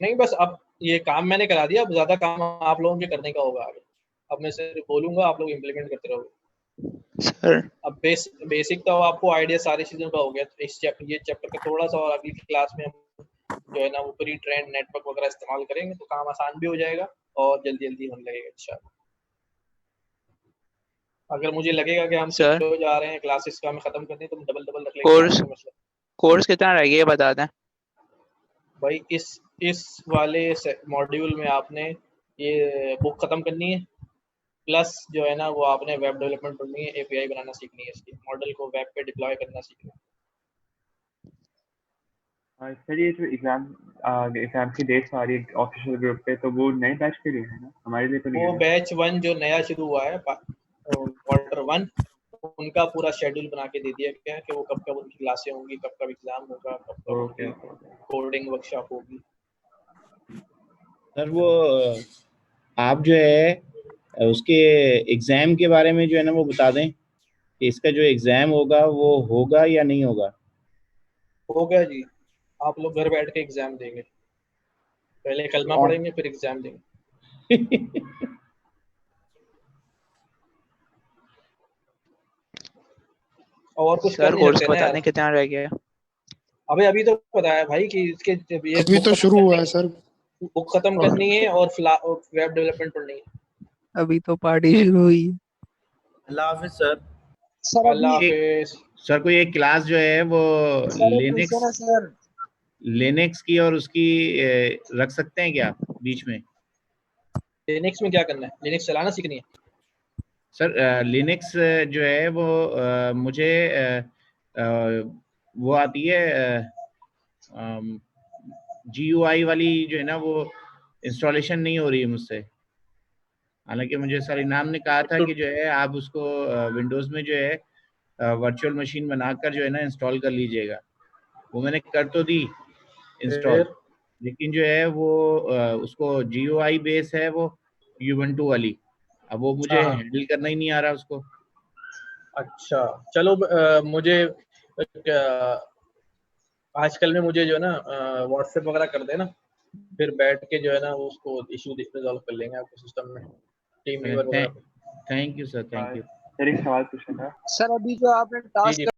नहीं बस अब ये काम मैंने करा दिया, अब ज्यादा काम आप लोगों के करने का होगा आगे। अब मैं सिर्फ बोलूंगा, आप लोग इम्प्लीमेंट करते रहोगे। सर अब बेसिक तो आपको आइडिया सारी चीजों का हो गया। तो ये चैप्टर का थोड़ा सा और अगली क्लास में हम जो है ना वो प्री ट्रेंड नेटवर्क वगैरह इस्तेमाल करेंगे, तो काम आसान भी हो जाएगा और जल्दी जल्दी होने लगेगा इंशाल्लाह। अगर मुझे लगेगा कि हम स्लो जा रहे हैं क्लासेस का हमें खत्म करनी है, तो हम डबल रख लेंगे। कोर्स कितना रह गया बता दें भाई। इस वाले मॉड्यूल में आपने ये बुक खत्म करनी है, प्लस जो है ना वो आपने वेब डेवलपमेंट पढ़नी है, एपीआई बनाना सीखनी है, इसकी मॉडल को वेब पे डिप्लॉय करना सीखना है। सर ये जो एग्जाम की डेट्स आ रही है ऑफिशियल ग्रुप पे, तो वो नए बैच के लिए है ना, हमारे लिए तो नहीं है? वो बैच 1 जो नया शुरू हुआ है क्वार्टर 1, उनका पूरा शेड्यूल बना के दे दिया गया है कि वो कब कब उनकी क्लासें होंगी, कब कब एग्जाम होगा, कब कब कोडिंग वर्कशॉप होगी। सर वो आप जो है उसके एग्जाम के बारे में जो है ना वो बता दें कि इसका जो एग्जाम होगा वो होगा या नहीं होगा। होगा जी, आप लोग घर बैठ के एग्जाम देंगे। पहले कलमा पढ़ेंगे फिर एग्जाम देंगे। और कुछ सर कोर्स बता दें कितना रह गया है? अभी तो बताया भाई कि इसके अभी तो शुरू हुआ है सर। बुक खत्म करनी है और वेब डेवलपमेंट पढ़नी है। अभी तो पार्टी शुरू हुई है। अल्लाह हाफिज सर। अल्लाह हाफिज सर। कोई एक क्लास जो है वो लिनक्स की और उसकी रख सकते हैं क्या बीच में? लिनक्स में क्या करना है? लिनक्स चलाना सीखनी है सर। लिनक्स जो है वो मुझे वो आती है GUI वाली जो है ना वो इंस्टॉलेशन नहीं हो रही है मुझसे। हालांकि मुझे सर इनाम ने कहा था कि जो है आप उसको विंडोज में जो है वर्चुअल मशीन बनाकर जो है ना इंस्टॉल कर लीजिएगा। वो मैंने कर तो दी इंस्टॉल, लेकिन जो है वो उसको GUI बेस है वो Ubuntu वाली, अब वो मुझे हैंडल करना ही नहीं आ रहा उसको। अच्छा चलो मुझे आजकल में मुझे जो है ना व्हाट्सएप वगैरह कर देना, फिर बैठ के जो है ना उसको इशू रिजॉल्व कर लेंगे आपको सिस्टम में टीम व्यूअर वगैरह। Thank you sir, thank you. Sir एक सवाल पूछना था सर। अभी जो आपने टास्क